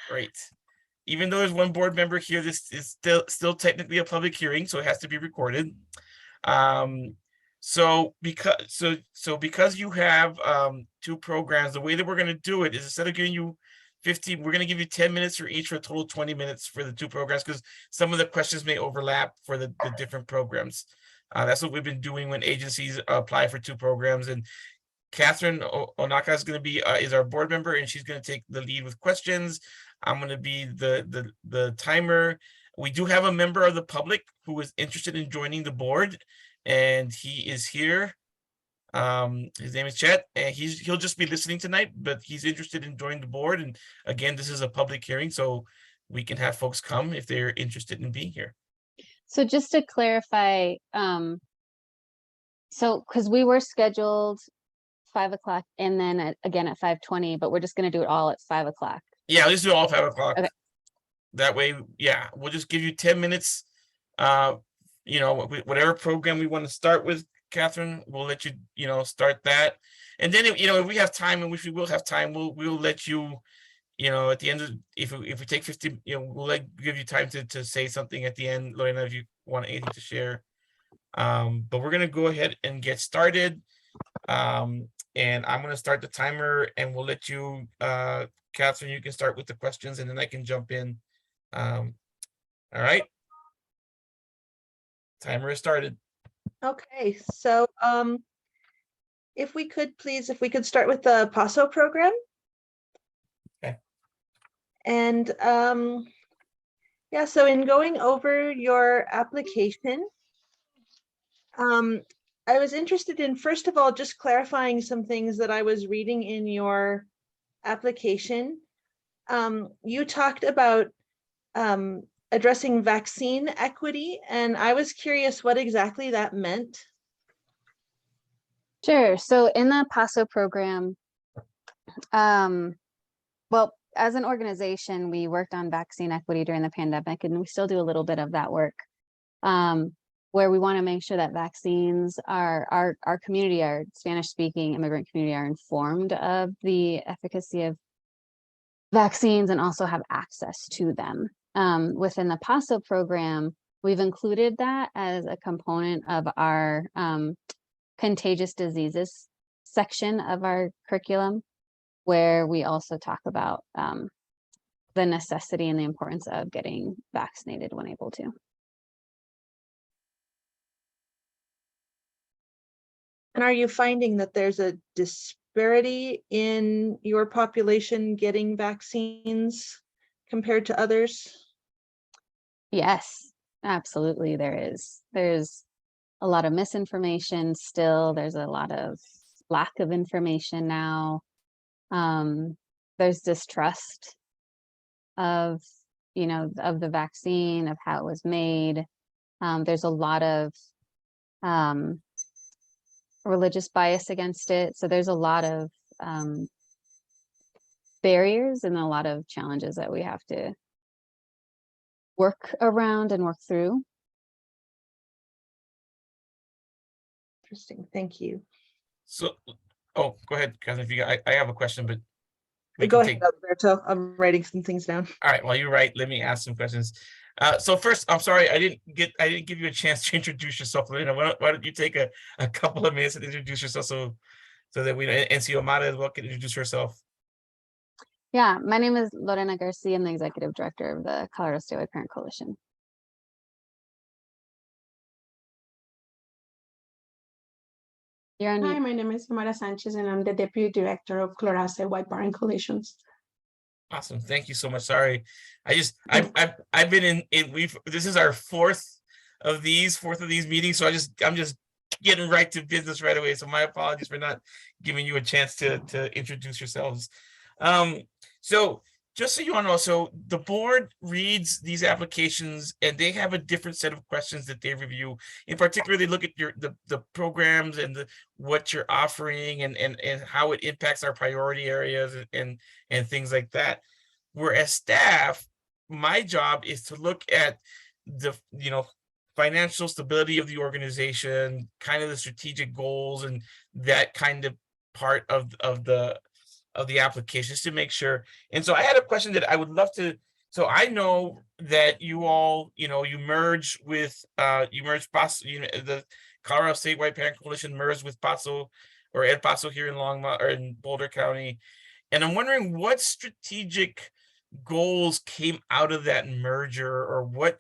Great. Even though there's one board member here, this is still technically a public hearing, so it has to be recorded. So because you have two programs, the way that we're going to do it is instead of giving you 15, we're going to give you 10 minutes for each, for a total of 20 minutes for the two programs, because some of the questions may overlap for the different programs. That's what we've been doing when agencies apply for two programs. And Catherine Onaka is going to be is our board member, and she's going to take the lead with questions. I'm going to be the timer. We do have a member of the public who is interested in joining the board, and he is here. His name is Chet, and he'll just be listening tonight, but he's interested in joining the board. And again, this is a public hearing, so we can have folks come if they're interested in being here. So just to clarify, so because we were scheduled 5 o'clock and then again at 5:20, but we're just going to do it all at 5 o'clock. Yeah, let's do it all 5 o'clock. Okay. That way, yeah, we'll just give you 10 minutes. You know, whatever program we want to start with, Catherine, we'll let you, start that. And then, if we have time, and which we will have time, we'll let you, at the end of, if we take 50, we'll give you time to say something at the end, Lorena, if you want anything to share. But we're going to go ahead and get started. And I'm going to start the timer, and we'll let you, Catherine, you can start with the questions, and then I can jump in. All right. Timer is started. Okay, so if we could start with the PASO program. Okay. And yeah, so in going over your application, I was interested in, first of all, just clarifying some things that I was reading in your application. You talked about addressing vaccine equity, and I was curious what exactly that meant. Sure. So in the PASO program, well, as an organization, we worked on vaccine equity during the pandemic, and we still do a little bit of that work, where we want to make sure that vaccines our community, our Spanish-speaking immigrant community, are informed of the efficacy of vaccines and also have access to them. Within the PASO program, we've included that as a component of our contagious diseases section of our curriculum, where we also talk about the necessity and the importance of getting vaccinated when able to. And are you finding that there's a disparity in your population getting vaccines compared to others? Yes, absolutely. There's a lot of misinformation still. There's a lot of lack of information now. There's distrust of the vaccine, of how it was made. There's a lot of religious bias against it. So there's a lot of barriers and a lot of challenges that we have to work around and work through. Interesting. Thank you. So, go ahead, Catherine. If you got, I have a question, but go ahead, Alberto. I'm writing some things down. All right. While you write, let me ask some questions. So first, I'm sorry, I didn't give you a chance to introduce yourself, Lorena. Why don't you take a couple of minutes and introduce yourself so that we know, and Xiomara as well can introduce herself. Yeah, my name is Lorena Garcia. I'm the executive director of the Colorado Statewide Parent Coalition. Hi, my name is Xiomara Sanchez, and I'm the deputy director of Colorado Statewide Parent Coalitions. Awesome, thank you so much. Sorry, I've been in this is our fourth of these meetings, so I'm just getting right to business right away. So my apologies for not giving you a chance to introduce yourselves. So just so you all know, so the board reads these applications and they have a different set of questions that they review. In particular, they look at the programs and what you're offering and how it impacts our priority areas and things like that. Whereas staff, my job is to look at the financial stability of the organization, kind of the strategic goals and that kind of part of the of the application just to make sure. And so I had a question that I would love to. So I know that you all, you merge with Paso, the Colorado State White Parent Coalition merged with Paso or El Paso here in Longmont or in Boulder County. And I'm wondering what strategic goals came out of that merger, or what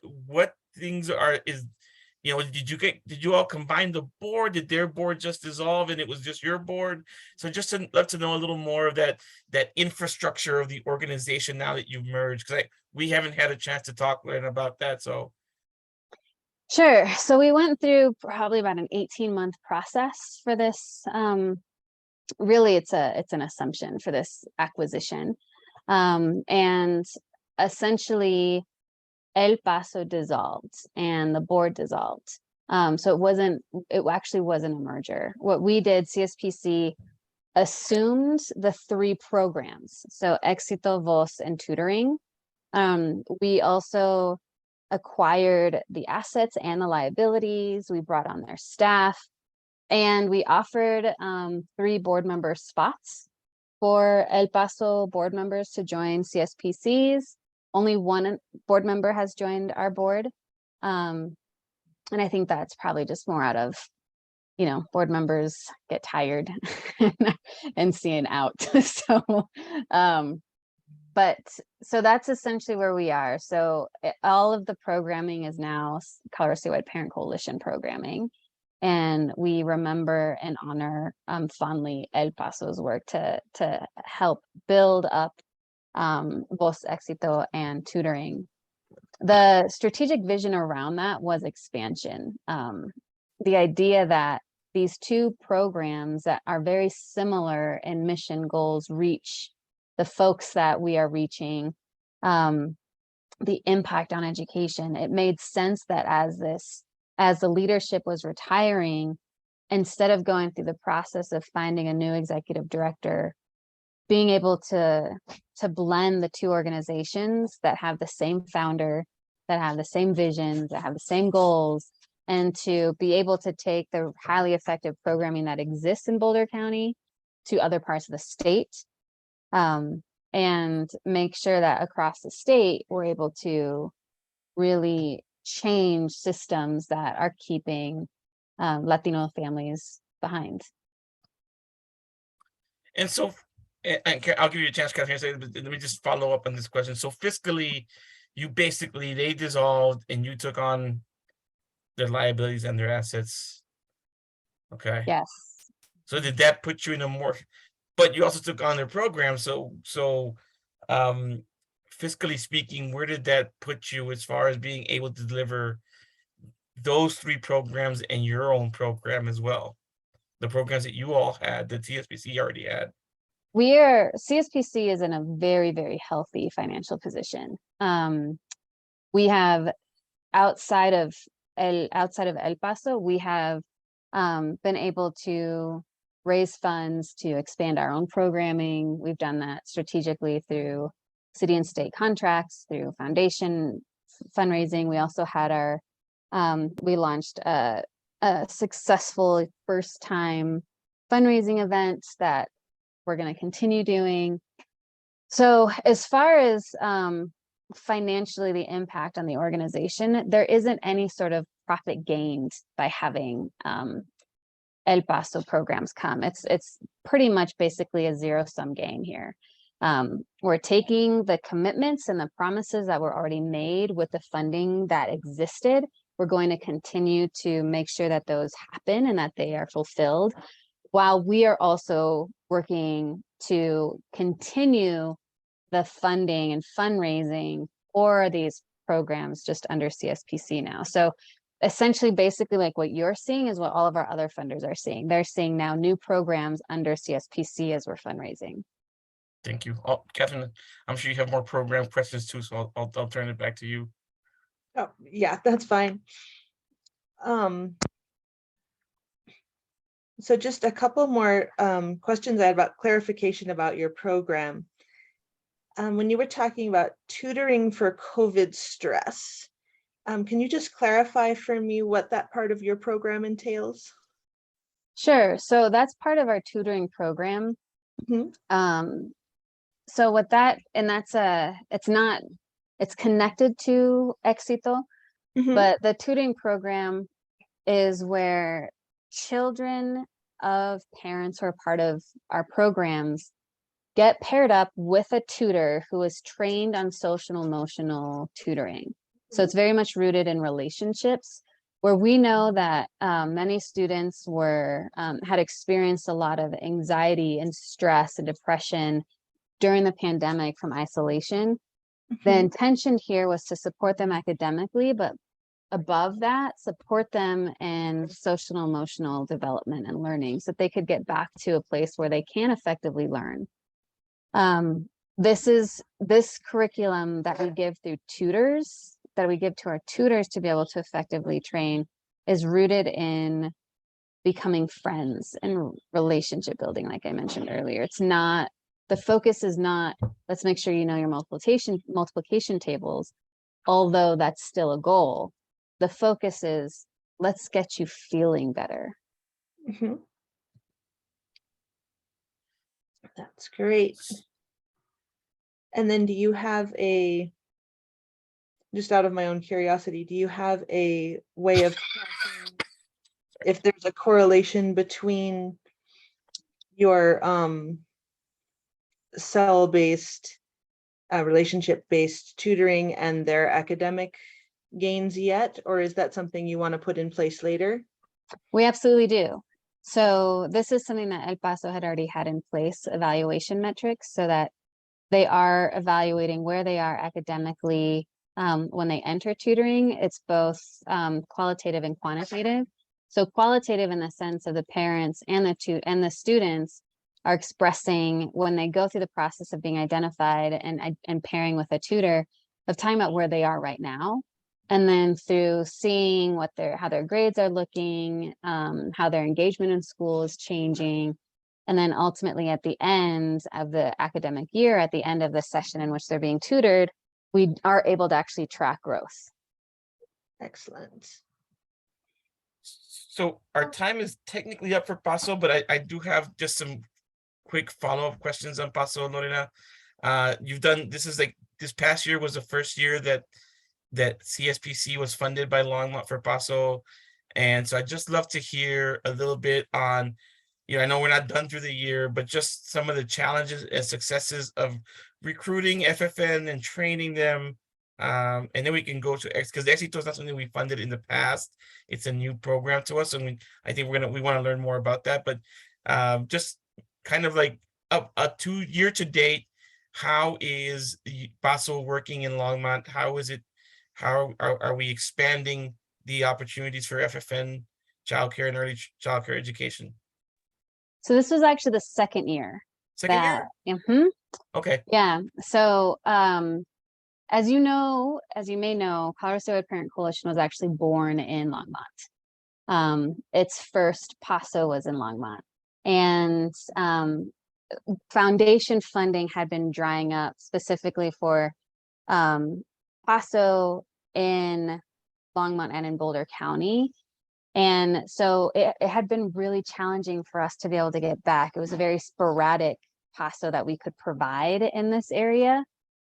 things did you all combine the board? Did their board just dissolve and it was just your board? So just to love to know a little more of that infrastructure of the organization now that you've merged, because we haven't had a chance to talk about that. So Sure. So we went through probably about an 18-month process for this. Really, it's an assumption for this acquisition. And essentially El Paso dissolved and the board dissolved. So it actually wasn't a merger. What we did, CSPC assumed the 3 programs. So Éxito, Voz, and tutoring. We also acquired the assets and the liabilities. We brought on their staff, and we offered 3 board member spots for El Paso board members to join CSPC's. Only 1 board member has joined our board. And I think that's probably just more out of, board members get tired and seeing out. So that's essentially where we are. So all of the programming is now Colorado Statewide Parent Coalition programming. And we remember and honor fondly El Paso's work to help build up Voz, Éxito, and tutoring. The strategic vision around that was expansion. The idea that these 2 programs that are very similar in mission goals reach the folks that we are reaching, the impact on education. It made sense that as the leadership was retiring, instead of going through the process of finding a new executive director, being able to blend the 2 organizations that have the same founder, that have the same visions, that have the same goals, and to be able to take the highly effective programming that exists in Boulder County to other parts of the state, and make sure that across the state, we're able to really change systems that are keeping Latino families behind. And so, and I'll give you a chance, Catherine, but let me just follow up on this question. So fiscally, they dissolved and you took on their liabilities and their assets. Okay. Yes. So did that put you in a more, but you also took on their program. So fiscally speaking, where did that put you as far as being able to deliver those 3 programs and your own program as well? The programs that you all had, that CSPC already had. CSPC is in a very, very healthy financial position. We have outside of El Paso, we have been able to raise funds to expand our own programming. We've done that strategically through city and state contracts, through foundation fundraising. We also had we launched a successful first time fundraising event that we're going to continue doing. So as far as financially the impact on the organization, there isn't any sort of profit gained by having El Paso programs come. It's pretty much basically a zero-sum game here. We're taking the commitments and the promises that were already made with the funding that existed. We're going to continue to make sure that those happen and that they are fulfilled, while we are also working to continue the funding and fundraising for these programs just under CSPC now. So essentially, basically, like what you're seeing is what all of our other funders are seeing. They're seeing now new programs under CSPC as we're fundraising. Thank you. Catherine, I'm sure you have more program questions too, so I'll turn it back to you. Oh, yeah, that's fine. So just a couple more questions I had about clarification about your program. When you were talking about tutoring for COVID stress, can you just clarify for me what that part of your program entails? Sure. So that's part of our tutoring program. Mhm. So with that, and it's connected to Éxito, Mhm. but the tutoring program is where children of parents who are part of our programs get paired up with a tutor who is trained on social emotional tutoring. So it's very much rooted in relationships, where we know that many students had experienced a lot of anxiety and stress and depression during the pandemic from isolation. The Mhm. intention here was to support them academically, but above that, support them in social and emotional development and learning so that they could get back to a place where they can effectively learn. This curriculum that we give through tutors, that we give to our tutors to be able to effectively train, is rooted in becoming friends and relationship building, like I mentioned earlier. It's not, the focus is not, let's make sure you know your multiplication tables, although that's still a goal. The focus is, let's get you feeling better. Mhm. That's great. And then do you have just out of my own curiosity, do you have a way of tracking if there's a correlation between your cell-based, relationship-based tutoring and their academic gains yet? Or is that something you want to put in place later? We absolutely do. So this is something that El Paso had already had in place, evaluation metrics, so that they are evaluating where they are academically when they enter tutoring. It's both qualitative and quantitative. So qualitative in the sense of the parents and the students are expressing, when they go through the process of being identified and pairing with a tutor, of talking about where they are right now. And then through seeing how their grades are looking, how their engagement in school is changing. And then ultimately at the end of the academic year, at the end of the session in which they're being tutored, we are able to actually track growth. Excellent. So our time is technically up for Paso, but I do have just some quick follow-up questions on Paso, Lorena. This past year was the first year that CSPC was funded by Longmont for Paso. And so I'd just love to hear a little bit on, I know we're not done through the year, but just some of the challenges and successes of recruiting FFN and training them. And then we can go to because Éxito is not something we funded in the past. It's a new program to us, and I think we want to learn more about that. But just kind of like a 2 year to date, how is Paso working in Longmont? How is it? How are we expanding the opportunities for FFN childcare and early childcare education? So this was actually the second year. Second year? Okay. Yeah. So as you may know, Colorado Statewide Parent Coalition was actually born in Longmont. Its first Paso was in Longmont. And foundation funding had been drying up specifically for Paso in Longmont and in Boulder County. And so it had been really challenging for us to be able to get back. It was a very sporadic Paso that we could provide in this area.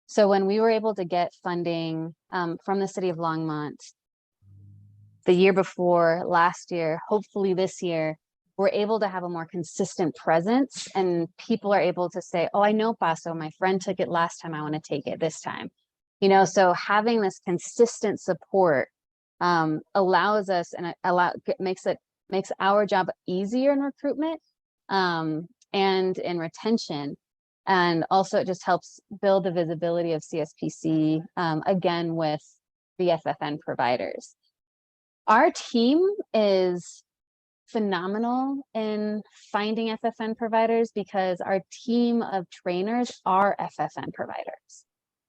So when we were able to get funding from the city of Longmont the year before, last year, hopefully this year, we're able to have a more consistent presence, and people are able to say, oh, I know Paso, my friend took it last time, I want to take it this time. So having this consistent support allows us and makes our job easier in recruitment and in retention. And also it just helps build the visibility of CSPC again with the FFN providers. Our team is phenomenal in finding FFN providers because our team of trainers are FFN providers.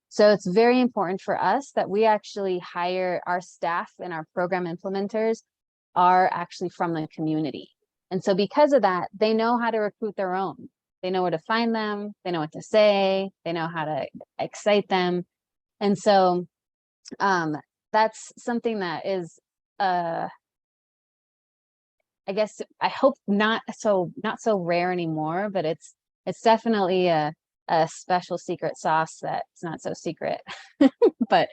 So it's very important for us that we actually hire our staff, and our program implementers are actually from the community. And so because of that, they know how to recruit their own. They know where to find them. They know what to say. They know how to excite them. And so that's something that is, I guess, I hope not so rare anymore, but it's it's definitely a special secret sauce that's not so secret. But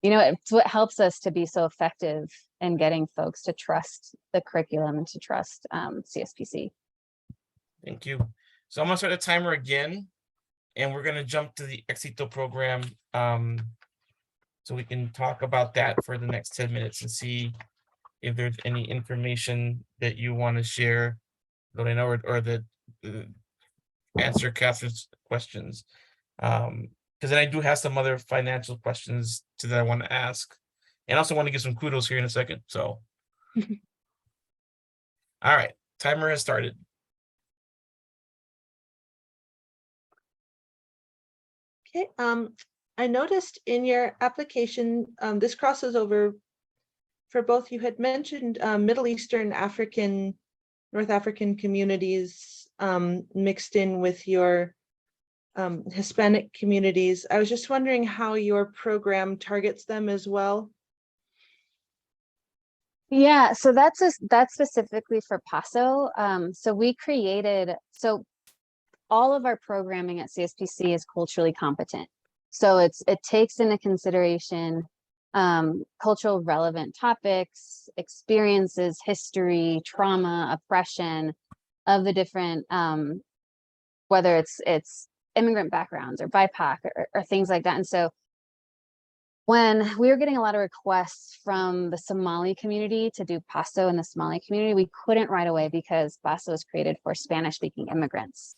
it's what helps us to be so effective in getting folks to trust the curriculum and to trust CSPC. Thank you. So I'm gonna start the timer again, and we're gonna jump to the Éxito program, so we can talk about that for the next 10 minutes and see if there's any information that you want to share, Lorena, or that answer Catherine's questions. Because then I do have some other financial questions that I want to ask, and also want to give some kudos here in a second. So, all right, timer has started. Okay, I noticed in your application, this crosses over for both. You had mentioned Middle Eastern, African, North African communities mixed in with your Hispanic communities. I was just wondering how your program targets them as well. Yeah, so that's specifically for Paso. So all of our programming at CSPC is culturally competent. So it takes into consideration cultural relevant topics, experiences, history, trauma, oppression of the different, whether it's immigrant backgrounds or BIPOC or things like that. And so when we were getting a lot of requests from the Somali community to do Paso in the Somali community, we couldn't right away because Paso was created for Spanish-speaking immigrants.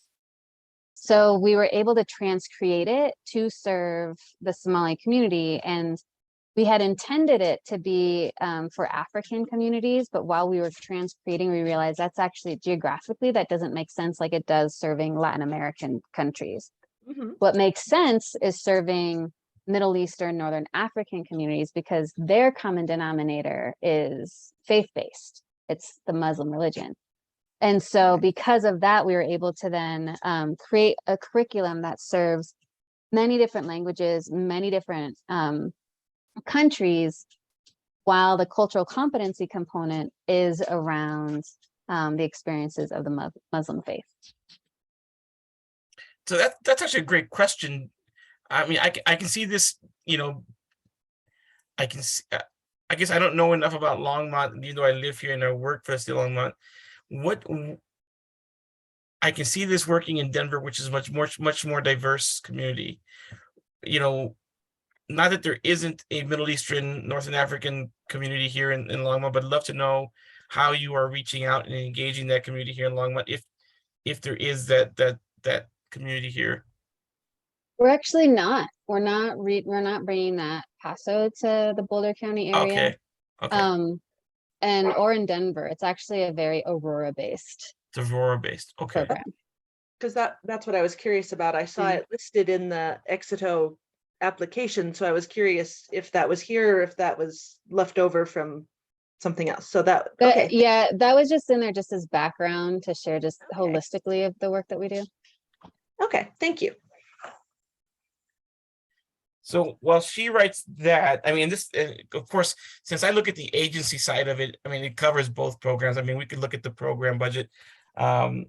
So we were able to transcreate it to serve the Somali community, and we had intended it to be for African communities, but while we were transcreating, we realized that's actually geographically, that doesn't make sense like it does serving Latin American countries. Mm-hmm. What makes sense is serving Middle Eastern, Northern African communities because their common denominator is faith-based. It's the Muslim religion. And so because of that, we were able to then create a curriculum that serves many different languages, many different countries, while the cultural competency component is around the experiences of the Muslim faith. So that's actually a great question. I mean, I can see this, I can see, I guess I don't know enough about Longmont, even though I live here and I work for the city of Longmont. I can see this working in Denver, which is much more diverse community. Not that there isn't a Middle Eastern, Northern African community here in Longmont, but I'd love to know how you are reaching out and engaging that community here in Longmont, if there is that community here. We're actually not. We're not bringing that Paso to the Boulder County area. Okay. Or in Denver. It's actually a very Aurora-based. It's Aurora-based. Okay. Program. Because that's what I was curious about. I saw it listed in the Éxito application, so I was curious if that was here or if that was left over from something else. So okay. Yeah, that was just in there just as background to share just holistically of the work that we do. Okay, thank you. So while she writes that, I mean, this, of course, since I look at the agency side of it, I mean, it covers both programs. I mean, we could look at the program budget. I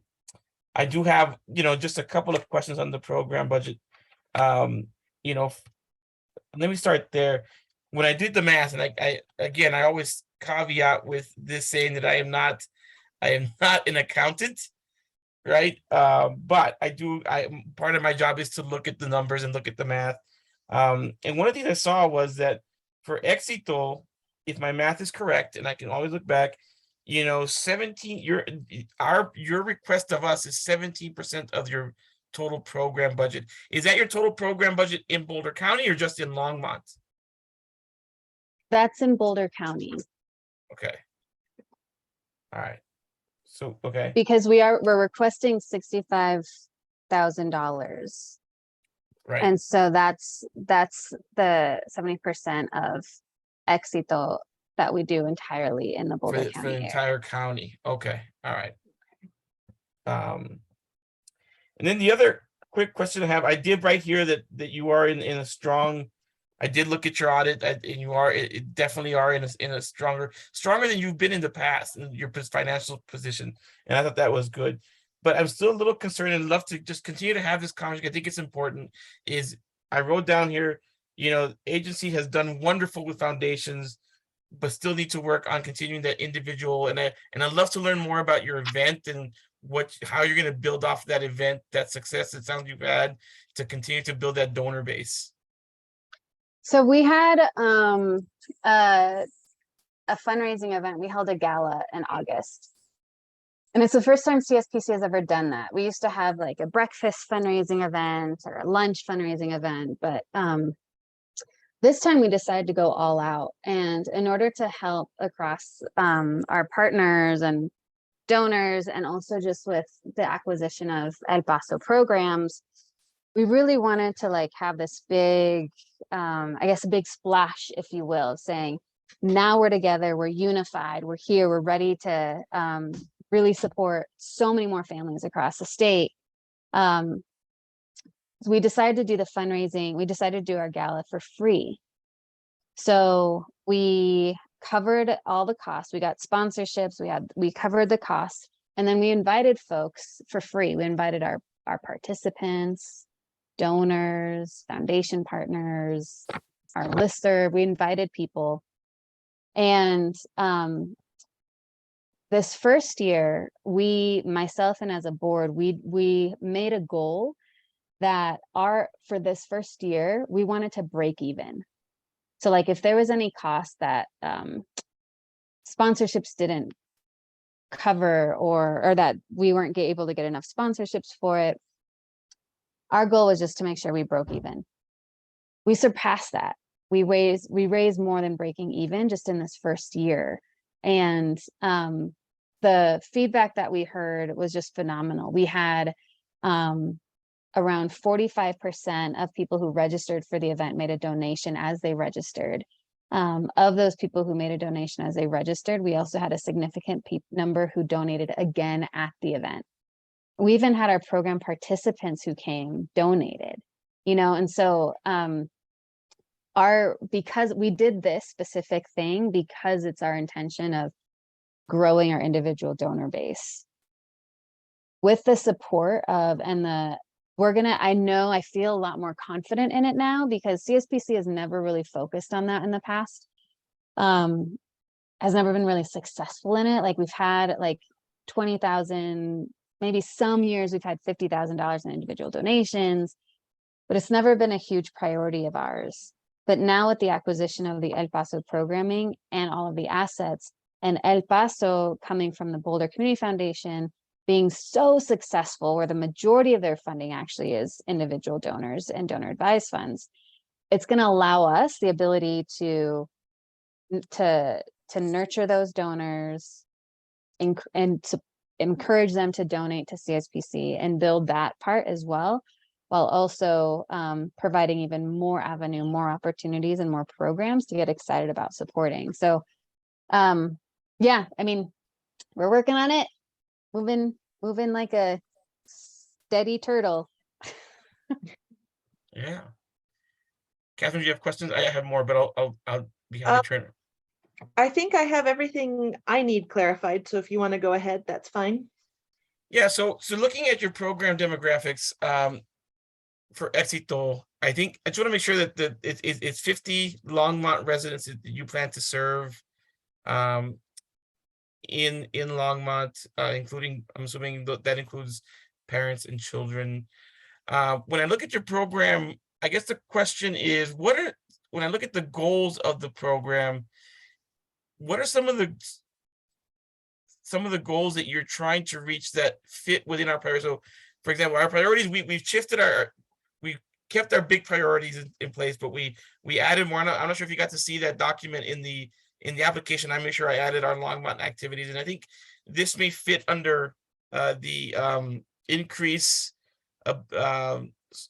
do have, just a couple of questions on the program budget. Let me start there. When I did the math, and I always caveat with this saying that I am not an accountant, right? But part of my job is to look at the numbers and look at the math. And one of the things I saw was that for Éxito, if my math is correct, and I can always look back, 17, your request of us is 17% of your total program budget. Is that your total program budget in Boulder County or just in Longmont? That's in Boulder County. Okay. All right. So, okay. Because we're requesting $65,000. Right. And so that's the 70% of Éxito that we do entirely in the Boulder County for the entire county. Okay. All right. And then the other quick question I have, I did write here that you are in a strong, I did look at your audit, and you definitely are in a stronger than you've been in the past in your financial position. And I thought that was good. but I'm still a little concerned and love to just continue to have this conversation. I think it's important. Is I wrote down here, agency has done wonderful with foundations, but still need to work on continuing that individual. And I'd love to learn more about your event and how you're going to build off that event, that success it sounds you've had, to continue to build that donor base. So we had a fundraising event. We held a gala in August. And it's the first time CSPC has ever done that. We used to have like a breakfast fundraising event or a lunch fundraising event, but this time we decided to go all out. And in order to help across our partners and donors, and also just with the acquisition of El Paso programs, we really wanted to like have this big, I guess a big splash, if you will, saying, now we're together, we're unified, we're here, we're ready to really support so many more families across the state. We decided to do the fundraising. We decided to do our gala for free. So we covered all the costs. We got sponsorships. We covered the costs, and then we invited folks for free. We invited our participants, donors, foundation partners, our listserv. We invited people, and this first year, myself and as a board, we made a goal that for this first year, we wanted to break even. So like if there was any cost that sponsorships didn't cover, or that we weren't able to get enough sponsorships for it, our goal was just to make sure we broke even. We surpassed that. We raised more than breaking even just in this first year. And the feedback that we heard was just phenomenal. We had around 45% of people who registered for the event made a donation as they registered. Of those people who made a donation as they registered, we also had a significant number who donated again at the event. We even had our program participants who came donated, and so because we did this specific thing, because it's our intention of growing our individual donor base with the support of, I feel a lot more confident in it now, because CSPC has never really focused on that in the past. Has never been really successful in it. Like we've had like 20,000, maybe some years we've had $50,000 in individual donations, but it's never been a huge priority of ours. But now with the acquisition of the El Paso programming and all of the assets, and El Paso coming from the Boulder Community Foundation being so successful, where the majority of their funding actually is individual donors and donor advised funds, it's going to allow us the ability to nurture those donors and to encourage them to donate to CSPC and build that part as well, while also providing even more avenue, more opportunities, and more programs to get excited about supporting. So yeah, I mean, we're working on it, moving like a steady turtle. Yeah. Catherine, do you have questions? I have more, but I'll be happy to turn. I think I have everything I need clarified. So if you want to go ahead, that's fine. Yeah. So looking at your program demographics for Éxito, I think I just want to make sure that it's 50 Longmont residents that you plan to serve in Longmont, including, I'm assuming that includes parents and children. When I look at your program, I guess the question is, when I look at the goals of the program, what are some of the goals that you're trying to reach that fit within our priorities? So for example, our priorities, we've shifted we kept our big priorities in place, but we added more. I'm not sure if you got to see that document in the application. I made sure I added our Longmont activities, and I think this may fit under the increase of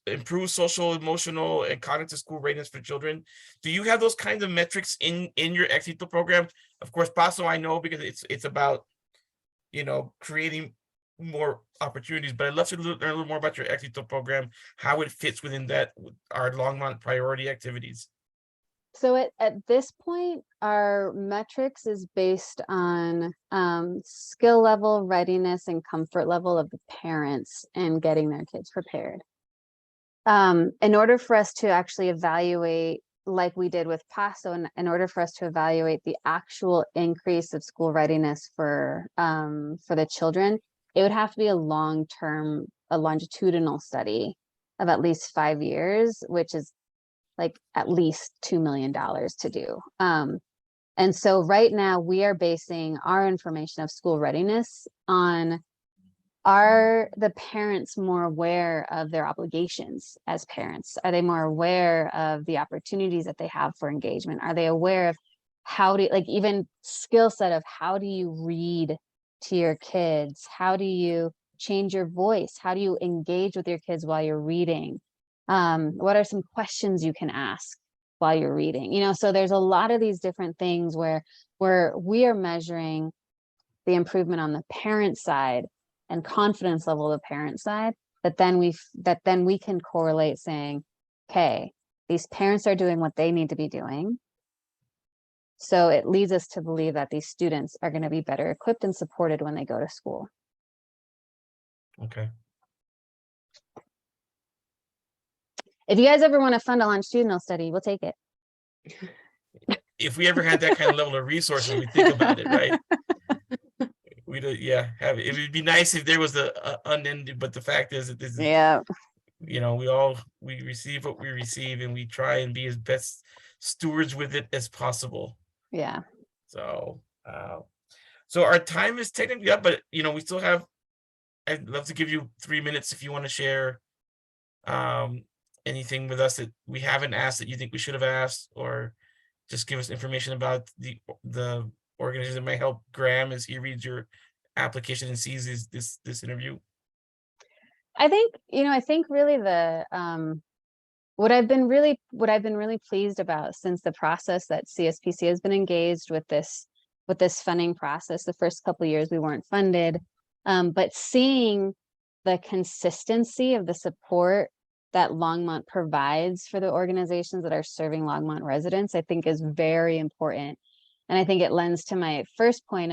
improve social, emotional, and cognitive school readiness for children. Do you have those kinds of metrics in your Éxito program? Of course, Paso, I know, because it's about creating more opportunities, but I'd love to learn a little more about your Éxito program, how it fits within our Longmont priority activities. So at this point, our metrics is based on skill level, readiness, and comfort level of the parents and getting their kids prepared. In order for us to actually evaluate, like we did with PASO, in order for us to evaluate the actual increase of school readiness for the children, it would have to be a long-term, a longitudinal study of at least 5 years, which is like at least $2 million to do. And so right now we are basing our information of school readiness on, are the parents more aware of their obligations as parents? Are they more aware of the opportunities that they have for engagement? Are they aware of how to, like, even skill set of how do you read to your kids? How do you change your voice? How do you engage with your kids while you're reading? What are some questions you can ask while you're reading? You know, so there's a lot of these different things where we are measuring the improvement on the parent side and confidence level of the parent side, that then we can correlate saying, okay, these parents are doing what they need to be doing. So it leads us to believe that these students are going to be better equipped and supported when they go to school. Okay. If you guys ever want to fund a longitudinal study, we'll take it. If we ever had that kind of level of resources, we think about it, right? We do, yeah. Have it. It would be nice if there was a unending, but the fact is that this is, Yeah. you know, we receive what we receive, and we try and be as best stewards with it as possible. Yeah. So, so our time is technically up, but you know, we still have. I'd love to give you 3 minutes if you want to share anything with us that we haven't asked that you think we should have asked, or just give us information about the organization that might help Graham as he reads your application and sees this interview. I think, you know, I think really the what I've been really pleased about since the process that CSPC has been engaged with this funding process. The first couple of years we weren't funded, but seeing the consistency of the support that Longmont provides for the organizations that are serving Longmont residents, I think is very important. And I think it lends to my first point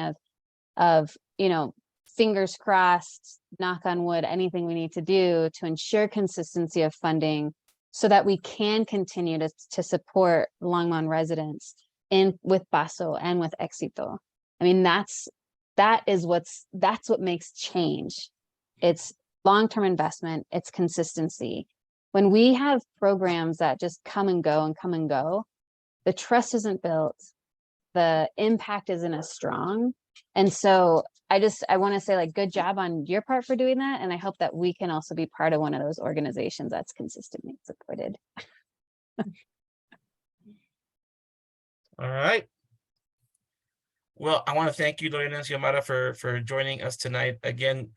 of, you know, fingers crossed, knock on wood, anything we need to do to ensure consistency of funding so that we can continue to support Longmont residents with PASO and with Éxito. I mean, that's what makes change. It's long-term investment, it's consistency. When we have programs that just come and go, the trust isn't built, the impact isn't as strong. And so I want to say, like, good job on your part for doing that. And I hope that we can also be part of one of those organizations that's consistently supported. All right. Well, I want to thank you, Lorena Xiomara, for joining us tonight again.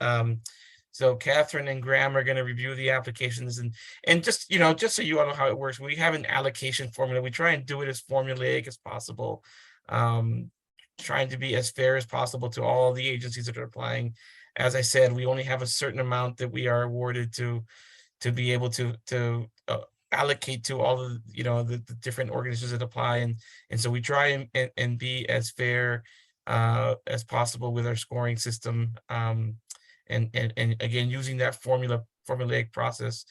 So Catherine and Graham are going to review the applications, and just, you know, just so you all know how it works, we have an allocation formula. We try and do it as formulaic as possible, trying to be as fair as possible to all the agencies that are applying. As I said, we only have a certain amount that we are awarded to be able to allocate to all of, you know, the different organizations that apply, and so we try and be as fair as possible with our scoring system, and again, using that formulaic process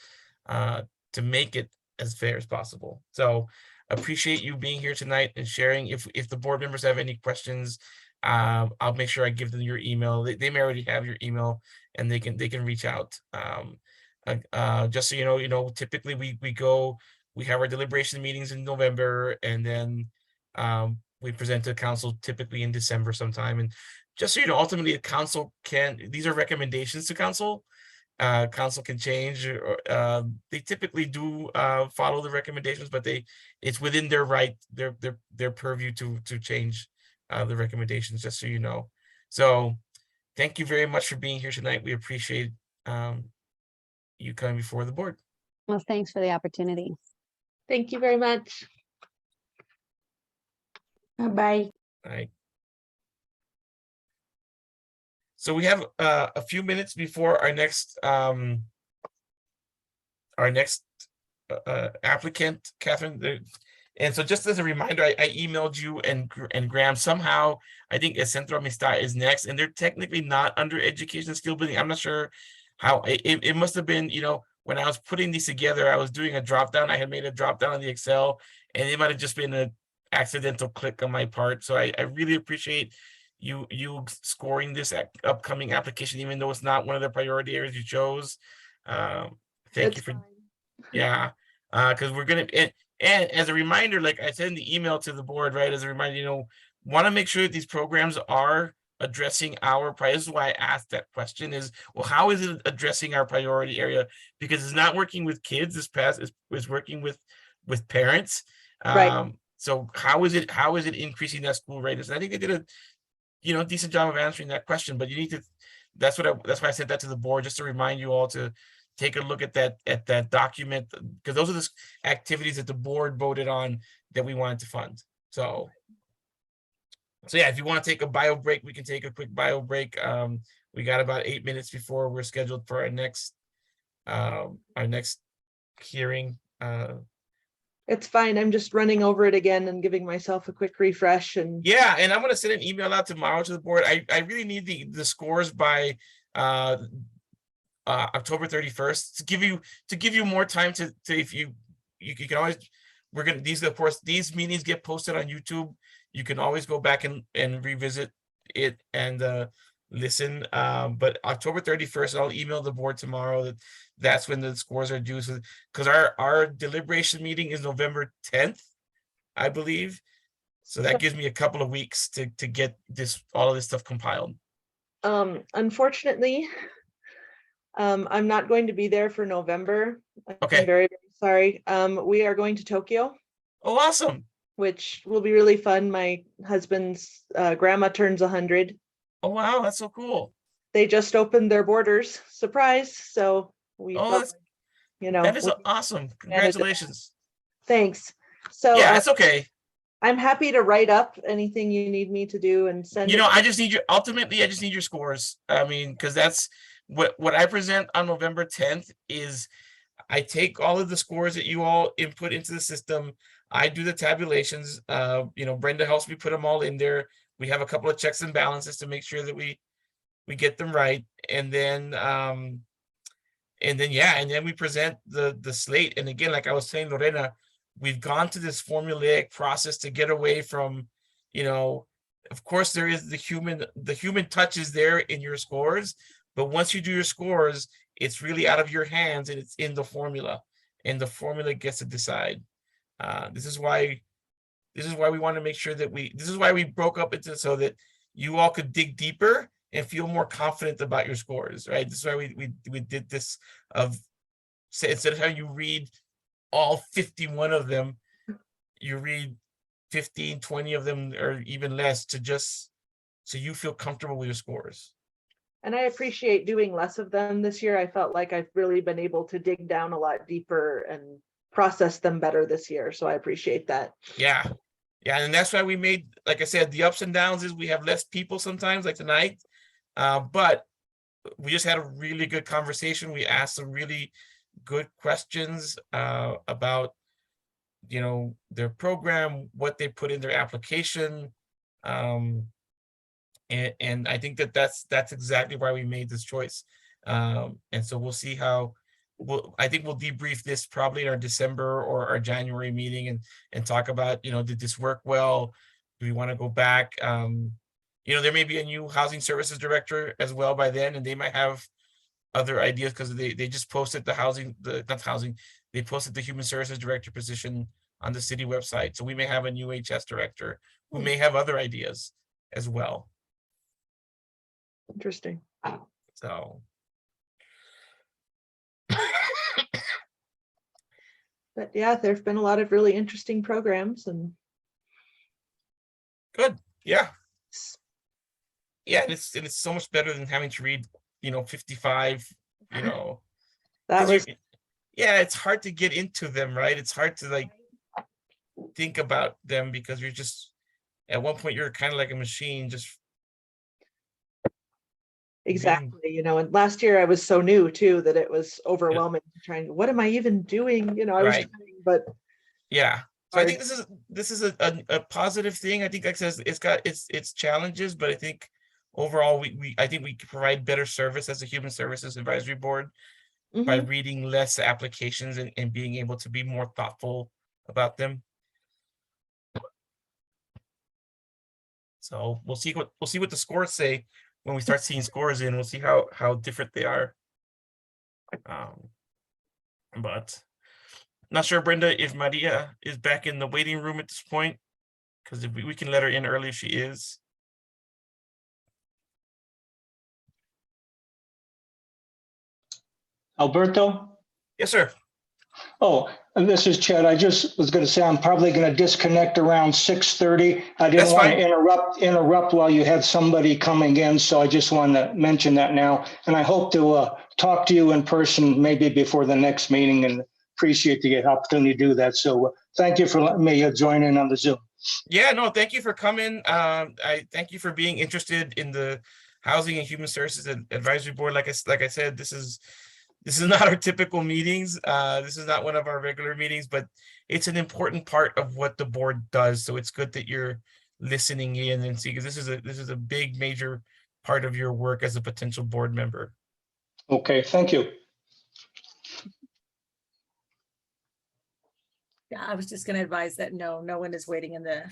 to make it as fair as possible. So appreciate you being here tonight and sharing. If the board members have any questions, I'll make sure I give them your email. They may already have your email, and they can reach out. Just so you know, typically we have our deliberation meetings in November, and then we present to council typically in December sometime. And just so you know, ultimately the council these are recommendations to council. Council can change, or they typically do follow the recommendations, but it's within their right, their purview to change the recommendations, just so you know. So thank you very much for being here tonight. We appreciate you coming before the board. Well, thanks for the opportunity. Thank you very much. Bye. All right. So we have a few minutes before our next applicant. Catherine, And so just as a reminder, I emailed you and Graham. Somehow I think El Centro Amistad is next, and they're technically not under education and skill building. I'm not sure how it must have been, when I was putting these together, I was doing a drop down. I had made a drop down on the Excel, and it might have just been an accidental click on my part. So I really appreciate you scoring this upcoming application, even though it's not one of the priority areas you chose. Thank It's you for, fine. yeah, because we're gonna, and as a reminder, like I said in the email to the board, right, as a reminder, want to make sure that these programs are addressing our priorities. This is why I asked that question is, well, how is it addressing our priority area? Because it's not working with kids. This pass is working with parents. Right. So how is it increasing that school readiness? And I think they did a decent job of answering that question, but you need to, that's why I sent that to the board, just to remind you all to take a look at that document, because those are the activities that the board voted on that we wanted to fund. So yeah, if you want to take a bio break, we can take a quick bio break. We got about 8 minutes before we're scheduled for our next hearing. It's fine. I'm just running over it again and giving myself a quick refresh. And Yeah, and I'm gonna send an email out tomorrow to the board. I really need the scores by October 31st to give you more time to if you can always, of course these meetings get posted on YouTube. You can always go back and revisit it and listen. But October 31st, I'll email the board tomorrow that's when the scores are due. So because our deliberation meeting is November 10th, I believe. So that gives me a couple of weeks to get all of this stuff compiled. unfortunately, I'm not going to be there for November. Okay. I'm very, very sorry. We are going to Tokyo, Oh, awesome. which will be really fun. My husband's grandma turns 100. Oh, wow, that's so cool. They just opened their borders, surprise. So we Oh, felt, that is we awesome. managed it. Congratulations. Thanks. So Yeah, it's okay. I'm happy to write up anything you need me to do and send it. I just need ultimately, I just need your scores. I mean, because that's what I present on November 10th is I take all of the scores that you all input into the system. I do the tabulations. Brenda helps me put them all in there. We have a couple of checks and balances to make sure that we get them right. And then we present the slate. And again, like I was saying, Lorena, we've gone to this formulaic process to get away from, of course there is the human touch is there in your scores, but once you do your scores, it's really out of your hands and it's in the formula, and the formula gets to decide. This is why we want to make sure that this is why we broke up into so that you all could dig deeper and feel more confident about your scores, right? This is why we did this instead of having you read all 51 of them, you read 15, 20 of them or even less to just so you feel comfortable with your scores. And I appreciate doing less of them this year. I felt like I've really been able to dig down a lot deeper and process them better this year. So I appreciate that. Yeah. And that's why we made, like I said, the ups and downs is we have less people sometimes, like tonight. But we just had a really good conversation. We asked some really good questions about their program, what they put in their application, and I think that's exactly why we made this choice. And so we'll see how I think we'll debrief this probably in our December or our January meeting and talk about did this work well, do we want to go back. There may be a new housing services director as well by then, and they might have other ideas because they just posted they posted the human services director position on the city website. So we may have a new HS director who may have other ideas as well. Interesting. So. But yeah, there've been a lot of really interesting programs and. Good. Yeah. Yeah, and it's so much better than having to read 55 That was. Yeah, it's hard to get into them, right? It's hard to think about them because you're just at one point you're kind of like a machine just. Exactly. And last year I was so new too that it was overwhelming. What am I even doing? I was trying, but yeah. So I think this is a positive thing. I think like I says it's got its challenges, but I think overall I think we can provide better service as a Human Services Advisory Board by Mhm. reading less applications and being able to be more thoughtful about them. So we'll see what the scores say when we start seeing scores in. We'll see how different they are. But not sure, Brenda, if Maria is back in the waiting room at this point, because if we can let her in early if she is. Alberto? Yes, sir. Oh, and this is Chad. I just was going to say I'm probably going to disconnect around 6:30. I didn't That's want fine. to interrupt while you had somebody coming in, so I just wanted to mention that now. And I hope to talk to you in person maybe before the next meeting, and appreciate the opportunity to do that. So thank you for letting me join in on the Zoom. Yeah, no, thank you for coming. I thank you for being interested in the Housing and Human Services Advisory Board. Like I said, this is not our typical meetings. This is not one of our regular meetings, but it's an important part of what the board does. So it's good that you're listening in and see, because this is a big major part of your work as a potential board member. Okay, thank you. Yeah, I was just gonna advise that no one is waiting in the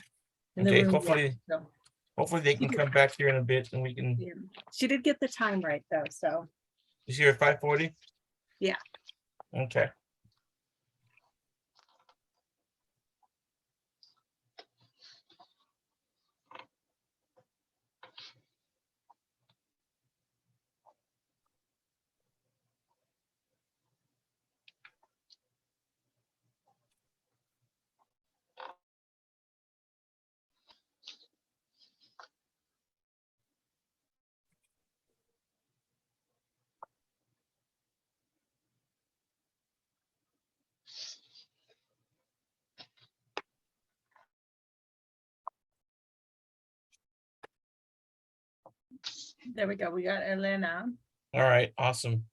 Okay, room. hopefully, So, hopefully they can come back here in a bit and we can. yeah. She did get the time right though, so Is here at 5:40? Yeah. Okay. there we go. We got Elena. All right, awesome.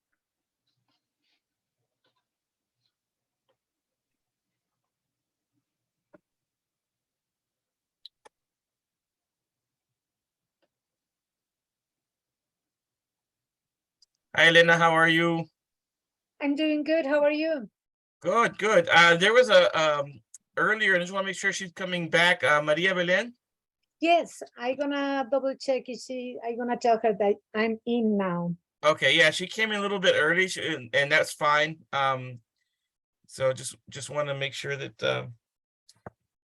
Hi, Elena, how are you? I'm doing good. How are you? Good, good. There was a earlier, I just want to make sure she's coming back. Maria Belen. Yes, I'm gonna double check if I'm gonna tell her that I'm in now. Okay, yeah, she came in a little bit early, and that's fine. So just want to make sure that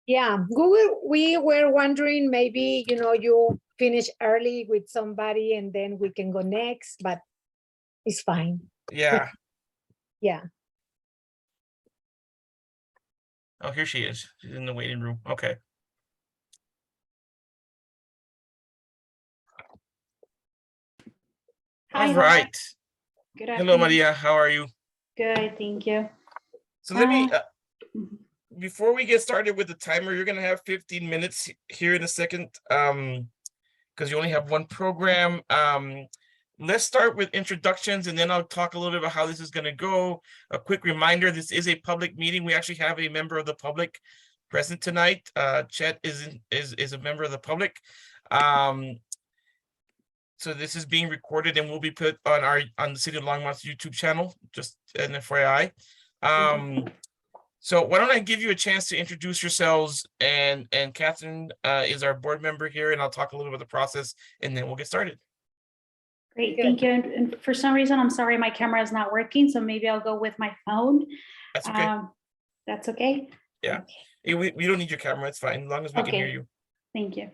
Yeah, we were wondering maybe, you finish early with somebody and then we can go next, but it's fine. yeah. Yeah. Oh, here she is. She's in the waiting room. Okay. Hi, All right. good Hello, afternoon. Maria. How are you? Good, thank you. So let me, Mhm. before we get started with the timer, you're gonna have 15 minutes here in a second, because you only have one program. Let's start with introductions, and then I'll talk a little bit about how this is gonna go. A quick reminder: this is a public meeting. We actually have a member of the public present tonight. Chet is a member of the public. So this is being recorded and will be put on the City of Longmont's YouTube channel, just an FYI. So why don't I give you a chance to introduce yourselves, and Catherine is our board member here, and I'll talk a little bit about the process, and then we'll get started. Great, Good. thank you. And for some reason, I'm sorry, my camera is not working, so maybe I'll go with my phone. That's okay. That's okay? Yeah. Okay, Hey, we don't need your camera. It's fine, as long as we can hear Okay. you. thank you.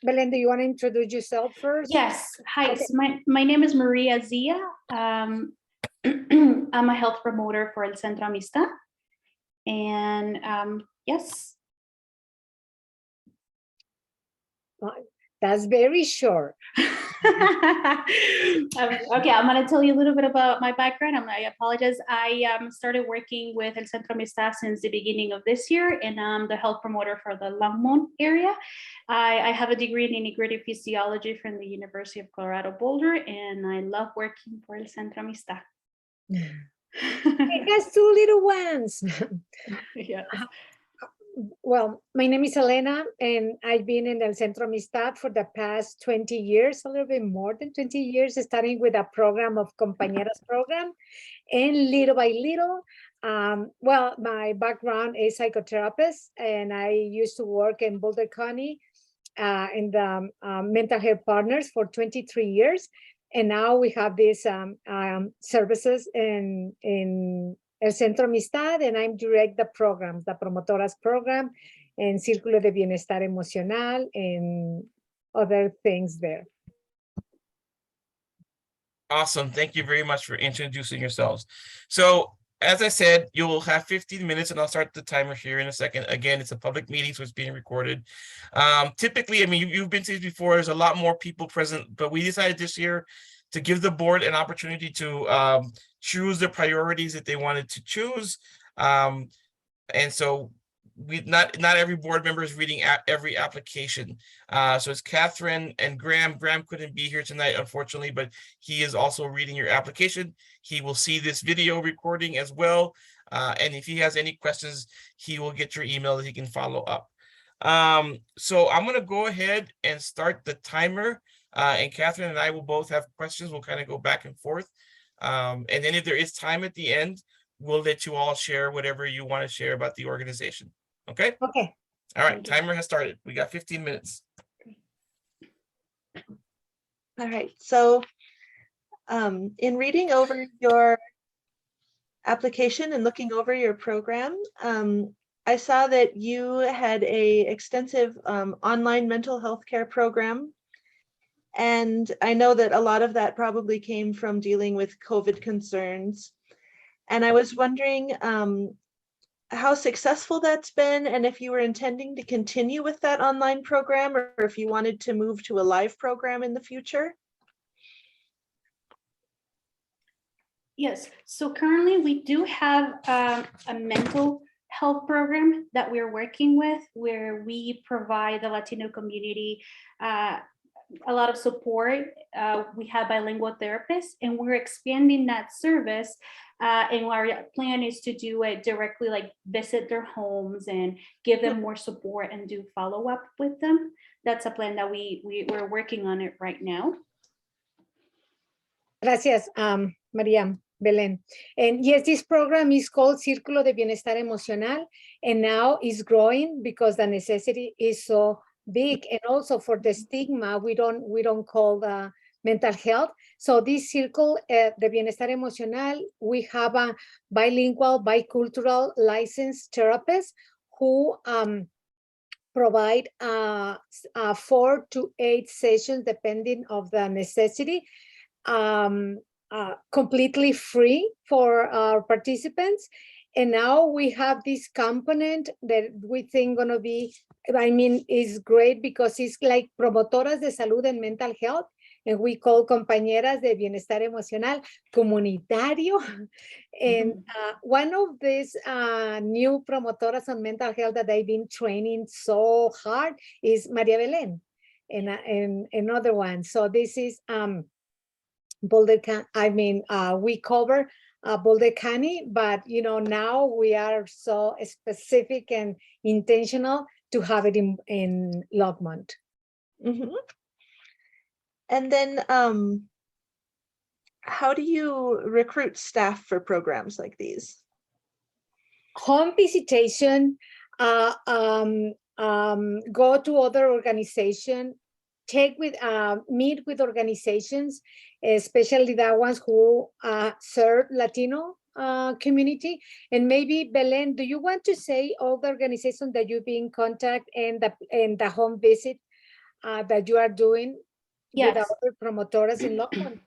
Belen, do you want to introduce yourself first? Yes, hi, Okay. so my name is Maria Zia. I'm a health promoter for El Centro Amistad. And yes, That's very short. Okay, I'm going to tell you a little bit about my background. I apologize. I started working with El Centro Amistad since the beginning of this year, and I'm the health promoter for the Longmont area. I have a degree in integrative physiology from the University of Colorado Boulder, and I love working for El Centro Amistad. It has two little ones. Yeah. Well, my name is Elena, and I've been in El Centro Amistad for the past 20 years, a little bit more than 20 years, starting with a program of Compañeras program. And little by little, well, my background is psychotherapist, and I used to work in Boulder County in the mental health partners for 23 years. And now we have these services in El Centro Amistad, and I'm direct the programs, the Promotoras program, and Círculo de Bienestar Emocional, and other things there. Awesome. Thank you very much for introducing yourselves. So as I said, you will have 15 minutes and I'll start the timer here in a second. Again, it's a public meeting, so it's being recorded. Typically, I mean, you've been to these before, there's a lot more people present, but we decided this year to give the board an opportunity to choose the priorities that they wanted to choose. And so not every board member is reading every application. So it's Catherine and Graham. Graham couldn't be here tonight, unfortunately, but he is also reading your application. He will see this video recording as well. And if he has any questions, he will get your email that he can follow up. So I'm going to go ahead and start the timer. And Catherine and I will both have questions. We'll kind of go back and forth. And then if there is time at the end, we'll let you all share whatever you want to share about the organization. Okay? Okay. All right, timer has started. We got 15 minutes. All right, so in reading over your application and looking over your program, I saw that you had a extensive online mental health care program. And I know that a lot of that probably came from dealing with COVID concerns. And I was wondering how successful that's been, and if you were intending to continue with that online program, or if you wanted to move to a live program in the future. Yes, so currently we do have a mental health program that we're working with, where we provide the Latino community a lot of support. We have bilingual therapists, and we're expanding that service. And our plan is to do it directly, like visit their homes and give them more support and do follow-up with them. That's a plan that we're working on it right now. Gracias, María Belén. And yes, this program is called Círculo de Bienestar Emocional, and now is growing because the necessity is so big, and also for the stigma, we don't call the mental health. So this Círculo de Bienestar Emocional, we have a bilingual, bicultural licensed therapist who provide 4 to 8 sessions depending of the necessity, completely free for our participants. And now we have this component that we think gonna be, I mean, is great because it's like promotoras de salud and mental health, and we call compañeras de bienestar emocional comunitario. And one of these new promotoras on mental health that I've been training so hard is María Belén, and another one. So this is Boulder County. I mean, we cover Boulder County, but you know, now we are so specific and intentional to have it in Longmont. Mm-hmm. And then how do you recruit staff for programs like these? Home visitation, go to other organizations, meet with organizations, especially the ones who serve Latino community. And maybe Belén, do you want to say all the organizations that you've been in contact and the home visit that you are doing? Yes. With other promotoras in Longmont?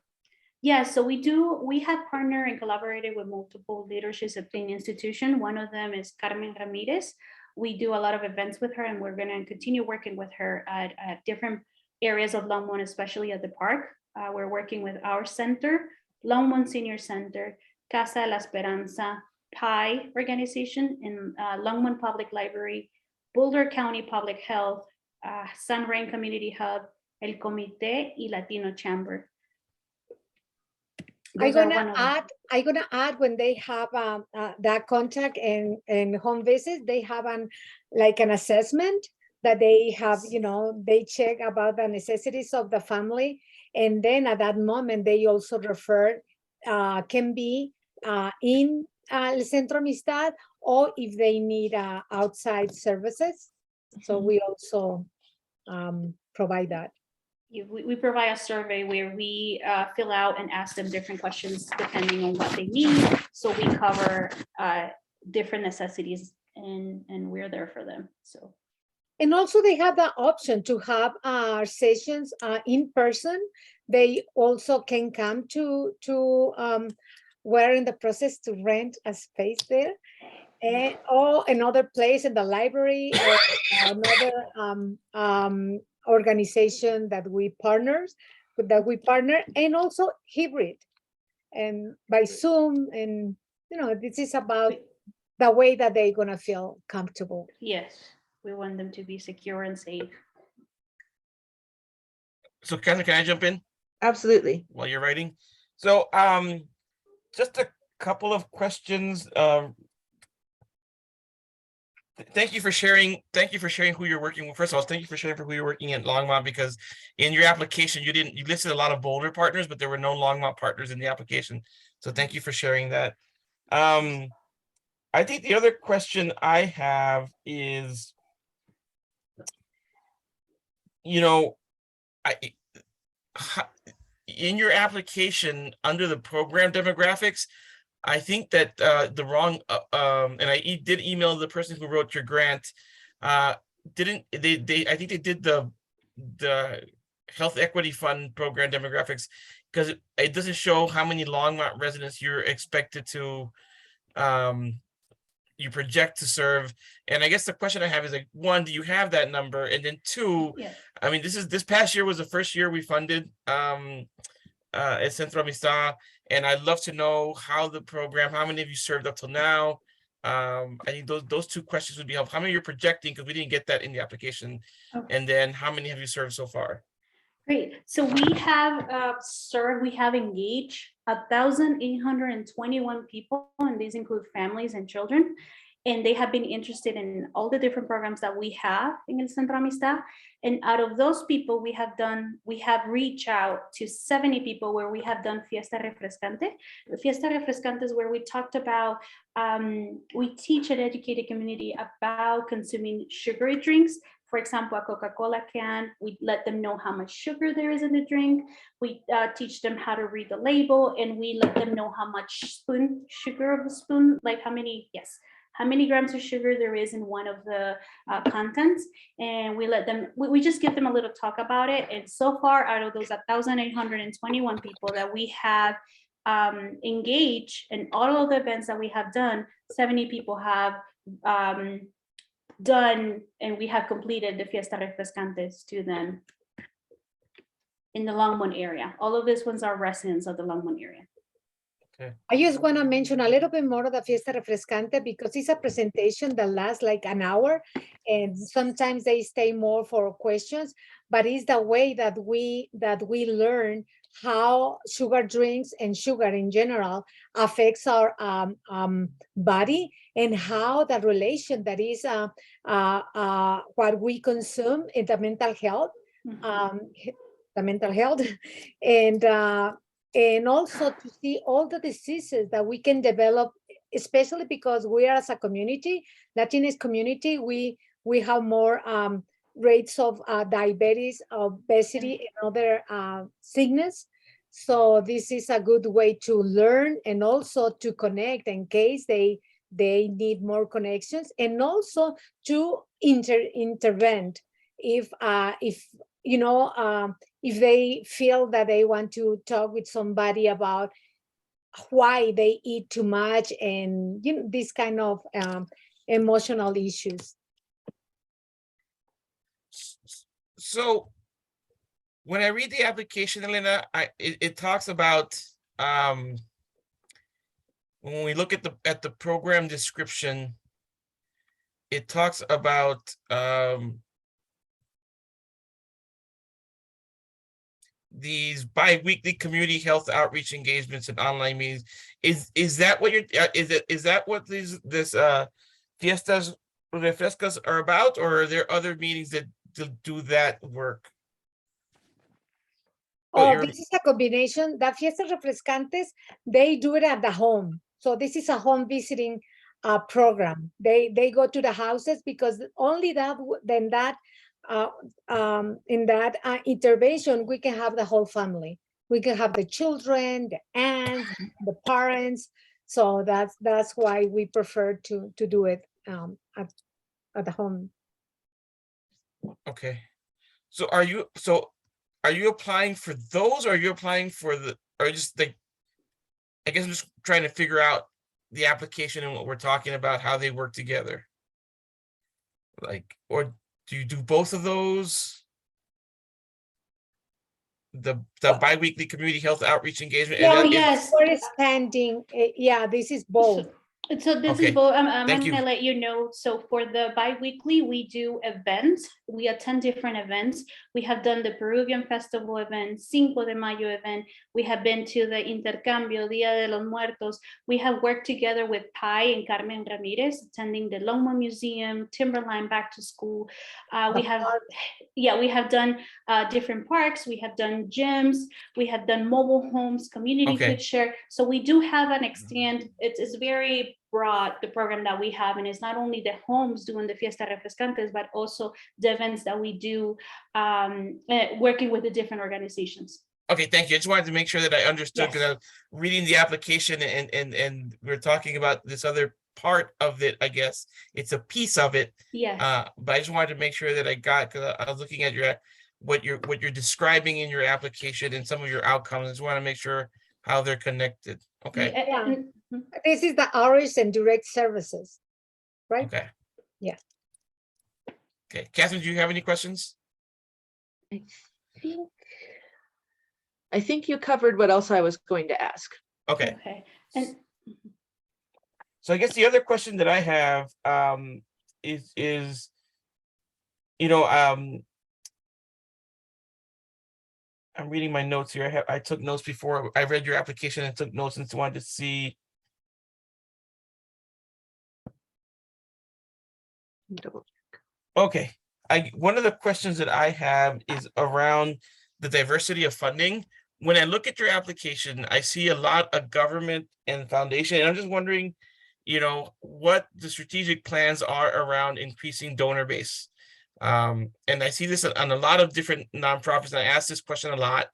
Yes, so we have partnered and collaborated with multiple leaderships at the institution. One of them is Carmen Ramirez. We do a lot of events with her, and we're going to continue working with her at different areas of Longmont, especially at the park. We're working with our center, Longmont Senior Center, Casa de la Esperanza, PI organization, in Longmont Public Library, Boulder County Public Health, Sun Rain Community Hub, El Comité, y Latino Chamber. Those are one of them. I'm gonna add when they have that contact and home visits, they have like an assessment that they have, they check about the necessities of the family. And then at that moment, they also refer, can be in El Centro Amistad, or if they need outside services. So we also provide that. We provide a survey where we fill out and ask them different questions depending on what they need. So we cover different necessities and we're there for them. So. And also they have the option to have our sessions in person. They also can come to we're in the process to rent a space there, or another place in the library, or another organization that we partner, and also hybrid and by Zoom. And this is about the way that they're gonna feel comfortable. Yes, we want them to be secure and safe. So Catherine, can I jump in Absolutely. while you're writing? So just a couple of questions. Thank you for sharing. Thank you for sharing who you're working with. First of all, thank you for sharing who you're working at Longmont, because in your application, you listed a lot of Boulder partners, but there were no Longmont partners in the application. So thank you for sharing that. I think the other question I have is, in your application under the program demographics, I think that the wrong and I did email the person who wrote your grant. Didn't they? I think they did the Health Equity Fund program demographics, because it doesn't show how many Longmont residents you're expected to you project to serve. And I guess the question I have is, like, one, do you have that number? And then two, Yeah. I mean, this past year was the first year we funded at Centro Amistad, and I'd love to know how many of you served up till now. I think those two questions would be helpful. How many you're projecting, because we didn't get that in the application. Okay. And then how many have you served so far? Great. So we have engaged 1,821 people, and these include families and children. And they have been interested in all the different programs that we have in El Centro Amistad. And out of those people, we have reached out to 70 people where we have done Fiesta Refrescante. Fiesta Refrescante is where we talked about, we teach and educate the community about consuming sugary drinks. For example, a Coca-Cola can, we let them know how much sugar there is in the drink. We teach them how to read the label, and we let them know how much sugar of the spoon, like how many grams of sugar there is in one of the contents. And we let them, we just give them a little talk about it. And so far, out of those 1,821 people that we have engaged in all of the events that we have done, 70 people have done, and we have completed the Fiesta Refrescantes to them in the Longmont area. All of these ones are residents of the Longmont area. Okay. I just want to mention a little bit more of the Fiesta Refrescante, because it's a presentation that lasts like an hour, and sometimes they stay more for questions, but it's the way that we learn how sugar drinks and sugar in general affects our body, and how the relation that is what we consume in the mental health, and also to see all the diseases that we can develop, especially because we are, as a community, Latinx community, we have more rates of diabetes, obesity, and other sickness. So this is a good way to learn, and also to connect in case they need more connections, and also to intervene if they feel that they want to talk with somebody about why they eat too much, and this kind of emotional issues. So when I read the application, Elena, it talks about when we look at the program description, it talks about these bi-weekly community health outreach engagements and online meetings. Is that what you're, is that what this fiestas refrescas are about, or are there other meetings that do that work? Oh, you're- this is a combination. The Fiestas Refrescantes, they do it at the home. So this is a home visiting program. They go to the houses because only that, then that, in that intervention, we can have the whole family. We can have the children, the aunts, the parents. So that's why we prefer to do it at the home. Okay. So are you applying for those, or are you applying for or just like, I guess I'm just trying to figure out the application and what we're talking about, how they work together. Like, or do you do both of those? The bi-weekly community health outreach engagement. Oh, and yes. We're expanding. Yeah, this is both. So this Okay, is both. I'm thank gonna you. let you know. So for the bi-weekly, we do events. We attend different events. We have done the Peruvian Festival event, Cinco de Mayo event. We have been to the Intercambio, Dia de los Muertos. We have worked together with Pai and Carmen Ramirez, attending the Longmont Museum, Timberline Back to School. We have done different parks. We have done gyms. We have done mobile homes, community Okay. food share. So we do have an extent. It's very broad, the program that we have, and it's not only the homes doing the Fiesta Refrescantes, but also the events that we do working with the different organizations. Okay, thank you. I just wanted to make sure that I understood, because Yes. I was reading the application and we're talking about this other part of it. I guess it's a piece of it. Yes. But I just wanted to make sure that I got, because I was looking at what you're describing in your application and some of your outcomes. I just want to make sure how they're connected. Okay. Yeah. This is the hours and direct services, right? Okay. Yeah. Okay, Catherine, do you have any questions? I think you covered what else I was going to ask. Okay. Okay. And So I guess the other question that I have is, I'm reading my notes here. I took notes before I read your application and took notes, and so wanted to see. Okay, one of the questions that I have is around the diversity of funding. When I look at your application, I see a lot of government and foundation, and I'm just wondering, what the strategic plans are around increasing donor base. And I see this on a lot of different nonprofits, and I ask this question a lot,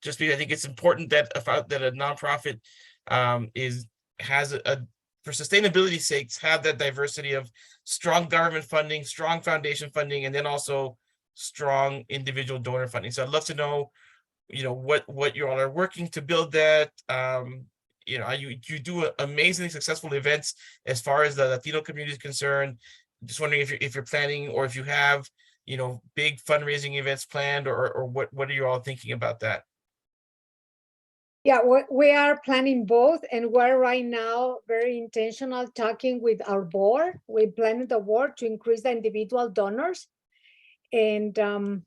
just because I think it's important that a nonprofit has for sustainability sakes, have that diversity of strong government funding, strong foundation funding, and then also strong individual donor funding. So I'd love to know, what you all are working to build that. You do amazingly successful events as far as the Latino community is concerned. Just wondering if you're planning, or if you have, big fundraising events planned, or what are you all thinking about that? Yeah, we are planning both, and we're right now very intentional talking with our board. We planning the board to increase the individual donors, and and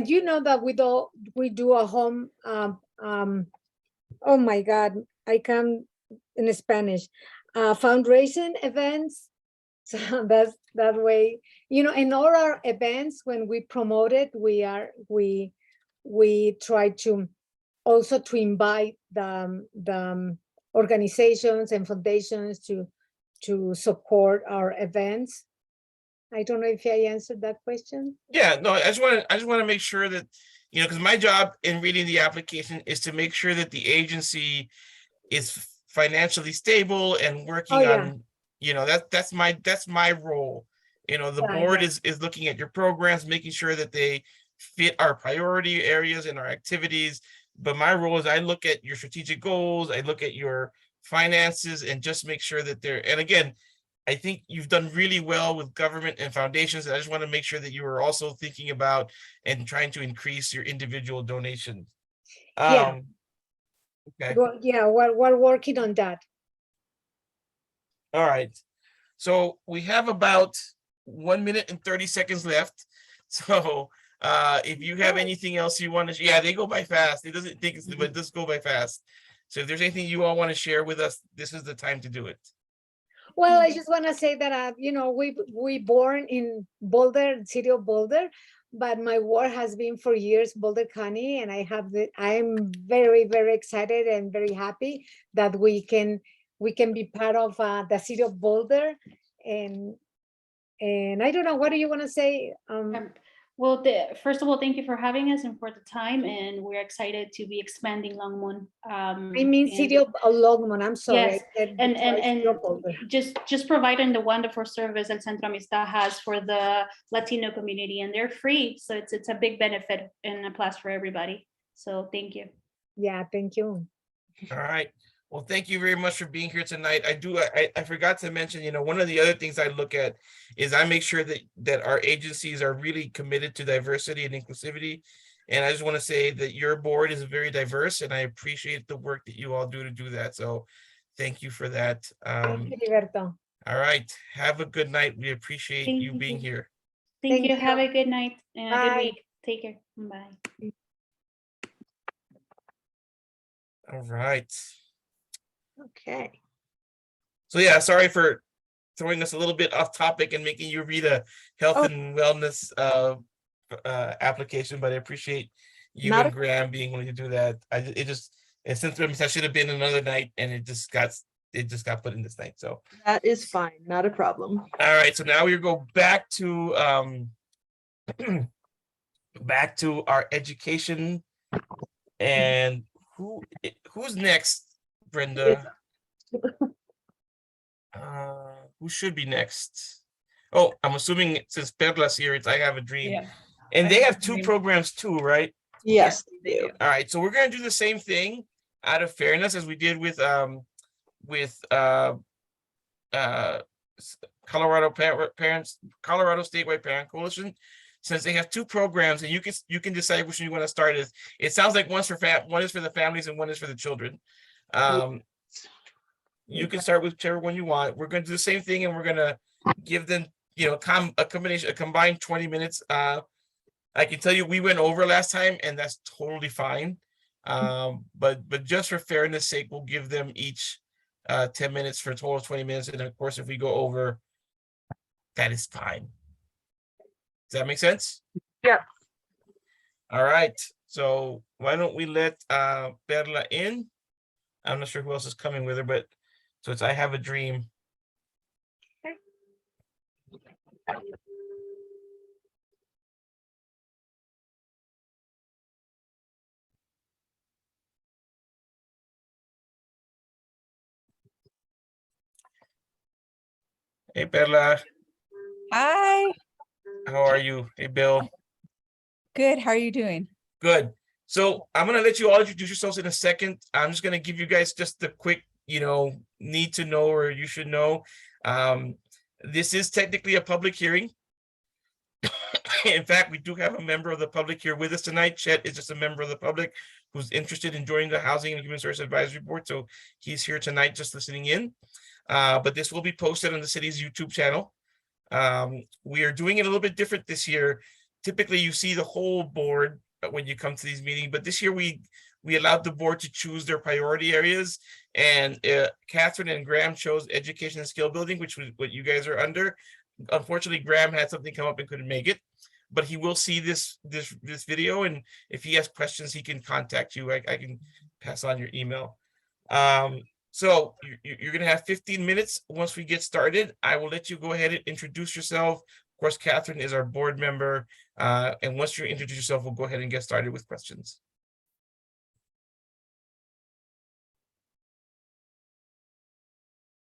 you know that we do a home oh my God, I can't in Spanish, fundraising events. So that's that way, in all our events, when we promote it, we try to also to invite the organizations and foundations to support our events. I don't know if I answered that question. Yeah, no, I just want to make sure that, because my job in reading the application is to make sure that the agency is financially stable and working on, that's my role. The board is looking at your programs, making sure that they fit our priority areas and our activities. But my role is I look at your strategic goals, I look at your finances, and just make sure that and again, I think you've done really well with government and foundations. And I just want to make sure that you are also thinking about and trying to increase your individual donations. Yeah. Okay. Well, yeah, we're working on that. All right. So we have about 1 minute and 30 seconds left. So if you have anything else you want to, yeah, they go by fast. It doesn't think it's, but it does go by fast. So if there's anything you all want to share with us, this is the time to do it. Well, I just want to say that, we born in Boulder, city of Boulder, but my work has been for years Boulder County, and I'm very, very excited and very happy that we can be part of the city of Boulder, and I don't know, what do you want to say? Well, first of all, thank you for having us and for the time, and we're excited to be expanding Longmont. I mean, city of Longmont, I'm sorry. Yes, I said and City of Boulder. just providing the wonderful service El Centro Amistad has for the Latino community, and they're free, so it's a big benefit and a plus for everybody. So thank you. Yeah, thank you. All right. Well, thank you very much for being here tonight. I forgot to mention, one of the other things I look at is I make sure that our agencies are really committed to diversity and inclusivity. And I just want to say that your board is very diverse, and I appreciate the work that you all do to do that. So thank you for that. Thank you, Liberto. All right. Have a good night. We appreciate Thank you being you. here. Thank you. Thank Have you. a good night and a good Bye. week. Take care. Bye. All right. Okay. So yeah, sorry for throwing us a little bit off topic and making you read a health and wellness application, but I appreciate you Not and Graham being willing to do that. Since that should have been another night, and it just got put in this night. So That is fine, not a problem. all right, so now we go back to back to our education, and who's next, Brenda? Who should be next? Oh, I'm assuming since Perla's here, I Have a Dream. Yeah. And I they Have have a two Dream. programs too, right? Yes, they do. All right, so we're gonna do the same thing out of fairness as we did with Colorado Statewide Parent Coalition. Since they have two programs, and you can decide which one you want to start. It sounds like one is for the families and one is for the children. You can start with whichever one you want. We're going to do the same thing, and we're going to give them, a combined 20 minutes. I can tell you we went over last time, and that's totally fine. But just for fairness sake, we'll give them each 10 minutes for a total of 20 minutes. And of course, if we go over, that is fine. Does that make sense? Yeah. All right. So why don't we let Perla in? I'm not sure who else is coming with her, but so it's I Have a Dream. Hey, Perla. Hi, How are you? Hey, Bill. good. How are you doing? Good. So I'm going to let you all introduce yourselves in a second. I'm just going to give you guys just the quick, need to know or you should know. This is technically a public hearing. In fact, we do have a member of the public here with us tonight. Chet is just a member of the public who's interested in joining the Housing and Human Services Advisory Board. So he's here tonight just listening in. But this will be posted on the city's YouTube channel. We are doing it a little bit different this year. Typically, you see the whole board when you come to these meetings, but this year we allowed the board to choose their priority areas, and Catherine and Graham chose education and skill building, which was what you guys are under. Unfortunately, Graham had something come up and couldn't make it, but he will see this video, and if he has questions, he can contact you. I can pass on your email. So you're going to have 15 minutes. Once we get started, I will let you go ahead and introduce yourself. Of course, Catherine is our board member. And once you introduce yourself, we'll go ahead and get started with questions.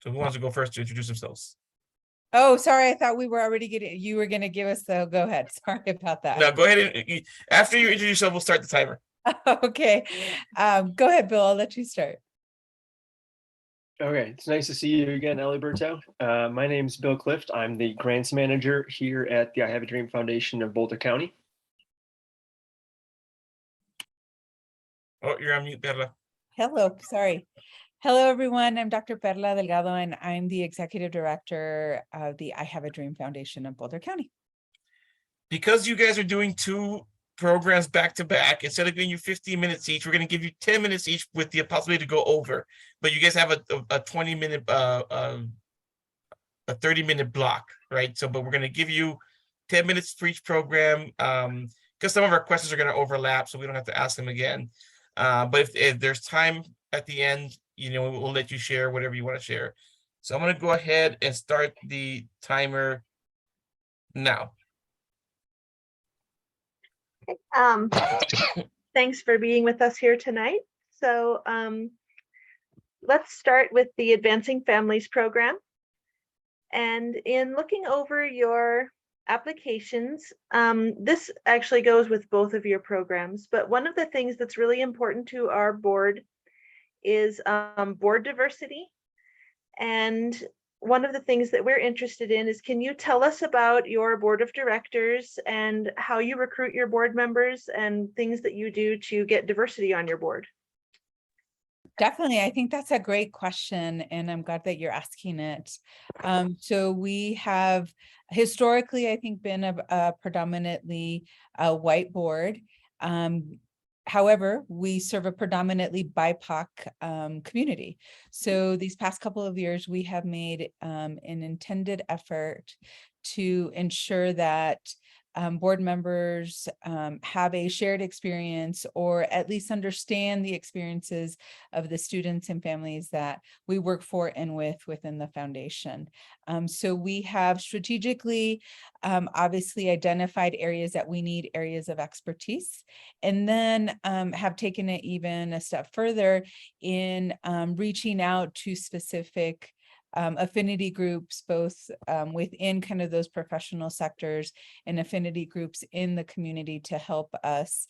So who wants to go first to introduce themselves? Oh, sorry. I thought we were already you were going to give us the go ahead. Sorry about that. No, go ahead. And after you introduce yourself, we'll start the timer. Okay. Go ahead, Bill. I'll let you start. Okay, it's nice to see you again, Eliberto. My name is Bill Clift. I'm the grants manager here at the I Have a Dream Foundation of Boulder County. Oh, you're on mute, Perla. Hello. Sorry. Hello, everyone. I'm Dr. Perla Delgado, and I'm the Executive Director of the I Have a Dream Foundation of Boulder County. Because you guys are doing two programs back to back, instead of giving you 15 minutes each, we're going to give you 10 minutes each with the possibility to go over. But you guys have a 20-minute, a 30-minute block, right? So, but we're going to give you 10 minutes for each program, because some of our questions are going to overlap, so we don't have to ask them again. But if there's time at the end, we'll let you share whatever you want to share. So I'm going to go ahead and start the timer now. Thanks for being with us here tonight. So let's start with the Advancing Families program. And in looking over your applications, this actually goes with both of your programs, but one of the things that's really important to our board is board diversity. And one of the things that we're interested in is, can you tell us about your board of directors and how you recruit your board members and things that you do to get diversity on your board? Definitely. I think that's a great question, and I'm glad that you're asking it. So we have historically, I think, been a predominantly white board. However, we serve a predominantly BIPOC community. So these past couple of years, we have made an intended effort to ensure that board members have a shared experience, or at least understand the experiences of the students and families that we work for and within the foundation. So we have strategically, obviously identified areas that we need areas of expertise, and then have taken it even a step further in reaching out to specific affinity groups, both within kind of those professional sectors and affinity groups in the community, to help us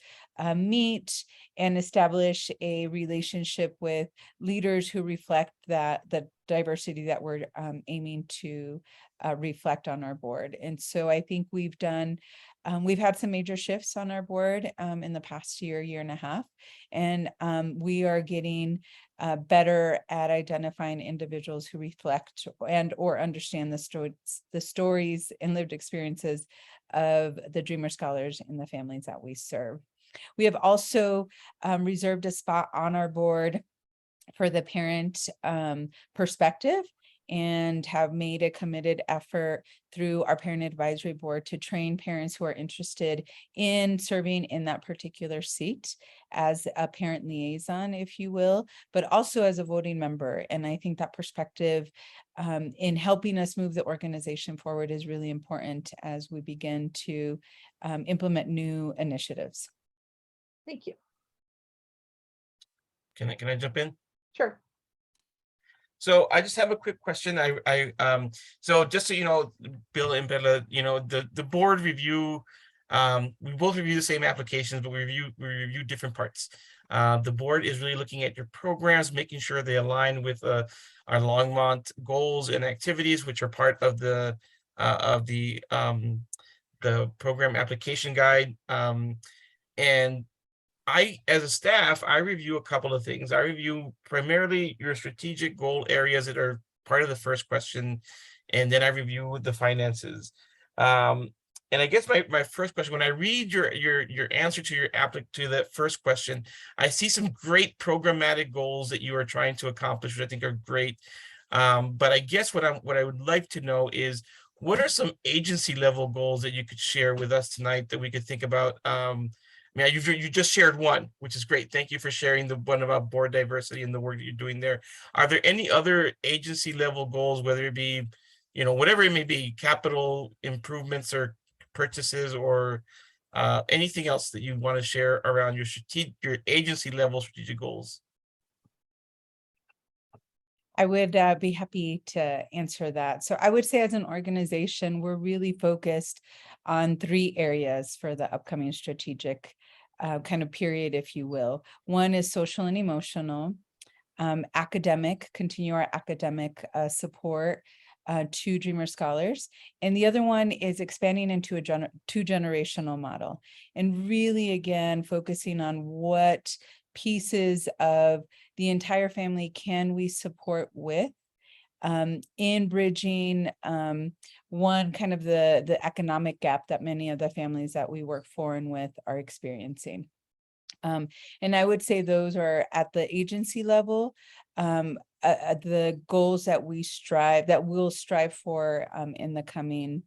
meet and establish a relationship with leaders who reflect the diversity that we're aiming to reflect on our board. And so I think we've had some major shifts on our board in the past year and a half, and we are getting better at identifying individuals who reflect and or understand the stories and lived experiences of the Dreamer Scholars and the families that we serve. We have also reserved a spot on our board for the parent perspective, and have made a committed effort through our parent advisory board to train parents who are interested in serving in that particular seat as a parent liaison, if you will, but also as a voting member. And I think that perspective in helping us move the organization forward is really important as we begin to implement new initiatives. Thank you. Can I jump in? Sure. So I just have a quick question. So just so you know, Bill and Bella, the board review, we both review the same applications, but we review different parts. The board is really looking at your programs, making sure they align with our Longmont goals and activities, which are part of the program application guide. And as a staff, I review a couple of things. I review primarily your strategic goal areas that are part of the first question, and then I review the finances. And I guess my first question, when I read your answer to that first question, I see some great programmatic goals that you are trying to accomplish, which I think are great. But I guess what I would like to know is, what are some agency level goals that you could share with us tonight that we could think about? You just shared one, which is great. Thank you for sharing the one about board diversity and the work that you're doing there. Are there any other agency level goals, whether it be, whatever it may be, capital improvements or purchases, or anything else that you want to share around your agency level strategic goals? I would be happy to answer that. So I would say, as an organization, we're really focused on 3 areas for the upcoming strategic kind of period, if you will. One is social and emotional, continue our academic support to Dreamer Scholars. And the other one is expanding into a 2-generational model, and really, again, focusing on what pieces of the entire family can we support with in bridging one kind of the economic gap that many of the families that we work for and with are experiencing. And I would say those are at the agency level, the goals that we'll strive for in the coming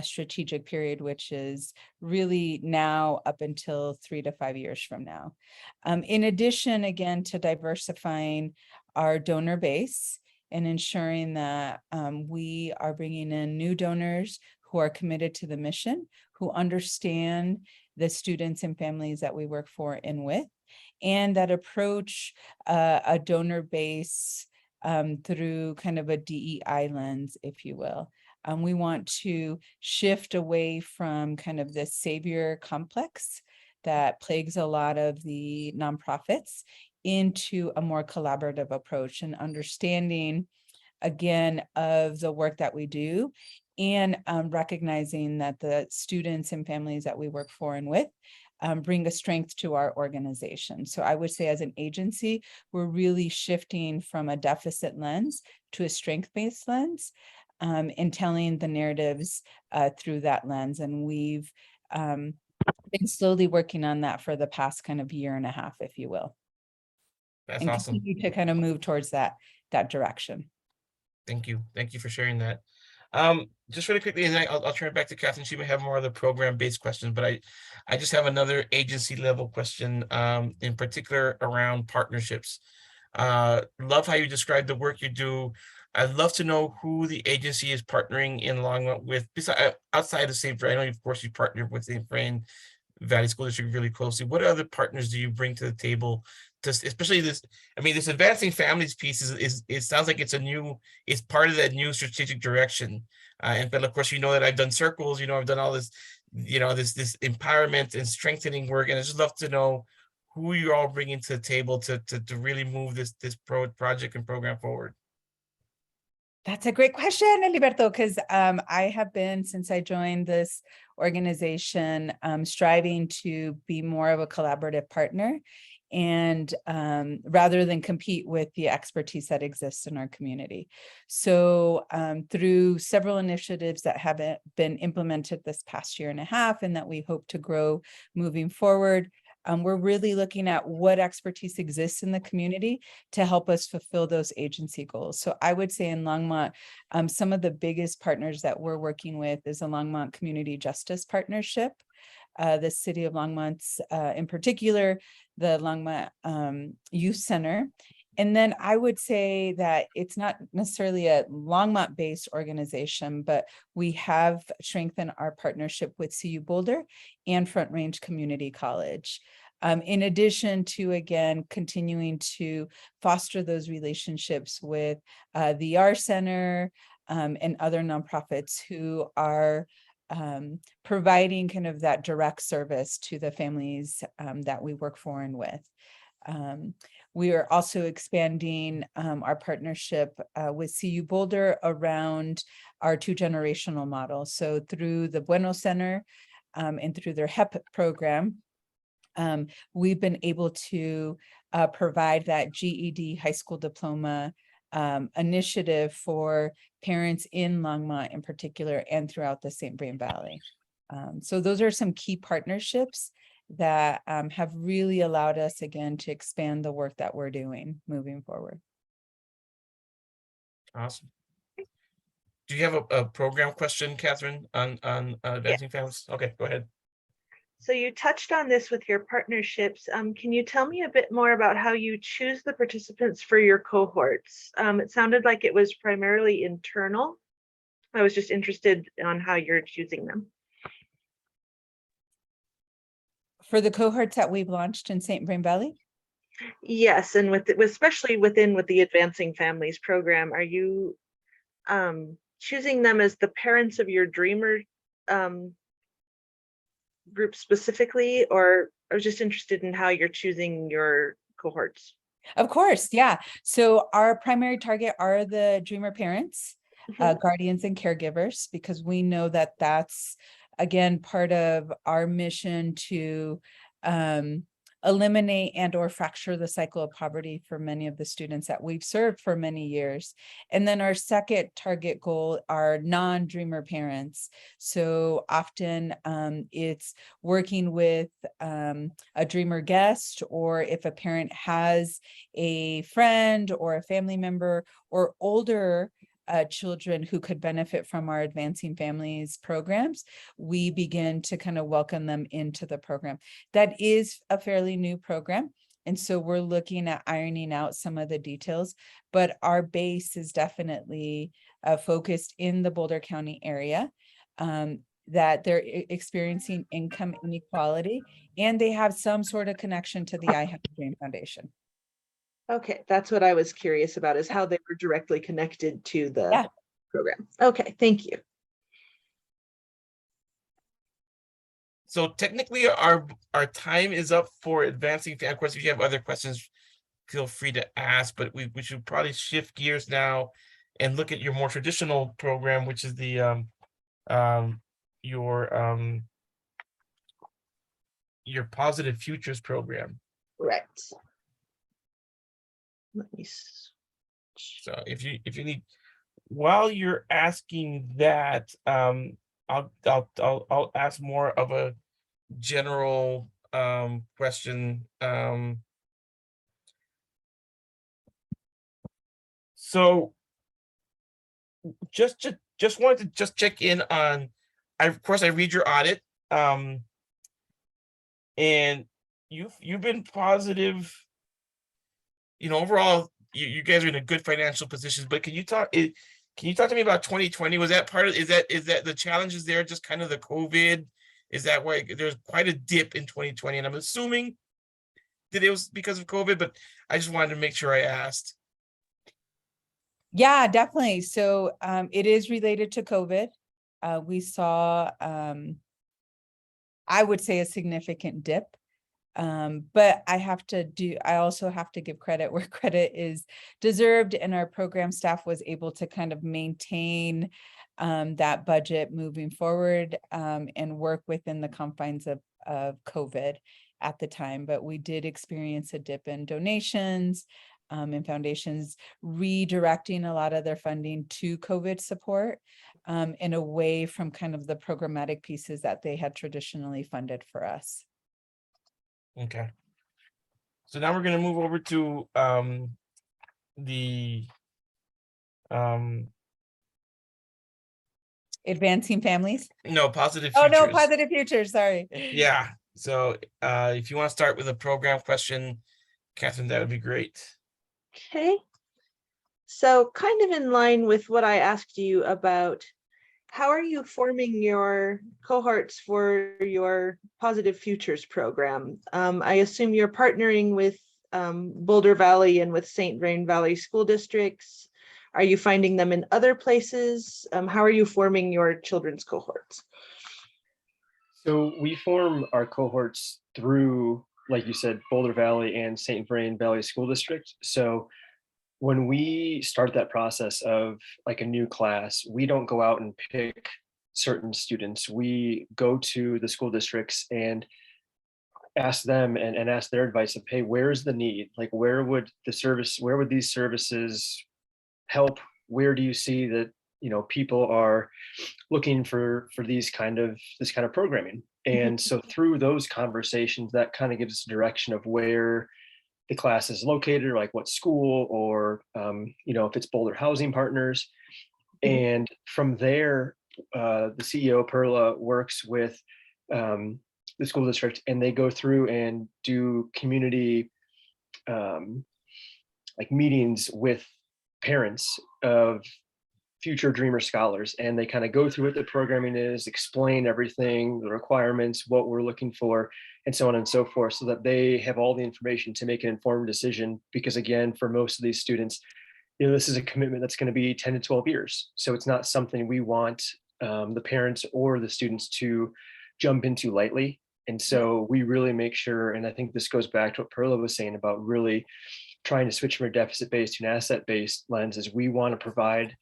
strategic period, which is really now up until 3 to 5 years from now. In addition, again, to diversifying our donor base and ensuring that we are bringing in new donors who are committed to the mission, who understand the students and families that we work for and with, and that approach a donor base through kind of a DEI lens, if you will. We want to shift away from kind of this savior complex that plagues a lot of the nonprofits into a more collaborative approach and understanding, again, of the work that we do, and recognizing that the students and families that we work for and with bring a strength to our organization. So I would say as an agency, we're really shifting from a deficit lens to a strength-based lens and telling the narratives through that lens. And we've been slowly working on that for the past kind of year and a half, if you will. That's and awesome. continue to kind of move towards that direction. Thank you. Thank you for sharing that. Just really quickly, and I'll turn it back to Catherine. She may have more of the program-based questions, but I just have another agency level question, in particular around partnerships. Love how you describe the work you do. I'd love to know who the agency is partnering in Longmont with, outside of St. Vrain. I know, of course, you partner with St. Vrain Valley School District really closely. What other partners do you bring to the table? Especially this, I mean, this advancing families piece is it sounds like it's part of that new strategic direction. But of course, you know that I've done circles, I've done all this, this empowerment and strengthening work. And I just love to know who you're all bringing to the table to really move this project and program forward. That's a great question, Heriberto, because I have been, since I joined this organization, striving to be more of a collaborative partner, and rather than compete with the expertise that exists in our community. So through several initiatives that have been implemented this past year and a half, and that we hope to grow moving forward, we're really looking at what expertise exists in the community to help us fulfill those agency goals. So I would say in Longmont, some of the biggest partners that we're working with is the Longmont Community Justice Partnership, the City of Longmont's, in particular, the Longmont Youth Center. And then I would say that it's not necessarily a Longmont-based organization, but we have strengthened our partnership with CU Boulder and Front Range Community College. In addition to, again, continuing to foster those relationships with the R Center and other nonprofits who are providing kind of that direct service to the families that we work for and with. We are also expanding our partnership with CU Boulder around our 2-generational model. So through the Bueno Center and through their HEP program, we've been able to provide that GED high school diploma initiative for parents in Longmont in particular and throughout the St. Vrain Valley. So those are some key partnerships that have really allowed us, again, to expand the work that we're doing moving forward. Awesome. Do you have a program question, Catherine, on advancing families? Okay, go ahead. So you touched on this with your partnerships. Can you tell me a bit more about how you choose the participants for your cohorts? It sounded like it was primarily internal. I was just interested on how you're choosing them. For the cohorts that we've launched in St. Vrain Valley? Yes, and especially with the Advancing Families program, are you choosing them as the parents of your dreamer group specifically, or I was just interested in how you're choosing your cohorts? Of course, yeah. So our primary target are the dreamer parents, guardians and caregivers, because we know that that's, again, part of our mission to eliminate and or fracture the cycle of poverty for many of the students that we've served for many years. And then our second target goal are non-dreamer parents. So often it's working with a dreamer guest, or if a parent has a friend or a family member or older children who could benefit from our Advancing Families programs, we begin to kind of welcome them into the program. That is a fairly new program. And so we're looking at ironing out some of the details, but our base is definitely focused in the Boulder County area, that they're experiencing income inequality and they have some sort of connection to the I Have a Dream Foundation. Okay, that's what I was curious about, is how they were directly connected to the Yeah. program. Okay, thank you. So technically our time is up for Advancing. Of course, if you have other questions, feel free to ask, but we should probably shift gears now and look at your more traditional program, which is the your Positive Futures program. Right. Let me So if you need, while you're asking that, I'll ask more of a general question. So just wanted to just check in on, of course I read your audit, and you've been positive, overall you guys are in a good financial position, but can you talk to me about 2020? Was that part of, is that the challenges there just kind of the COVID? Is that why there's quite a dip in 2020? And I'm assuming that it was because of COVID, but I just wanted to make sure I asked. Yeah, definitely. So it is related to COVID. We saw, I would say, a significant dip. But I also have to give credit where credit is deserved, and our program staff was able to kind of maintain that budget moving forward, and work within the confines of COVID at the time. But we did experience a dip in donations, and foundations redirecting a lot of their funding to COVID support, and away from kind of the programmatic pieces that they had traditionally funded for us. Okay. So now we're going to move over to the Advancing Families. no, Positive Oh Futures. no, Positive Futures. Sorry. Yeah. So if you want to start with a program question, Catherine, that would be great. Okay. So kind of in line with what I asked you about, how are you forming your cohorts for your Positive Futures program? I assume you're partnering with Boulder Valley and with St. Vrain Valley school districts. Are you finding them in other places? How are you forming your children's cohorts? So we form our cohorts through, like you said, Boulder Valley and St. Vrain Valley School District. So when we start that process of like a new class, we don't go out and pick certain students. We go to the school districts and ask them and ask their advice of, hey, where's the need? Like, where would these services help? Where do you see that, people are looking for this kind of programming? And so through those conversations, that kind of gives us a direction of where the class is located, or like what school, or if it's Boulder Housing Partners. And from there, the CEO Perla works with the school district, and they go through and do community like meetings with parents of future dreamer scholars, and they kind of go through what the programming is, explain everything, the requirements, what we're looking for, and so on and so forth, so that they have all the information to make an informed decision. Because again, for most of these students, this is a commitment that's going to be 10 to 12 years. So it's not something we want the parents or the students to jump into lightly. And so we really make sure, and I think this goes back to what Perla was saying about really trying to switch from a deficit-based to an asset-based lens, is we want to provide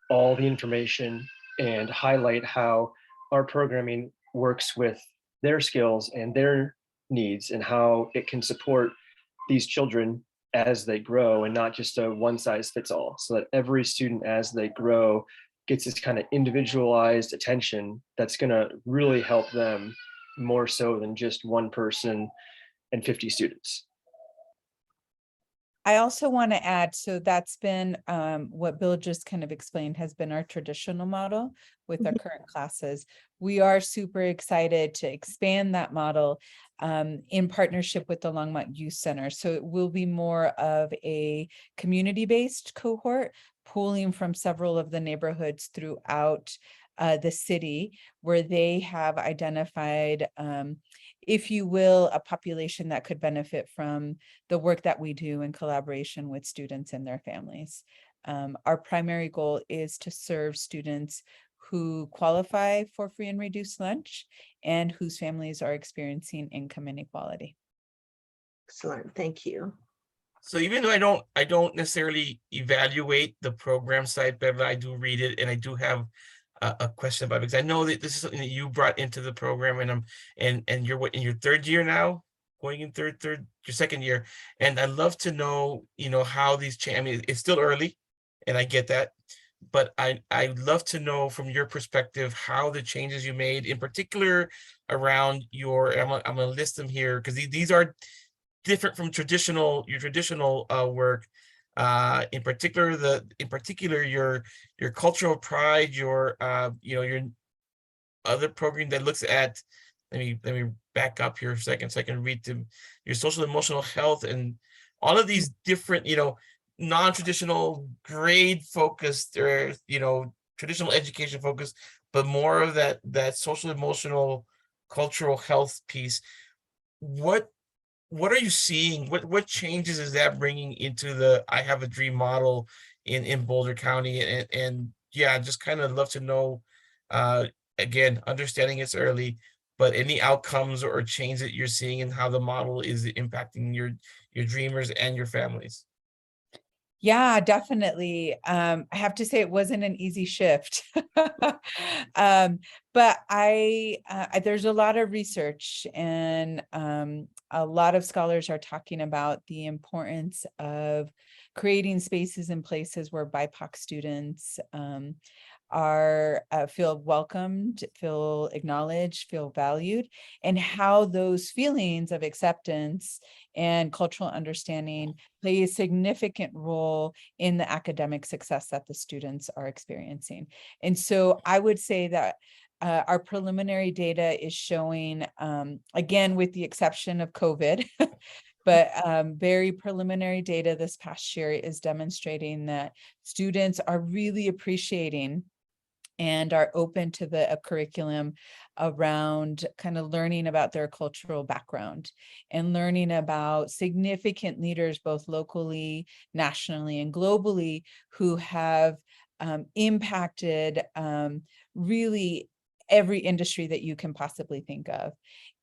all the information and highlight how our programming works with their skills and their needs and how it can support these children as they grow, and not just a one size fits all, so that every student as they grow gets this kind of individualized attention that's going to really help them more so than just one person and 50 students. I also want to add, so that's been what Bill just kind of explained has been our traditional model with our current classes. We are super excited to expand that model in partnership with the Longmont Youth Center. So it will be more of a community-based cohort, pulling from several of the neighborhoods throughout the city, where they have identified, if you will, a population that could benefit from the work that we do in collaboration with students and their families. Our primary goal is to serve students who qualify for free and reduced lunch and whose families are experiencing income inequality. Excellent, thank you. So even though I don't necessarily evaluate the program side, but I do read it, and I do have a question about it, because I know that this is something that you brought into the program, and you're what, in your third year now, going in your second year, and I'd love to know, how these change. I mean, it's still early, and I get that, but I'd love to know from your perspective how the changes you made, in particular around I'm gonna list them here, because these are different from your traditional work. In particular your cultural pride, your your other program that looks at, let me back up here a second so I can read them, your social emotional health, and all of these different, non-traditional grade focused, or traditional education focused, but more of that social emotional cultural health piece. What are you seeing? What changes is that bringing into the I Have a Dream model in Boulder County? And yeah, just kind of love to know, again, understanding it's early, but any outcomes or change that you're seeing in how the model is impacting your dreamers and your families. Yeah, definitely. I have to say it wasn't an easy shift. But there's a lot of research, and a lot of scholars are talking about the importance of creating spaces and places where BIPOC students feel welcomed, feel acknowledged, feel valued, and how those feelings of acceptance and cultural understanding play a significant role in the academic success that the students are experiencing. And so I would say that our preliminary data is showing, again, with the exception of COVID, but very preliminary data this past year is demonstrating that students are really appreciating and are open to a curriculum around kind of learning about their cultural background and learning about significant leaders, both locally, nationally, and globally, who have impacted really every industry that you can possibly think of.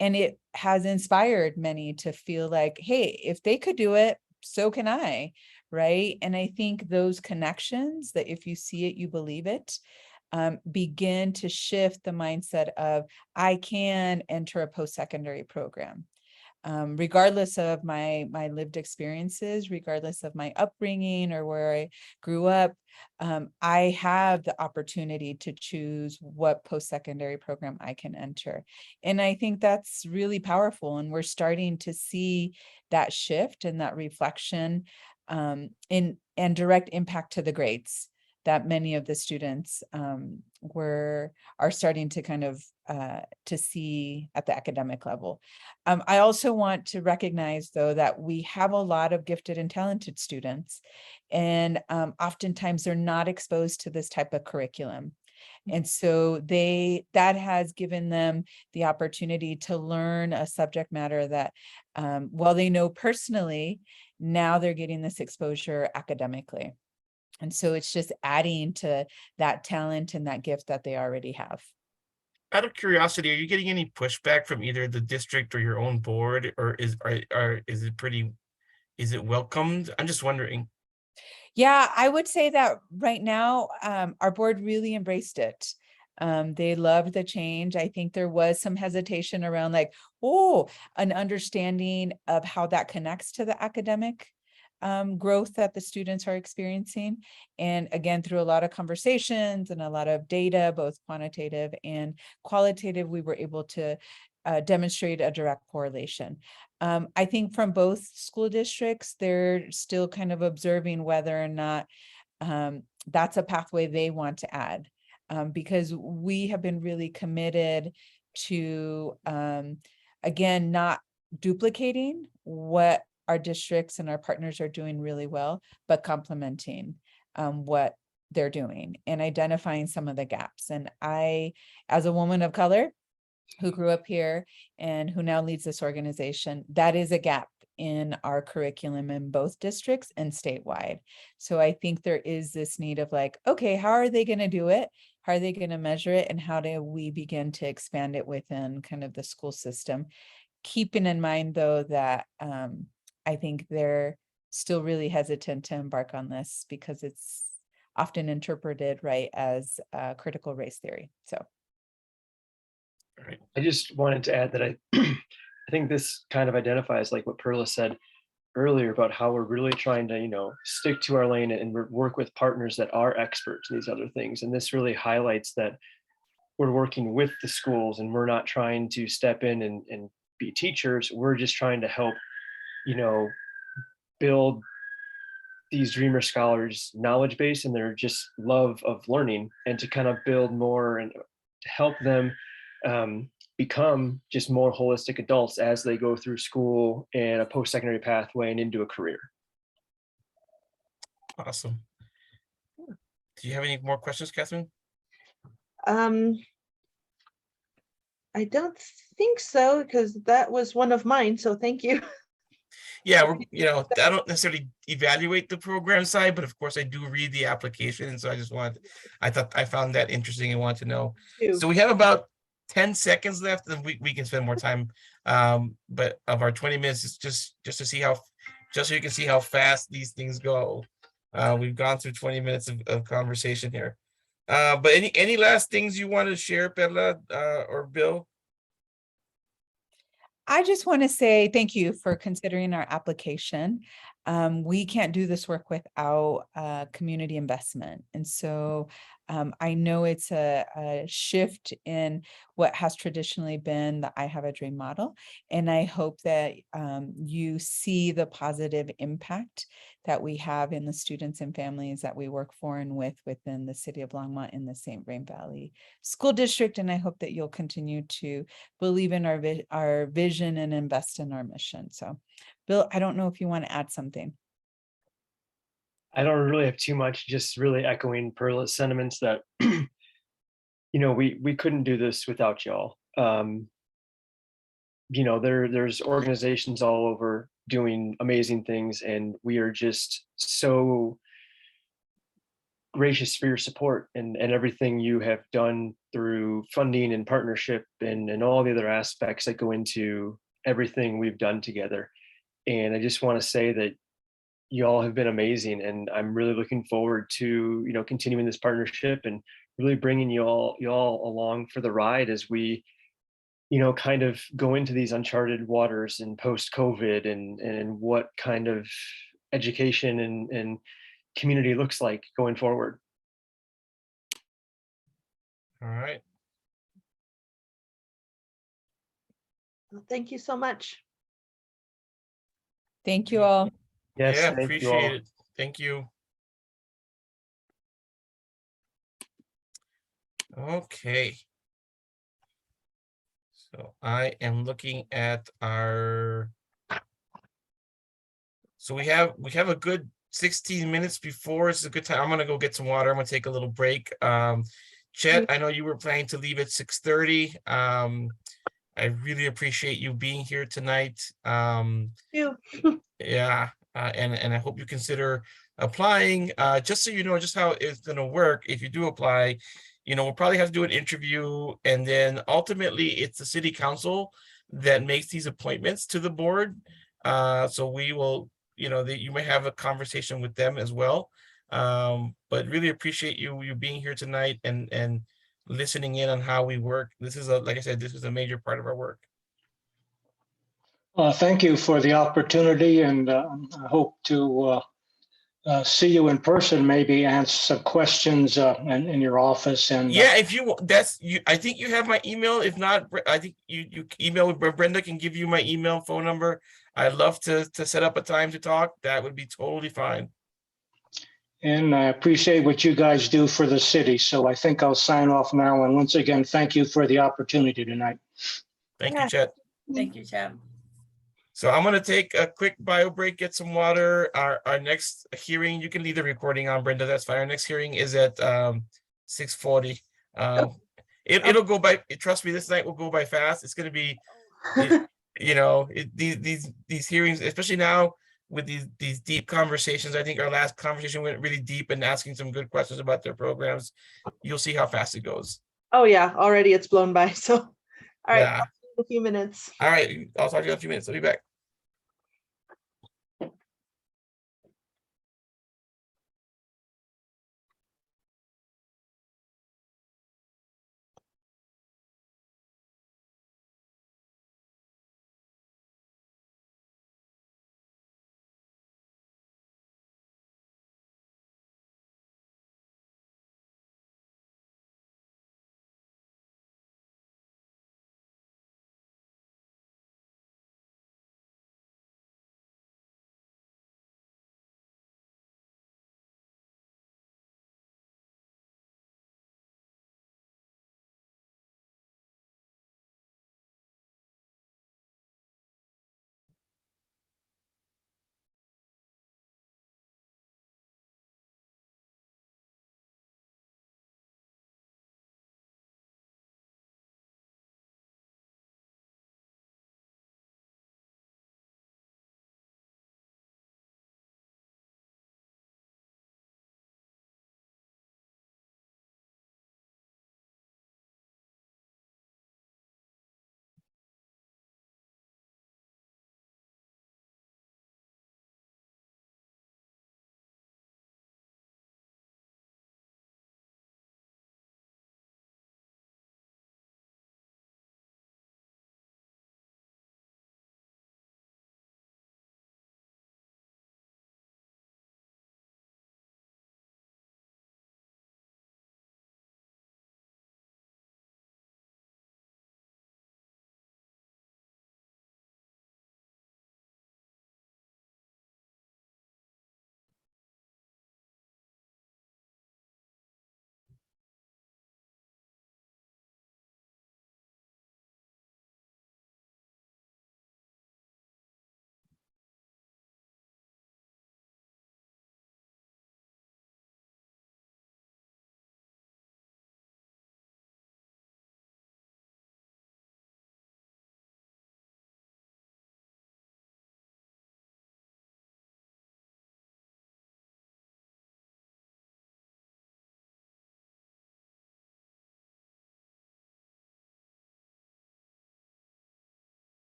And it has inspired many to feel like, hey, if they could do it, so can I, right? And I think those connections, that if you see it, you believe it, begin to shift the mindset of, I can enter a post-secondary program. Regardless of my lived experiences, regardless of my upbringing or where I grew up, I have the opportunity to choose what post-secondary program I can enter. And I think that's really powerful. And we're starting to see that shift and that reflection and direct impact to the grades that many of the students are starting to kind of to see at the academic level. I also want to recognize, though, that we have a lot of gifted and talented students, and oftentimes they're not exposed to this type of curriculum. And so that has given them the opportunity to learn a subject matter that, while they know personally, now they're getting this exposure academically. And so it's just adding to that talent and that gift that they already have. Out of curiosity, are you getting any pushback from either the district or your own board, or is it welcomed? I'm just wondering. Yeah, I would say that right now, our board really embraced it. They loved the change. I think there was some hesitation around like, oh, an understanding of how that connects to the academic growth that the students are experiencing. And again, through a lot of conversations and a lot of data, both quantitative and qualitative, we were able to demonstrate a direct correlation. I think from both school districts, they're still kind of observing whether or not that's a pathway they want to add, because we have been really committed to, again, not duplicating what our districts and our partners are doing really well, but complementing what they're doing and identifying some of the gaps. And I, as a woman of color who grew up here and who now leads this organization, that is a gap in our curriculum in both districts and statewide. So I think there is this need of like, okay, how are they going to do it? How are they going to measure it? And how do we begin to expand it within kind of the school system? Keeping in mind, though, that I think they're still really hesitant to embark on this because it's often interpreted, right, as critical race theory. So. All right. I just wanted to add that I think this kind of identifies like what Perla said earlier about how we're really trying to, stick to our lane and work with partners that are experts in these other things. And this really highlights that we're working with the schools and we're not trying to step in and be teachers. We're just trying to help, build these dreamer scholars knowledge base and their just love of learning, and to kind of build more and to help them become just more holistic adults as they go through school and a post-secondary pathway and into a career. Awesome. Do you have any more questions, Catherine? I don't think so, because that was one of mine, so thank you. Yeah, I don't necessarily evaluate the program side, but of course I do read the application. And so I found that interesting and wanted to know. So we have about 10 seconds left, and we can spend more time. But of our 20 minutes, it's just to see just so you can see how fast these things go. We've gone through 20 minutes of conversation here. But any last things you want to share, Perla or Bill? I just want to say thank you for considering our application. We can't do this work without community investment. And so I know it's a shift in what has traditionally been the I Have a Dream model. And I hope that you see the positive impact that we have in the students and families that we work for and within the city of Longmont in the St. Vrain Valley School District. And I hope that you'll continue to believe in our vision and invest in our mission. So Bill, I don't know if you want to add something. I don't really have too much, just really echoing Perla's sentiments that, we couldn't do this without y'all. There's organizations all over doing amazing things, and we are just so gracious for your support and everything you have done through funding and partnership and all the other aspects that go into everything we've done together. And I just want to say that you all have been amazing, and I'm really looking forward to continuing this partnership and really bringing you all along for the ride as we kind of go into these uncharted waters and post-COVID and what kind of education and community looks like going forward. All right. Well, thank you so much. Thank you all. Yes, Yeah, thank you appreciate all. it. Thank you. Okay. So I am looking at so we have a good 16 minutes before. It's a good time. I'm gonna go get some water. I'm gonna take a little break. Chet, I know you were planning to leave at 6:30. I really appreciate you being here tonight. Yeah, and I hope you consider applying. Just so you know just how it's going to work. If you do apply, we'll probably have to do an interview, and then ultimately it's the city council that makes these appointments to the board. So we will, you may have a conversation with them as well. But really appreciate you being here tonight and listening in on how we work. This is like I said, this is a major part of our work. Thank you for the opportunity, and I hope to see you in person, maybe answer some questions in your office. And Yeah, if you I think you have my email. If not, I think you email with Brenda can give you my email, phone number. I'd love to set up a time to talk. That would be totally fine. And I appreciate what you guys do for the city. So I think I'll sign off now. And once again, thank you for the opportunity tonight. Thank Yeah. you, Chet. Thank you, Chad. So I'm going to take a quick bio break, get some water. Our next hearing, you can leave the recording on, Brenda. That's fine. Our next hearing is at 6:40. It'll go by. Trust me, this night will go by fast. It's going to be, these hearings, especially now with these deep conversations. I think our last conversation went really deep and asking some good questions about their programs. You'll see how fast it goes. Oh, yeah, already it's blown by. So, all right, Yeah. I'll see you in a few minutes. All right. I'll talk to you in a few minutes. I'll be back.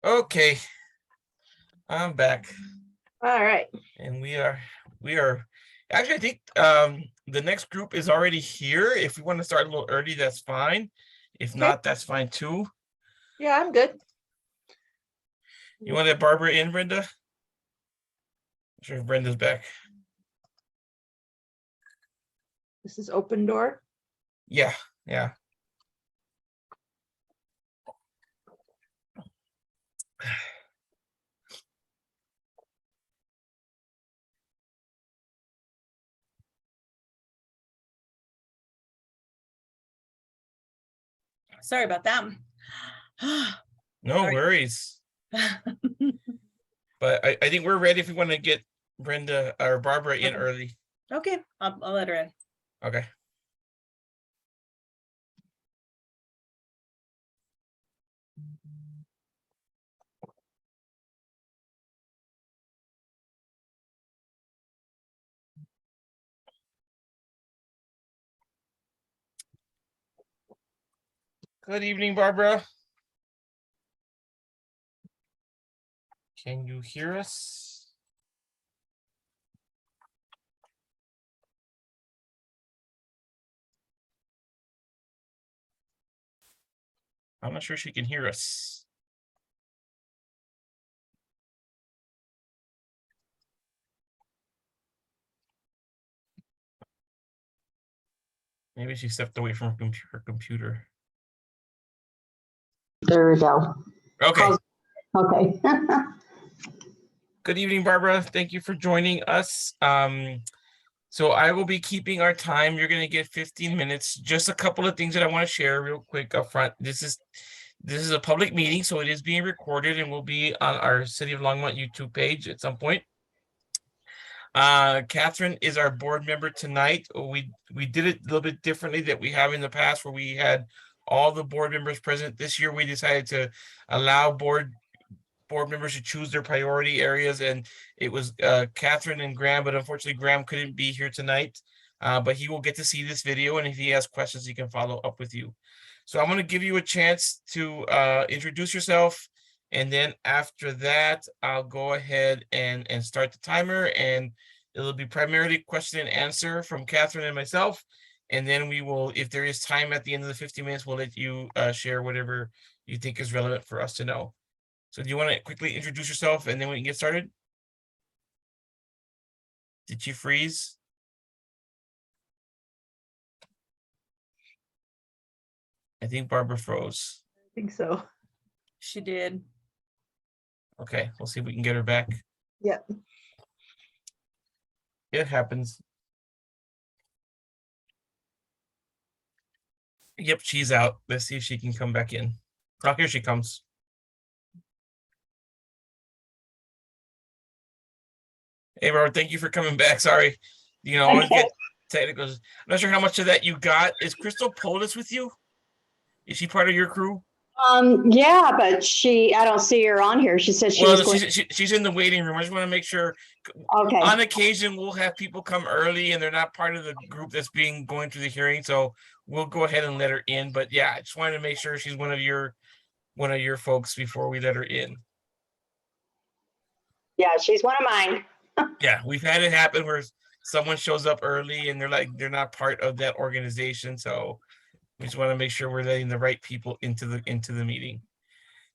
Okay, I'm back, All right. and we are actually, I think the next group is already here. If we want to start a little early, that's fine. If Okay. not, that's fine too. Yeah, I'm good. You want to let Barbara in, Brenda? Sure, if Brenda's back. This is open door. Yeah, yeah. Sorry about that. No Sorry. worries. But I think we're ready if we want to get Brenda or Barbara in Okay. early. Okay, I'll let her in. Okay. Good evening, Barbara. Can you hear us? I'm not sure she can hear us. Maybe she stepped away from her computer. There we go. Okay. Okay. Good evening, Barbara. Thank you for joining us. So I will be keeping our time. You're going to get 15 minutes. Just a couple of things that I want to share real quick up front. This is a public meeting, so it is being recorded and will be on our City of Longmont YouTube page at some point. Catherine is our board member tonight. We did it a little bit differently that we have in the past, where we had all the board members present. This year we decided to allow board members to choose their priority areas, and it was Catherine and Graham, but unfortunately Graham couldn't be here tonight. But he will get to see this video, and if he has questions, he can follow up with you. So I'm going to give you a chance to introduce yourself, and then after that, I'll go ahead and start the timer, and it'll be primarily question and answer from Catherine and myself. And then we will, if there is time at the end of the 50 minutes, we'll let you share whatever you think is relevant for us to know. So do you want to quickly introduce yourself and then we can get started? Did you freeze? I think Barbara froze. I think so. She did. Okay, we'll see if we can get her back. Yep. It happens. Yep, she's out. Let's see if she can come back in. Oh, here she comes. Hey, Robert, thank you for coming back. Sorry, always get technicals. I'm not sure how much of that you got. Is Crystal Polis with you? Is she part of your crew? Yeah, but I don't see her on here. She says she's in the waiting room. I just want to make sure. Okay. On occasion, we'll have people come early and they're not part of the group that's going through the hearing. So we'll go ahead and let her in. But yeah, I just wanted to make sure she's one of your folks before we let her in. Yeah, she's one of mine. Yeah, we've had it happen where someone shows up early and they're not part of that organization. So we just want to make sure we're letting the right people into the meeting.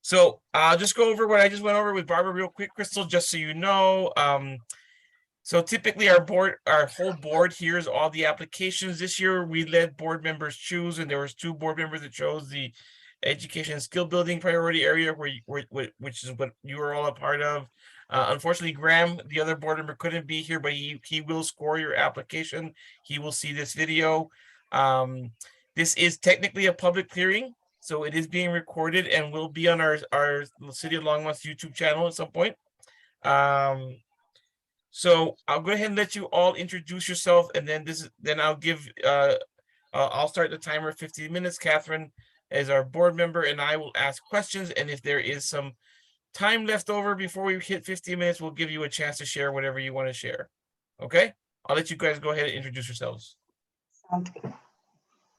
So I'll just go over what I just went over with Barbara real quick, Crystal, just so you know. So typically our whole board hears all the applications. This year we let board members choose, and there was 2 board members that chose the education and skill building priority area, which is what you are all a part of. Unfortunately, Graham, the other board member, couldn't be here, but he will score your application. He will see this video. This is technically a public hearing, so it is being recorded and will be on our City of Longmont's YouTube channel at some point. So I'll go ahead and let you all introduce yourself, and then I'll give I'll start the timer 15 minutes. Catherine is our board member, and I will ask questions. And if there is some time left over before we hit 15 minutes, we'll give you a chance to share whatever you want to share. Okay, I'll let you guys go ahead and introduce yourselves. Sounds good.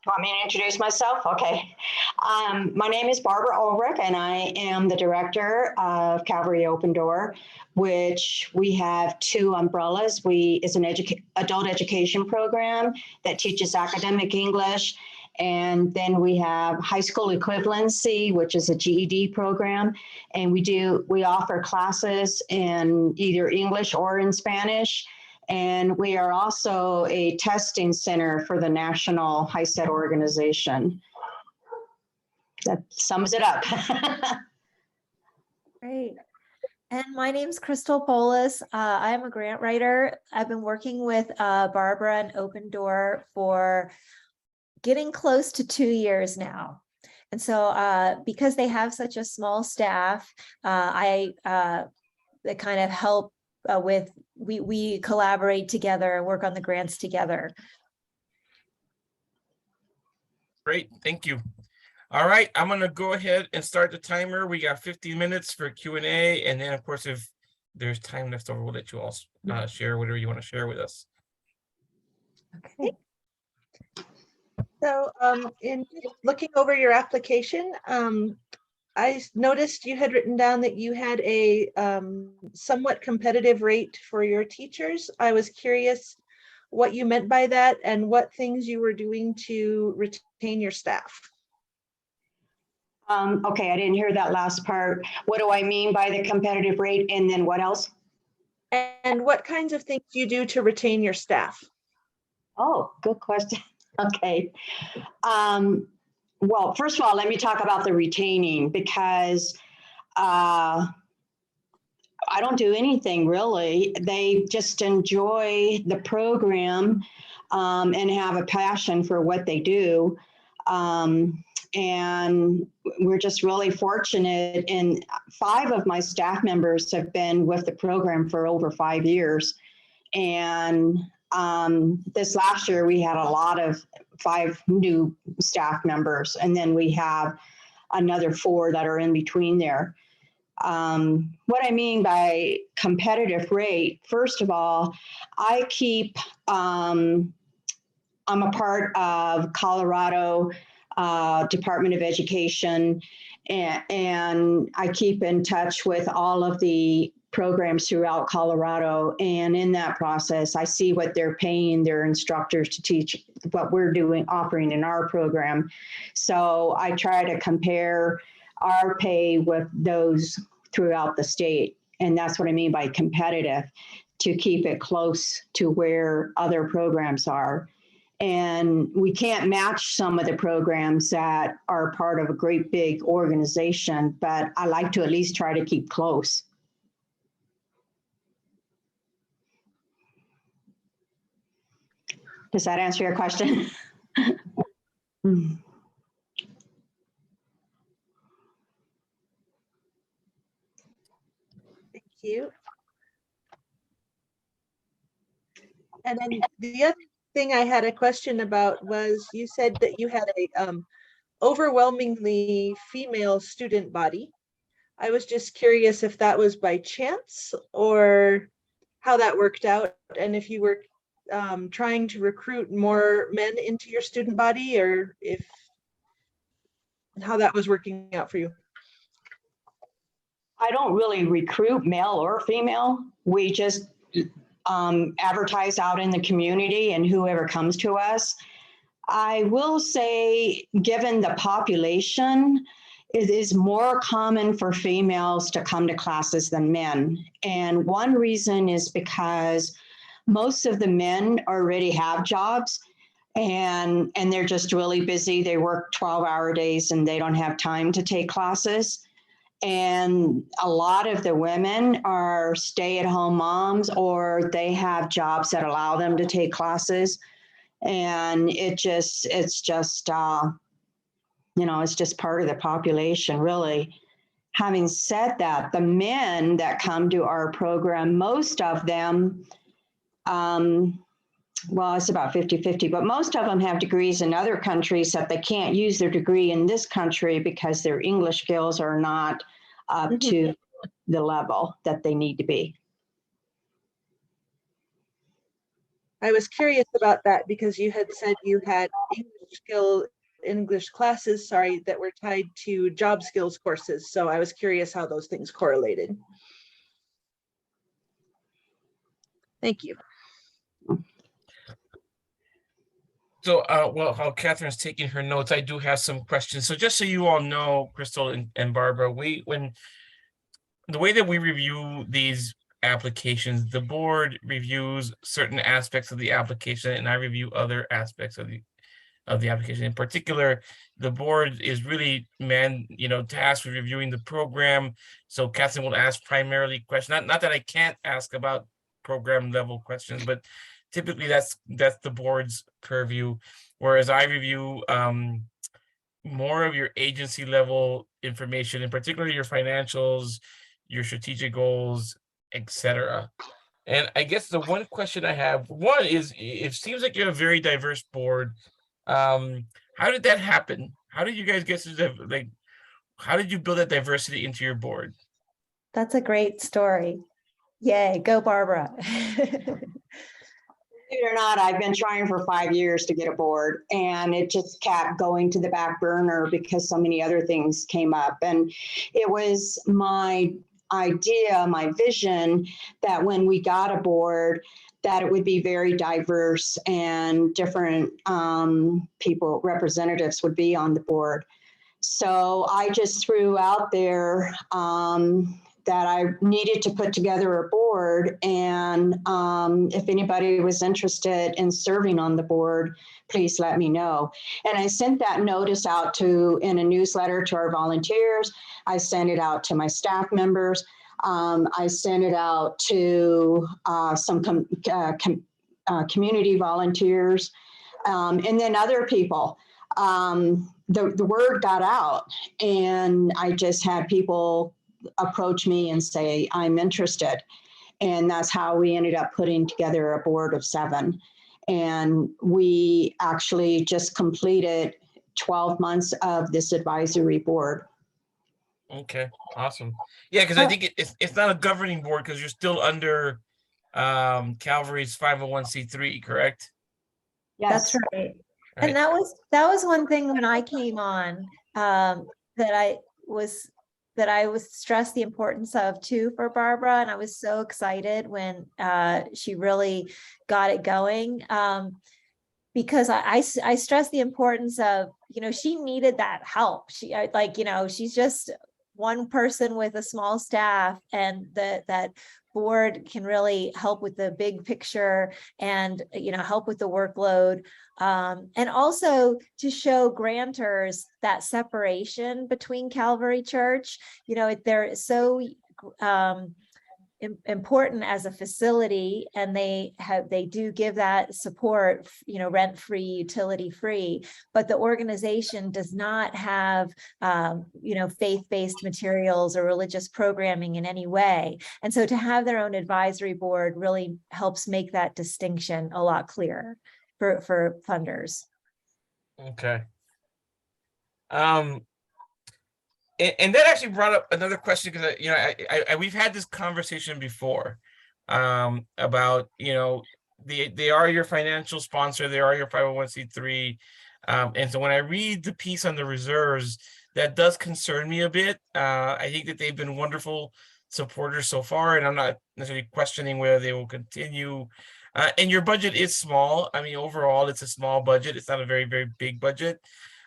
Want me to introduce myself? Okay. My name is Barbara Ulrich, and I am the director of Calvary Open Door, which we have two umbrellas. It's an adult education program that teaches academic English. And then we have high school equivalency, which is a GED program. And we offer classes in either English or in Spanish. And we are also a testing center for the National HISET organization. That sums it up. Great. And my name's Crystal Polis. I'm a grant writer. I've been working with Barbara and Open Door for getting close to 2 years now. And so because they have such a small staff, they kind of help with, we collaborate together and work on the grants together. Great, thank you. All right, I'm gonna go ahead and start the timer. We got 15 minutes for Q&A, and then of course, if there's time left over, we'll let you all share whatever you want to share with us. Okay. So in looking over your application, I noticed you had written down that you had a somewhat competitive rate for your teachers. I was curious what you meant by that and what things you were doing to retain your staff. Okay, I didn't hear that last part. What do I mean by the competitive rate, and then what else? And what kinds of things you do to retain your staff? Oh, good question. Okay. Well, first of all, let me talk about the retaining, because I don't do anything really. They just enjoy the program and have a passion for what they do. And we're just really fortunate. And 5 of my staff members have been with the program for over 5 years. And this last year we had a lot of 5 new staff members, and then we have another 4 that are in between there. What I mean by competitive rate, first of all, I keep, I'm a part of Colorado Department of Education, and I keep in touch with all of the programs throughout Colorado. And in that process, I see what they're paying their instructors to teach what we're offering in our program. So I try to compare our pay with those throughout the state. And that's what I mean by competitive, to keep it close to where other programs are. And we can't match some of the programs that are part of a great big organization, but I like to at least try to keep close. Does that answer your question? Thank you. And then the other thing I had a question about was, you said that you had a overwhelmingly female student body. I was just curious if that was by chance or how that worked out, and if you were trying to recruit more men into your student body, or how that was working out for you. I don't really recruit male or female. We just advertise out in the community and whoever comes to us. I will say, given the population, it is more common for females to come to classes than men. And one reason is because most of the men already have jobs, and they're just really busy. They work 12-hour days and they don't have time to take classes. And a lot of the women are stay-at-home moms, or they have jobs that allow them to take classes. And it's just you know, it's just part of the population, really. Having said that, the men that come to our program, most of them, well, it's about 50-50, but most of them have degrees in other countries that they can't use their degree in this country because their English skills are not up to the level that they need to be. I was curious about that because you had said you had English classes, sorry, that were tied to job skills courses. So I was curious how those things correlated. Thank you. So, while Catherine's taking her notes, I do have some questions. So just so you all know, Crystal and Barbara, when the way that we review these applications, the board reviews certain aspects of the application and I review other aspects of the application. In particular, the board is really tasked with reviewing the program. So Catherine will ask primarily questions, not that I can't ask about program level questions, but typically that's the board's purview, whereas I review more of your agency level information, in particular your financials, your strategic goals, etc. And I guess the one question I have, one is, it seems like you're a very diverse board. How did that happen? How did you guys get to how did you build that diversity into your board? That's a great story. Yay, go Barbara. Believe it or not, I've been trying for 5 years to get a board, and it just kept going to the back burner because so many other things came up. And it was my idea, my vision, that when we got a board, that it would be very diverse and different people, representatives would be on the board. So I just threw out there that I needed to put together a board, and if anybody was interested in serving on the board, please let me know. And I sent that notice out in a newsletter to our volunteers. I sent it out to my staff members. I sent it out to some community volunteers, and then other people. The word got out, and I just had people approach me and say, I'm interested. And that's how we ended up putting together a board of 7. And we actually just completed 12 months of this advisory board. Okay, awesome. Yeah, because I think it's not a governing board because you're still under Calvary's 501c3, correct? Yes. That's right. And that was one thing when I came on that I was stressed the importance of too for Barbara. And I was so excited when she really got it going. Because I stress the importance of, she needed that help. She's just one person with a small staff, and that board can really help with the big picture and, help with the workload. And also to show grantors that separation between Calvary Church, they're so important as a facility, and they do give that support, rent-free, utility-free, but the organization does not have faith-based materials or religious programming in any way. And so to have their own advisory board really helps make that distinction a lot clearer for funders. Okay. And that actually brought up another question, because we've had this conversation before about they are your financial sponsor, they are your 501c3, and so when I read the piece on the reserves, that does concern me a bit. I think that they've been wonderful supporters so far, and I'm not necessarily questioning whether they will continue. And your budget is small. I mean, overall, it's a small budget. It's not a very, very big budget,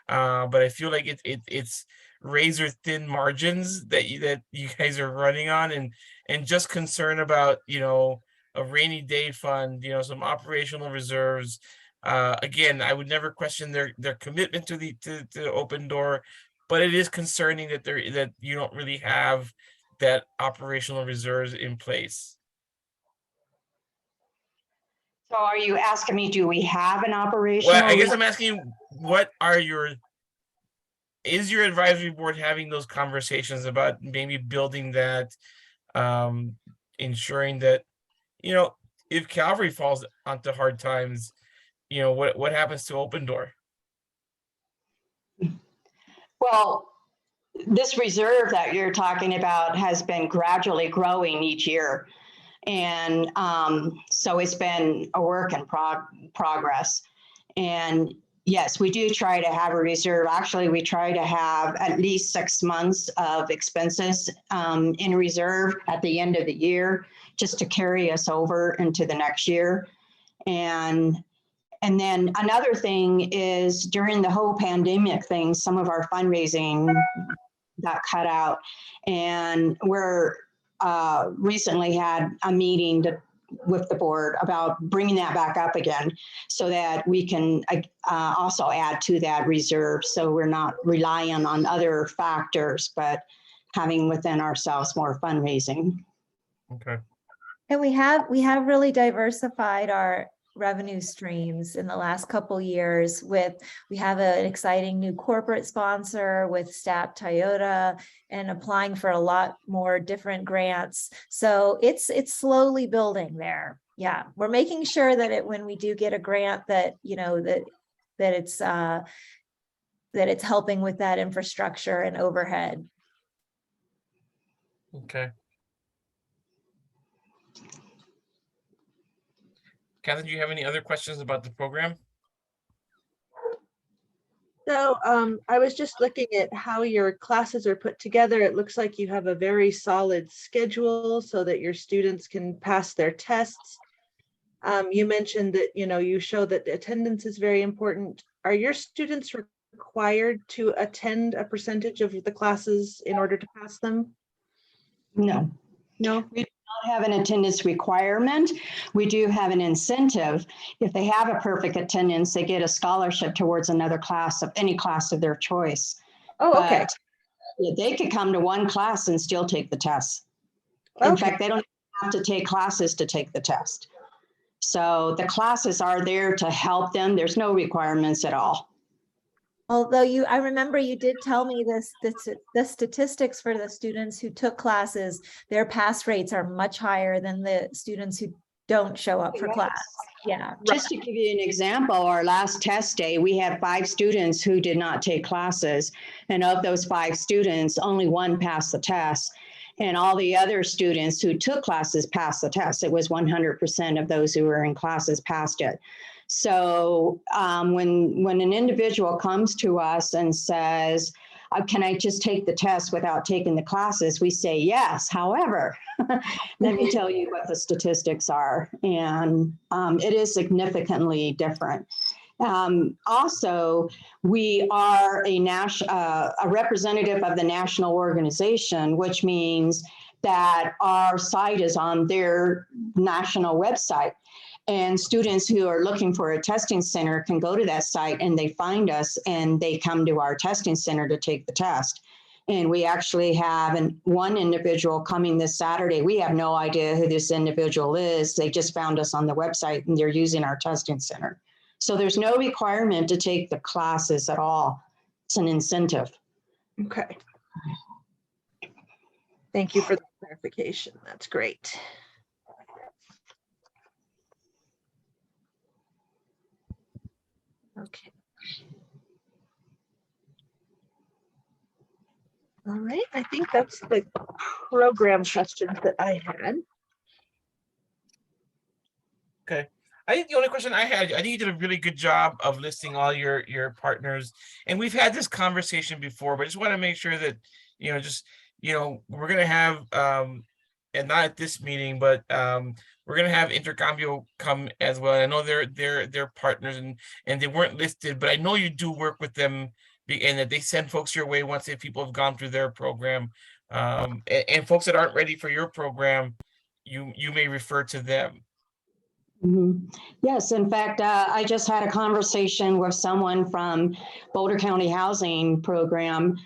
but I feel like it's razor thin margins that you guys are running on, and just concern about a rainy day fund, some operational reserves. Again, I would never question their commitment to the Open Door, but it is concerning that you don't really have that operational reserves in place. So are you asking me, do we have an operational? Well, I guess I'm asking you, is your advisory board having those conversations about maybe building that, ensuring that, if Calvary falls onto hard times, what happens to Open Door? Well, this reserve that you're talking about has been gradually growing each year. And so it's been a work in progress. And yes, we do try to have a reserve. Actually, we try to have at least 6 months of expenses in reserve at the end of the year, just to carry us over into the next year. And then another thing is during the whole pandemic thing, some of our fundraising got cut out, and we're recently had a meeting with the board about bringing that back up again so that we can also add to that reserve. So we're not relying on other factors, but having within ourselves more fundraising. Okay. And we have really diversified our revenue streams in the last couple years we have an exciting new corporate sponsor with STAP Toyota and applying for a lot more different grants. So it's slowly building there. Yeah, we're making sure that when we do get a grant that, you know, that it's helping with that infrastructure and overhead. Okay. Catherine, do you have any other questions about the program? So I was just looking at how your classes are put together. It looks like you have a very solid schedule so that your students can pass their tests. You mentioned that, you know, you show that attendance is very important. Are your students required to attend a percentage of the classes in order to pass them? No. No. We do not have an attendance requirement. We do have an incentive. If they have a perfect attendance, they get a scholarship towards another class of any class of their choice. Oh, okay. But they could come to one class and still take the test. In fact, they don't have to take classes to take the test. So the classes are there to help them. There's no requirements at all. Although I remember you did tell me the statistics for the students who took classes, their pass rates are much higher than the students who don't show up for class. Yeah. Just to give you an example, our last test day, we had 5 students who did not take classes. And of those 5 students, only 1 passed the test. And all the other students who took classes passed the test. It was 100% of those who were in classes passed it. So when an individual comes to us and says, can I just take the test without taking the classes? We say yes. However, let me tell you what the statistics are. And it is significantly different. Also, we are a representative of the national organization, which means that our site is on their national website. And students who are looking for a testing center can go to that site and they find us and they come to our testing center to take the test. And we actually have one individual coming this Saturday. We have no idea who this individual is. They just found us on the website and they're using our testing center. So there's no requirement to take the classes at all. It's an incentive. Okay. Thank you for the clarification. That's great. Okay. All right, I think that's the program questions that I had. Okay. I think the only question I had, I think you did a really good job of listing all your partners. And we've had this conversation before, but I just want to make sure that, you know, we're going to have, and not at this meeting, but we're going to have Intercambio come as well. I know they're partners and they weren't listed, but I know you do work with them and that they send folks your way once people have gone through their program. And folks that aren't ready for your program, you may refer to them. Mm-hmm. Yes, in fact, I just had a conversation with someone from Boulder County Housing Program.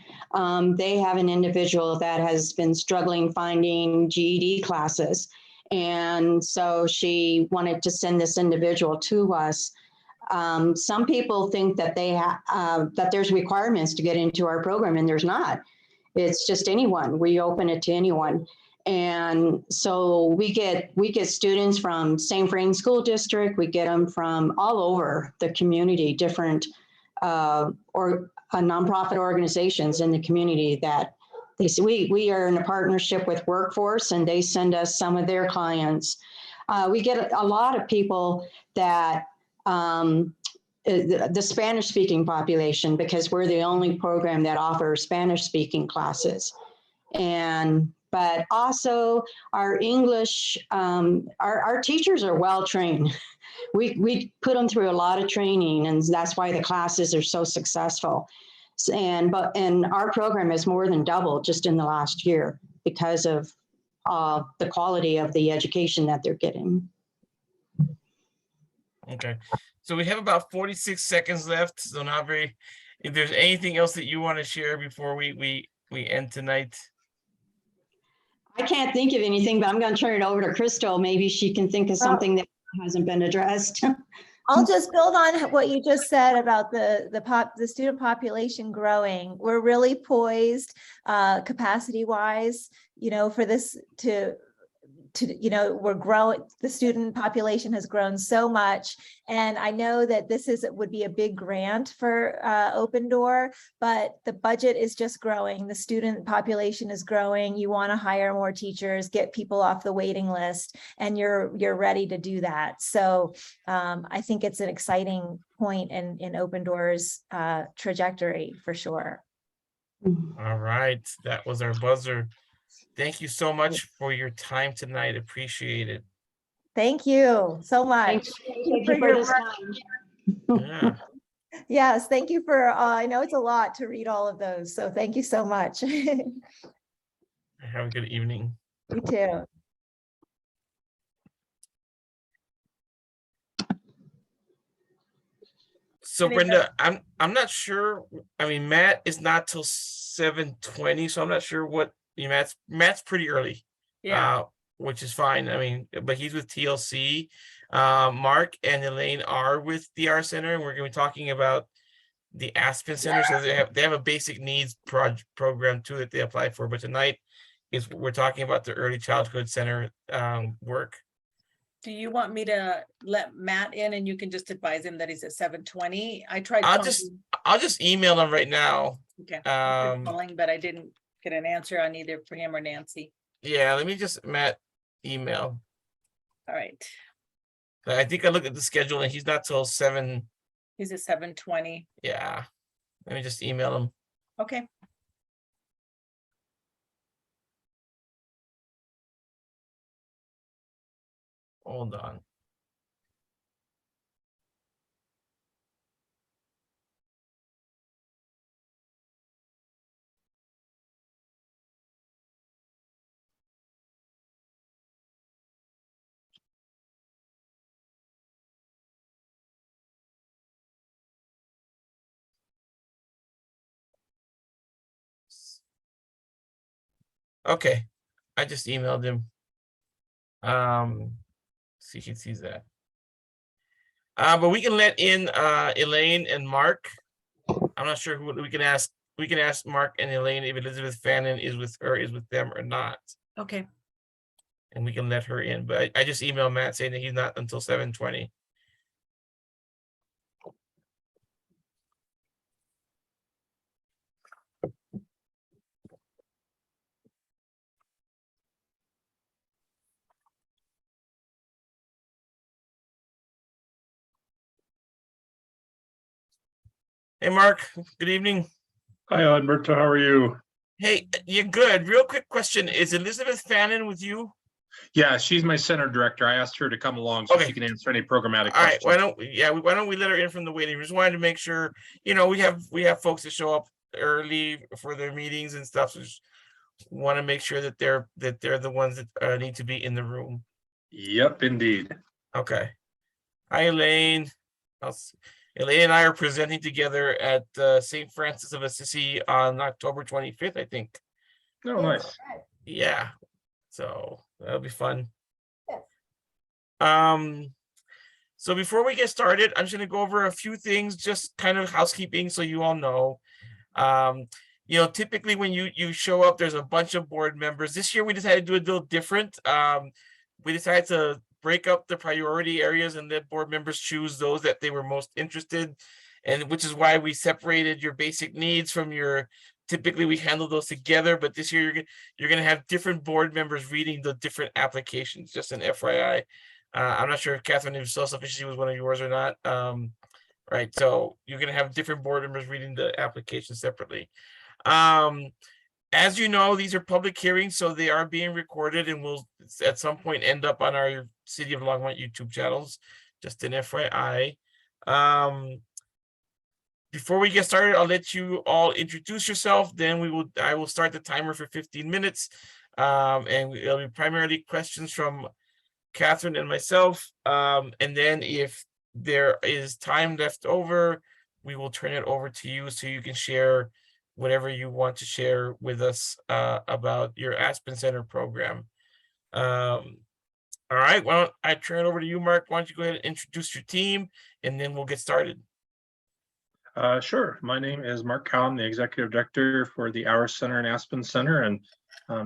They have an individual that has been struggling finding GED classes. And so she wanted to send this individual to us. Some people think that that there's requirements to get into our program, and there's not. It's just anyone. We open it to anyone. And so we get students from St. Vrain School District. We get them from all over the community, different nonprofit organizations in the community that we are in a partnership with Workforce, and they send us some of their clients. We get a lot of people that the Spanish speaking population, because we're the only program that offers Spanish speaking classes. But also our English, our teachers are well trained. We put them through a lot of training, and that's why the classes are so successful. And our program has more than doubled just in the last year because of the quality of the education that they're getting. Okay, so we have about 46 seconds left, so not very, if there's anything else that you want to share before we end tonight. I can't think of anything, but I'm going to turn it over to Crystal. Maybe she can think of something that hasn't been addressed. I'll just build on what you just said about the student population growing. We're really poised capacity wise, for this to we're growing, the student population has grown so much. And I know that this would be a big grant for Open Door, but the budget is just growing. The student population is growing. You want to hire more teachers, get people off the waiting list, and you're ready to do that. So I think it's an exciting point in Open Door's trajectory for sure. All right, that was our buzzer. Thank you so much for your time tonight. Appreciate it. Thank you so much. Thank you for your time. Yeah. Yes, thank you for, I know it's a lot to read all of those, so thank you so much. You Have a good evening. too. So Brenda, I'm not sure. I mean, Matt is not till 7:20, so I'm not sure what Matt's pretty early. Yeah. Which is fine. I mean, but he's with TLC. Mark and Elaine are with DR Center, and we're going to be talking about the Aspen Center. So they have a basic needs program too that they apply for. But tonight we're talking about the Early Childhood Center work. Do you want me to let Matt in and you can just advise him that he's at 7:20? I tried I'll calling. just email him right now. Okay. I tried calling, but I didn't get an answer on either for him or Nancy. Yeah, let me just Matt email. All right. I think I looked at the schedule and he's not till 7. He's at 7:20. Yeah. Let me just email him. Okay. Hold on. Okay, I just emailed him. See if he sees that. But we can let in Elaine and Mark. I'm not sure who we can ask. We can ask Mark and Elaine if Elizabeth Fannin is with them or not. Okay. And we can let her in. But I just emailed Matt saying that he's not until 7:20. Hey, Mark, good evening. Hi, Alberto. How are you? Hey, you're good. Real quick question. Is Elizabeth Fannin with you? Yeah, she's my center director. I asked her to come along so she can answer any programmatic questions. Why don't we let her in from the waiting room? Just wanted to make sure, we have folks that show up early for their meetings and stuff. So just want to make sure that they're the ones that need to be in the room. Yep, indeed. Okay. Hi, Elaine. Elaine and I are presenting together at St. Francis of Assisi on October 25th, I think. Oh, nice. Yeah. So that'll be fun. Yes. So before we get started, I'm just going to go over a few things, just kind of housekeeping, so you all know. Typically when you show up, there's a bunch of board members. This year we decided to do a little different. We decided to break up the priority areas and let board members choose those that they were most interested in, which is why we separated your basic needs from your typically we handle those together, but this year you're gonna have different board members reading the different applications, just an FYI. I'm not sure if Catherine, if self-sufficiency was one of yours or not. Right, so you're gonna have different board members reading the application separately. As you know, these are public hearings, so they are being recorded and will at some point end up on our City of Longmont YouTube channels, just an FYI. Before we get started, I'll let you all introduce yourself, then I will start the timer for 15 minutes. And it'll be primarily questions from Catherine and myself. And then if there is time left over, we will turn it over to you so you can share whatever you want to share with us about your Aspen Center program. All right, well, I turn it over to you, Mark. Why don't you go ahead and introduce your team, and then we'll get started. Sure. My name is Mark Cowan, the Executive Director for the Our Center and Aspen Center. And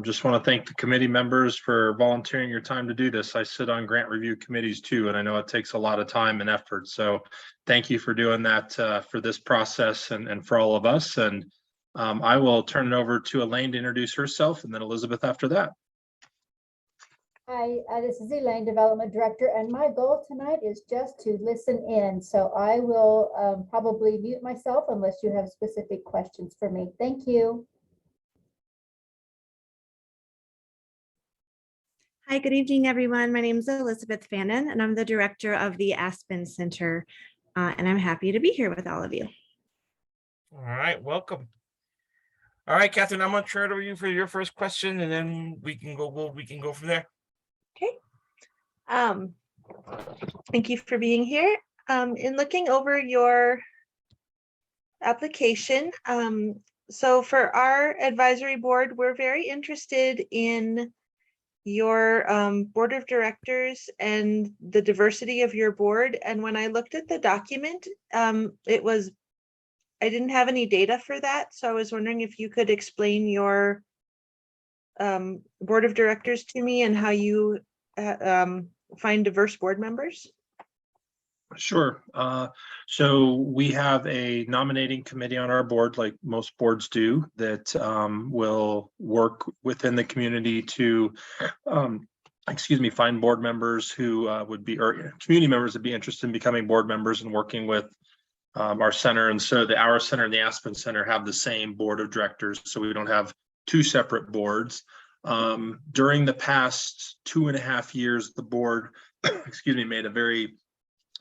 just want to thank the committee members for volunteering your time to do this. I sit on grant review committees too, and I know it takes a lot of time and effort. So thank you for doing that for this process and for all of us. And I will turn it over to Elaine to introduce herself, and then Elizabeth after that. Hi, this is Elaine, Development Director, and my goal tonight is just to listen in. So I will probably mute myself unless you have specific questions for me. Thank you. Hi, good evening, everyone. My name is Elizabeth Fannin, and I'm the Director of the Aspen Center, and I'm happy to be here with all of you. All right, welcome. All right, Catherine, I'm going to turn it over to you for your first question, and then we can go from there. Okay. Thank you for being here. In looking over your application, so for our advisory board, we're very interested in your board of directors and the diversity of your board. And when I looked at the document, I didn't have any data for that. So I was wondering if you could explain your board of directors to me and how you find diverse board members. Sure. So we have a nominating committee on our board, like most boards do, that will work within the community to, find board members who would be, or community members would be interested in becoming board members and working with our center. And so Our Center and the Aspen Center have the same board of directors, so we don't have two separate boards. During the past 2.5 years, the board, made a very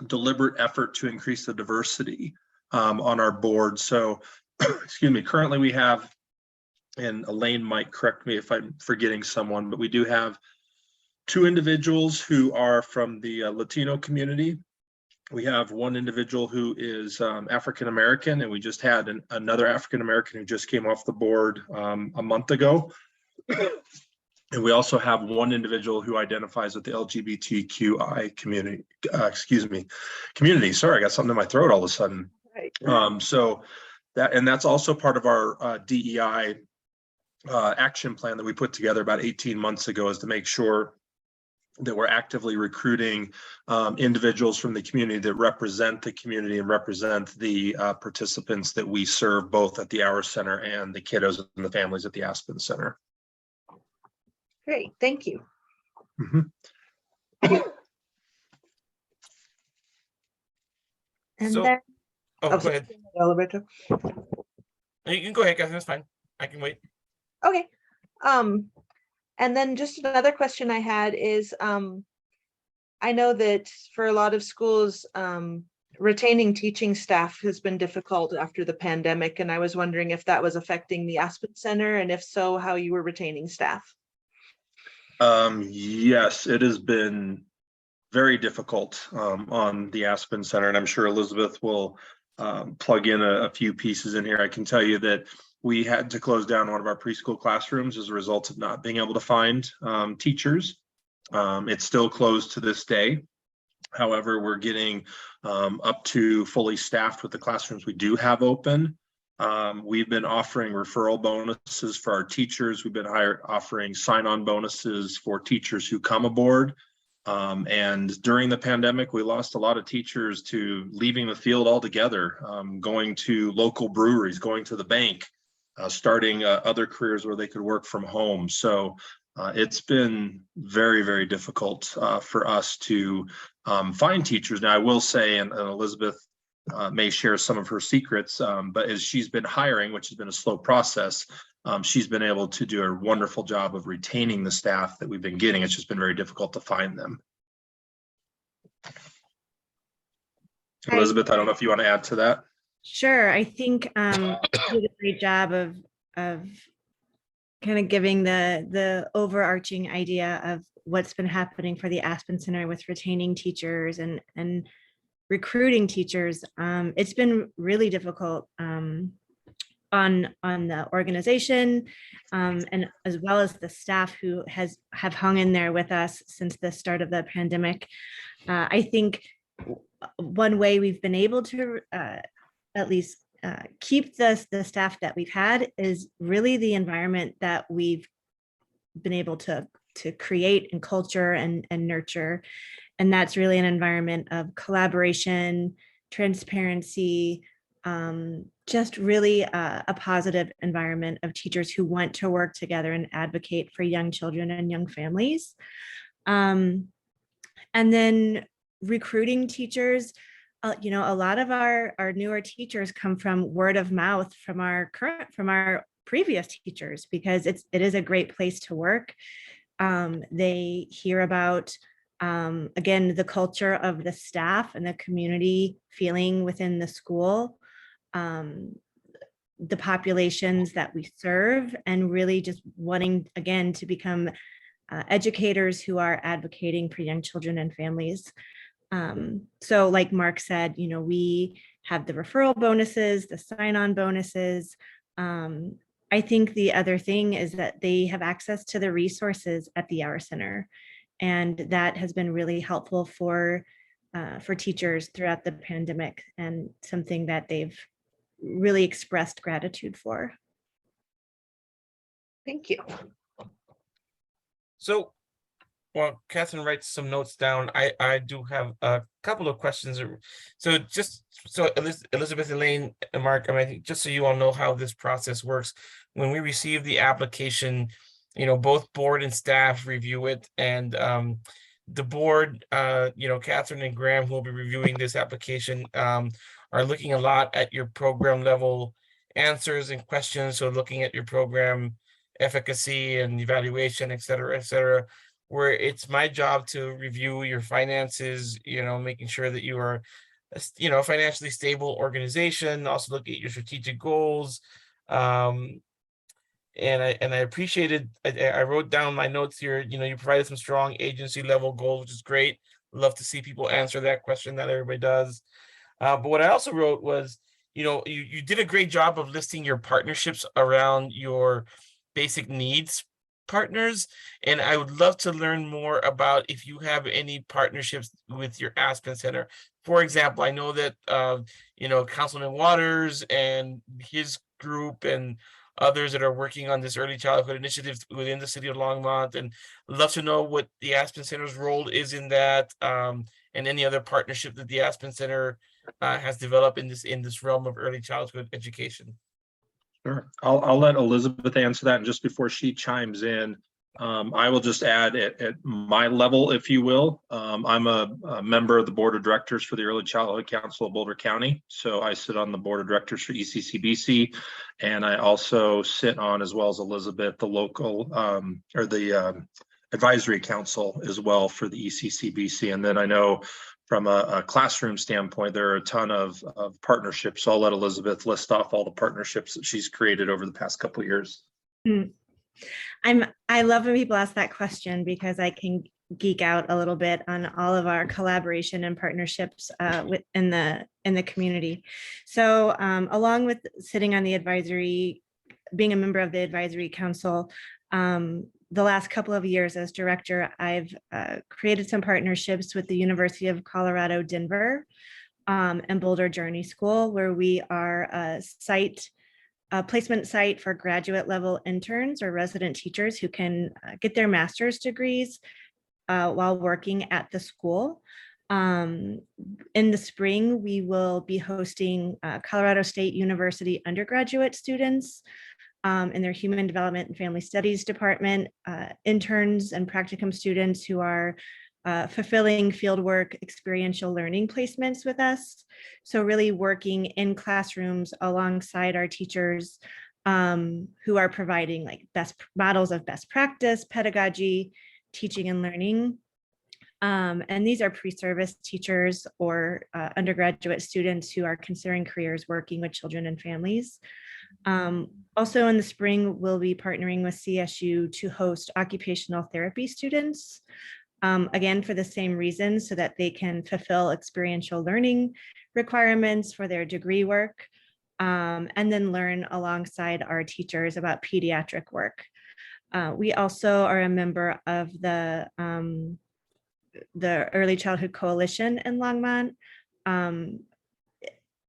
deliberate effort to increase the diversity on our board. So, currently we have, and Elaine might correct me if I'm forgetting someone, but we do have 2 individuals who are from the Latino community. We have 1 individual who is African-American, and we just had another African-American who just came off the board a month ago. And we also have 1 individual who identifies with the LGBTQI community, community. Sorry, I got something in my throat all of a sudden. Right. So that's also part of our DEI action plan that we put together about 18 months ago, is to make sure that we're actively recruiting individuals from the community that represent the community and represent the participants that we serve, both at the Our Center and the kiddos and the families at the Aspen Center. Great, thank you. And so, then, go ahead. You can go ahead, Catherine. That's fine. I can wait. Okay. And then just another question I had is, I know that for a lot of schools, retaining teaching staff has been difficult after the pandemic, and I was wondering if that was affecting the Aspen Center, and if so, how you were retaining staff. Yes, it has been very difficult on the Aspen Center, and I'm sure Elizabeth will plug in a few pieces in here. I can tell you that we had to close down one of our preschool classrooms as a result of not being able to find teachers. It's still closed to this day. However, we're getting up to fully staffed with the classrooms we do have open. We've been offering referral bonuses for our teachers. We've been offering sign-on bonuses for teachers who come aboard. And during the pandemic, we lost a lot of teachers to leaving the field altogether, going to local breweries, going to the bank, starting other careers where they could work from home. So it's been very, very difficult for us to find teachers. Now, I will say, and Elizabeth may share some of her secrets, but as she's been hiring, which has been a slow process, she's been able to do a wonderful job of retaining the staff that we've been getting. It's just been very difficult to find them. Elizabeth, I don't know if you want to add to that. Sure. I think you did a great job of kind of giving the overarching idea of what's been happening for the Aspen Center with retaining teachers and recruiting teachers. It's been really difficult on the organization and as well as the staff who have hung in there with us since the start of the pandemic. I think one way we've been able to at least keep the staff that we've had is really the environment that we've been able to create and culture and nurture. And that's really an environment of collaboration, transparency, just really a positive environment of teachers who want to work together and advocate for young children and young families. And then recruiting teachers, you know, a lot of our newer teachers come from word of mouth from our previous teachers, because it is a great place to work. They hear about, again, the culture of the staff and the community feeling within the school, the populations that we serve, and really just wanting, again, to become educators who are advocating for young children and families. So like Mark said, you know, we have the referral bonuses, the sign-on bonuses. I think the other thing is that they have access to the resources at the Hour Center. And that has been really helpful for teachers throughout the pandemic, and something that they've really expressed gratitude for. Thank you. So, well, Catherine writes some notes down. I do have a couple of questions. So Elizabeth, Elaine, and Mark, I mean, I think just so you all know how this process works, when we receive the application, you know, both board and staff review it, and the board, you know, Catherine and Graham, who will be reviewing this application, are looking a lot at your program level answers and questions. So looking at your program efficacy and evaluation, et cetera, where it's my job to review your finances, you know, making sure that you are, you know, a financially stable organization, also look at your strategic goals. And I appreciated, I wrote down my notes here, you know, you provided some strong agency level goals, which is great. Love to see people answer that question, that everybody does. But what I also wrote was, you know, you did a great job of listing your partnerships around your basic needs partners. And I would love to learn more about if you have any partnerships with your Aspen Center. For example, I know that, you know, Councilman Waters and his group and others that are working on this early childhood initiative within the city of Longmont, and love to know what the Aspen Center's role is in that, and any other partnership that the Aspen Center has developed in this realm of early childhood education. Sure. I'll let Elizabeth answer that. And just before she chimes in, I will just add at my level, if you will, I'm a member of the board of directors for the Early Childhood Council of Boulder County. So I sit on the board of directors for ECCBC, and I also sit on, as well as Elizabeth, the local or the advisory council as well for the ECCBC. And then I know from a classroom standpoint, there are a ton of partnerships. So I'll let Elizabeth list off all the partnerships that she's created over the past couple of years. I love when people ask that question, because I can geek out a little bit on all of our collaboration and partnerships in the community. So along with sitting on the advisory, being a member of the advisory council, the last couple of years as director, I've created some partnerships with the University of Colorado, Denver, and Boulder Journey School, where we are a placement site for graduate level interns or resident teachers who can get their master's degrees while working at the school. In the spring, we will be hosting Colorado State University undergraduate students in their Human Development and Family Studies department, interns and practicum students who are fulfilling fieldwork experiential learning placements with us. So really working in classrooms alongside our teachers who are providing like best models of best practice, pedagogy, teaching and learning. And these are pre-service teachers or undergraduate students who are considering careers working with children and families. Also in the spring, we'll be partnering with CSU to host occupational therapy students, again, for the same reasons, so that they can fulfill experiential learning requirements for their degree work, and then learn alongside our teachers about pediatric work. We also are a member of the Early Childhood Coalition in Longmont.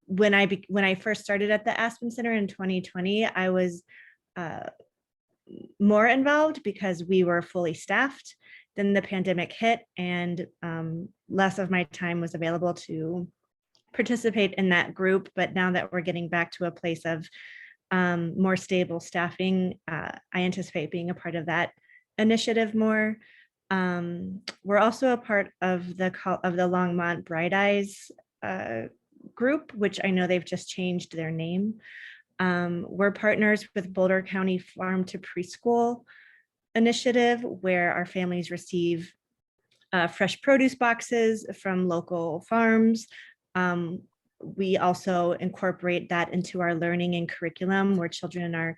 When I first started at the Aspen Center in 2020, I was more involved because we were fully staffed. Then the pandemic hit, and less of my time was available to participate in that group. But now that we're getting back to a place of more stable staffing, I anticipate being a part of that initiative more. We're also a part of the Longmont Bright Eyes group, which I know they've just changed their name. We're partners with Boulder County Farm to Preschool initiative, where our families receive fresh produce boxes from local farms. We also incorporate that into our learning and curriculum, where children are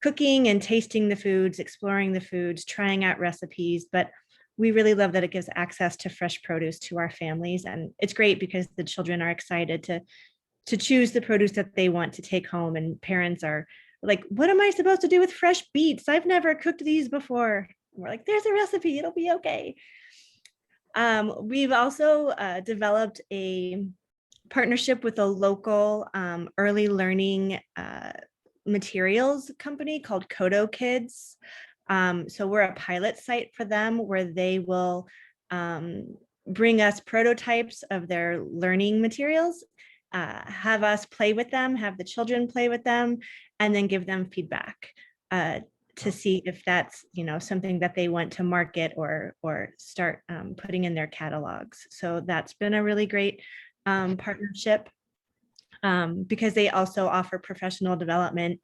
cooking and tasting the foods, exploring the foods, trying out recipes. But we really love that it gives access to fresh produce to our families. And it's great because the children are excited to choose the produce that they want to take home. And parents are like, what am I supposed to do with fresh beets? I've never cooked these before. And we're like, there's a recipe, it'll be okay. We've also developed a partnership with a local early learning materials company called Kodo Kids. So we're a pilot site for them, where they will bring us prototypes of their learning materials, have us play with them, have the children play with them, and then give them feedback to see if that's, something that they want to market or start putting in their catalogs. So that's been a really great partnership, because they also offer professional development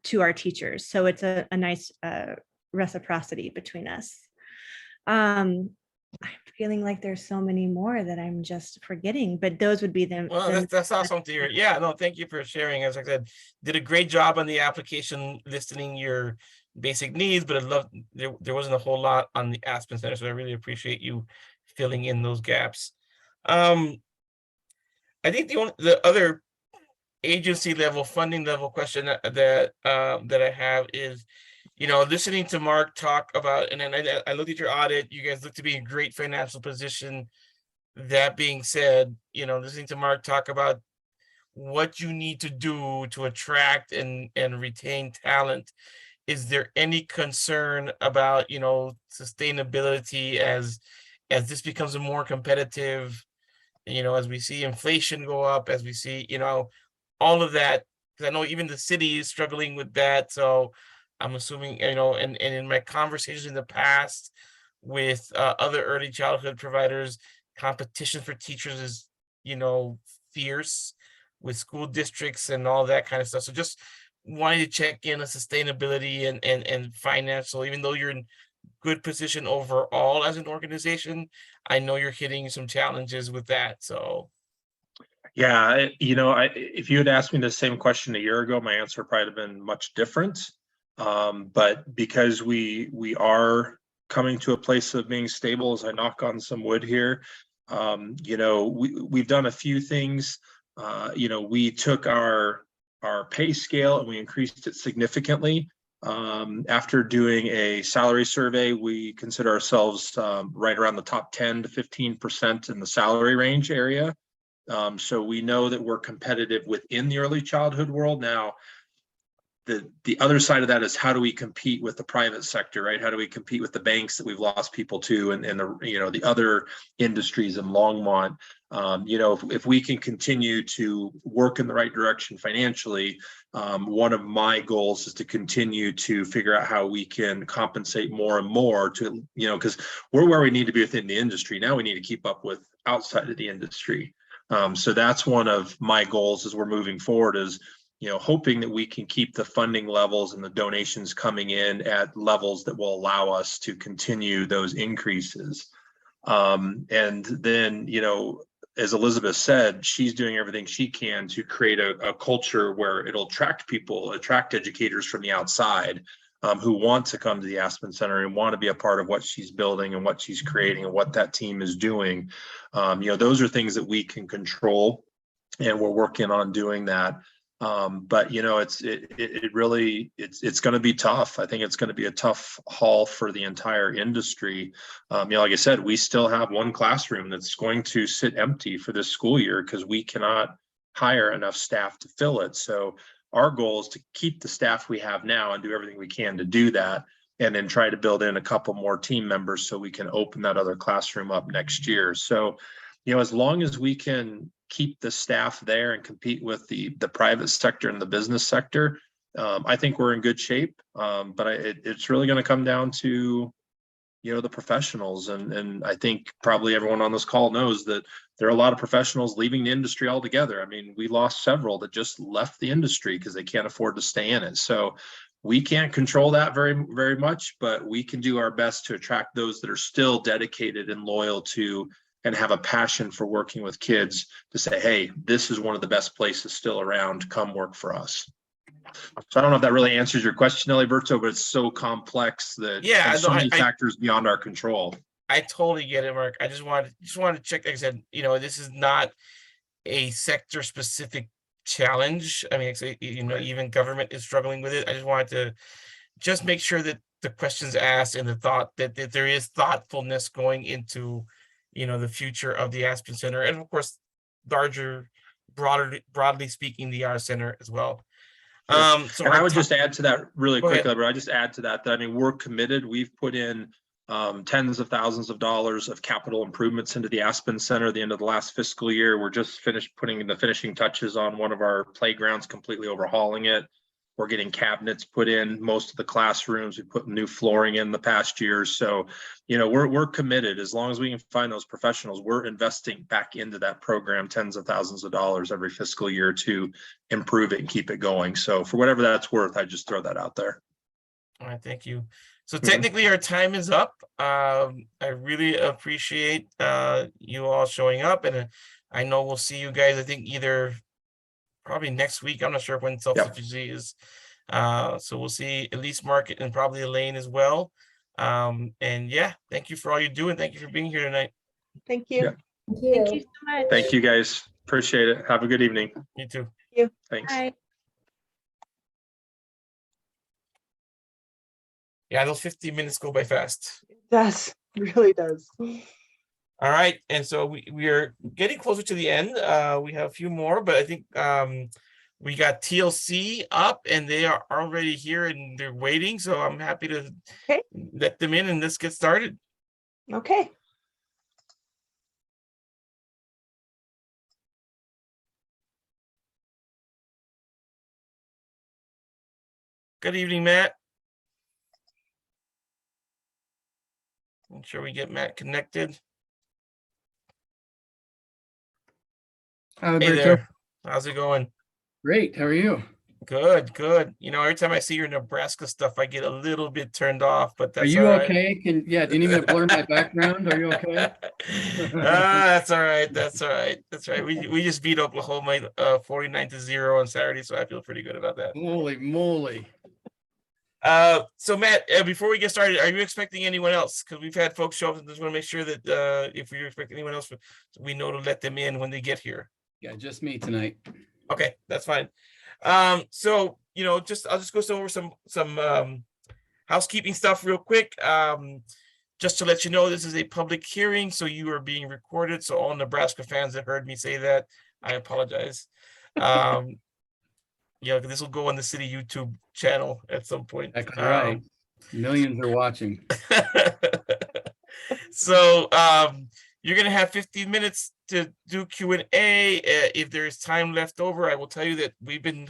to our teachers. So it's a nice reciprocity between us. I'm feeling like there's so many more that I'm just forgetting, but those would be them. Well, that's awesome to hear. Yeah, no, thank you for sharing. As I said, did a great job on the application listing your basic needs, but I love there wasn't a whole lot on the Aspen Center, so I really appreciate you filling in those gaps. I think the other agency level, funding level question that I have is, listening to Mark talk about, and then I looked at your audit, you guys look to be in great financial position. That being said, listening to Mark talk about what you need to do to attract and retain talent, is there any concern about, sustainability as this becomes a more competitive, as we see inflation go up, as we see, all of that, because I know even the city is struggling with that. So I'm assuming, and in my conversations in the past with other early childhood providers, competition for teachers is, fierce with school districts and all that kind of stuff. So just wanting to check in on sustainability and financial, even though you're in good position overall as an organization, I know you're hitting some challenges with that. So yeah, if you had asked me the same question a year ago, my answer probably would have been much different. But because we are coming to a place of being stable, as I knock on some wood here, we've done a few things. We took our pay scale and we increased it significantly. After doing a salary survey, we consider ourselves right around the top 10 to 15% in the salary range area. So we know that we're competitive within the early childhood world. Now, the other side of that is how do we compete with the private sector, right? How do we compete with the banks that we've lost people to, and the, you know, the other industries in Longmont? You know, if we can continue to work in the right direction financially, one of my goals is to continue to figure out how we can compensate more and more to, you know, because we're where we need to be within the industry. Now we need to keep up with outside of the industry. So that's one of my goals as we're moving forward, is, you know, hoping that we can keep the funding levels and the donations coming in at levels that will allow us to continue those increases. And then, you know, as Elizabeth said, she's doing everything she can to create a culture where it'll attract people, attract educators from the outside, who want to come to the Aspen Center and want to be a part of what she's building and what she's creating and what that team is doing. You know, those are things that we can control, and we're working on doing that. But you know, it's going to be tough. I think it's going to be a tough haul for the entire industry. You know, like I said, we still have one classroom that's going to sit empty for this school year because we cannot hire enough staff to fill it. So our goal is to keep the staff we have now and do everything we can to do that, and then try to build in a couple more team members so we can open that other classroom up next year. So, you know, as long as we can keep the staff there and compete with the private sector and the business sector, I think we're in good shape. But it's really going to come down to, you know, the professionals. And I think probably everyone on this call knows that there are a lot of professionals leaving the industry altogether. I mean, we lost several that just left the industry because they can't afford to stay in it. So we can't control that very, very much, but we can do our best to attract those that are still dedicated and loyal to and have a passion for working with kids, to say, hey, this is one of the best places still around, come work for us. So I don't know if that really answers your question, Alberto, but it's so complex that there's so many factors beyond our control. I totally get it, Mark. I just wanted to check. Like I said, you know, this is not a sector specific challenge. I mean, you know, even government is struggling with it. I just wanted to just make sure that the questions asked and the thought that there is thoughtfulness going into, you know, the future of the Aspen Center, and of course, broadly speaking, the R Center as well. So and I would just add to that really quickly, but I just add to that, I mean, we're committed. We've put in tens of thousands of dollars of capital improvements into the Aspen Center at the end of the last fiscal year. We're just finished putting the finishing touches on one of our playgrounds, completely overhauling it. We're getting cabinets put in most of the classrooms. We put new flooring in the past year. So, you know, we're committed. As long as we can find those professionals, we're investing back into that program tens of thousands of dollars every fiscal year to improve it and keep it going. So for whatever that's worth, I just throw that out there. All right, thank you. So technically our time is up. I really appreciate you all showing up, and I know we'll see you guys, I think either probably next week. I'm not sure when self-sufficiency is. So we'll see at least Mark and probably Elaine as well. And yeah, thank you for all you do, and thank you for being here tonight. Thank you. Yeah. Thank you so much. Thank you guys. Appreciate it. Have a good evening. You too. Thank you. Thanks. Bye. Yeah, those 15 minutes go by fast. It does. It really does. All right, and so we are getting closer to the end. We have a few more, but I think we got TLC up, and they are already here and they're waiting. So I'm happy to let them in, and let's get started. Okay. Good evening, Matt. Make sure we get Matt connected. Hi, Hey there. How's it going? Great. How are you? Good, good. You know, every time I see your Nebraska stuff, I get a little bit turned off, but that's Are you all right. okay? Do you need me to blur my background? Are you okay? That's all right. That's all right. That's right. We just beat Oklahoma 49-0 on Saturday, so I feel pretty good about that. Holy moly. So Matt, before we get started, are you expecting anyone else? Because we've had folks show up, and just want to make sure that if you're expecting anyone else, we know to let them in when they get here. Yeah, just me tonight. Okay, that's fine. So you know, I'll just go over some housekeeping stuff real quick. Just to let you know, this is a public hearing, so you are being recorded. So all Nebraska fans that heard me say that, I apologize. Yeah, this will go on the city YouTube channel at some point. Exactly right. Millions are watching. So you're gonna have 15 minutes to do Q&A. If there is time left over, I will tell you that we've been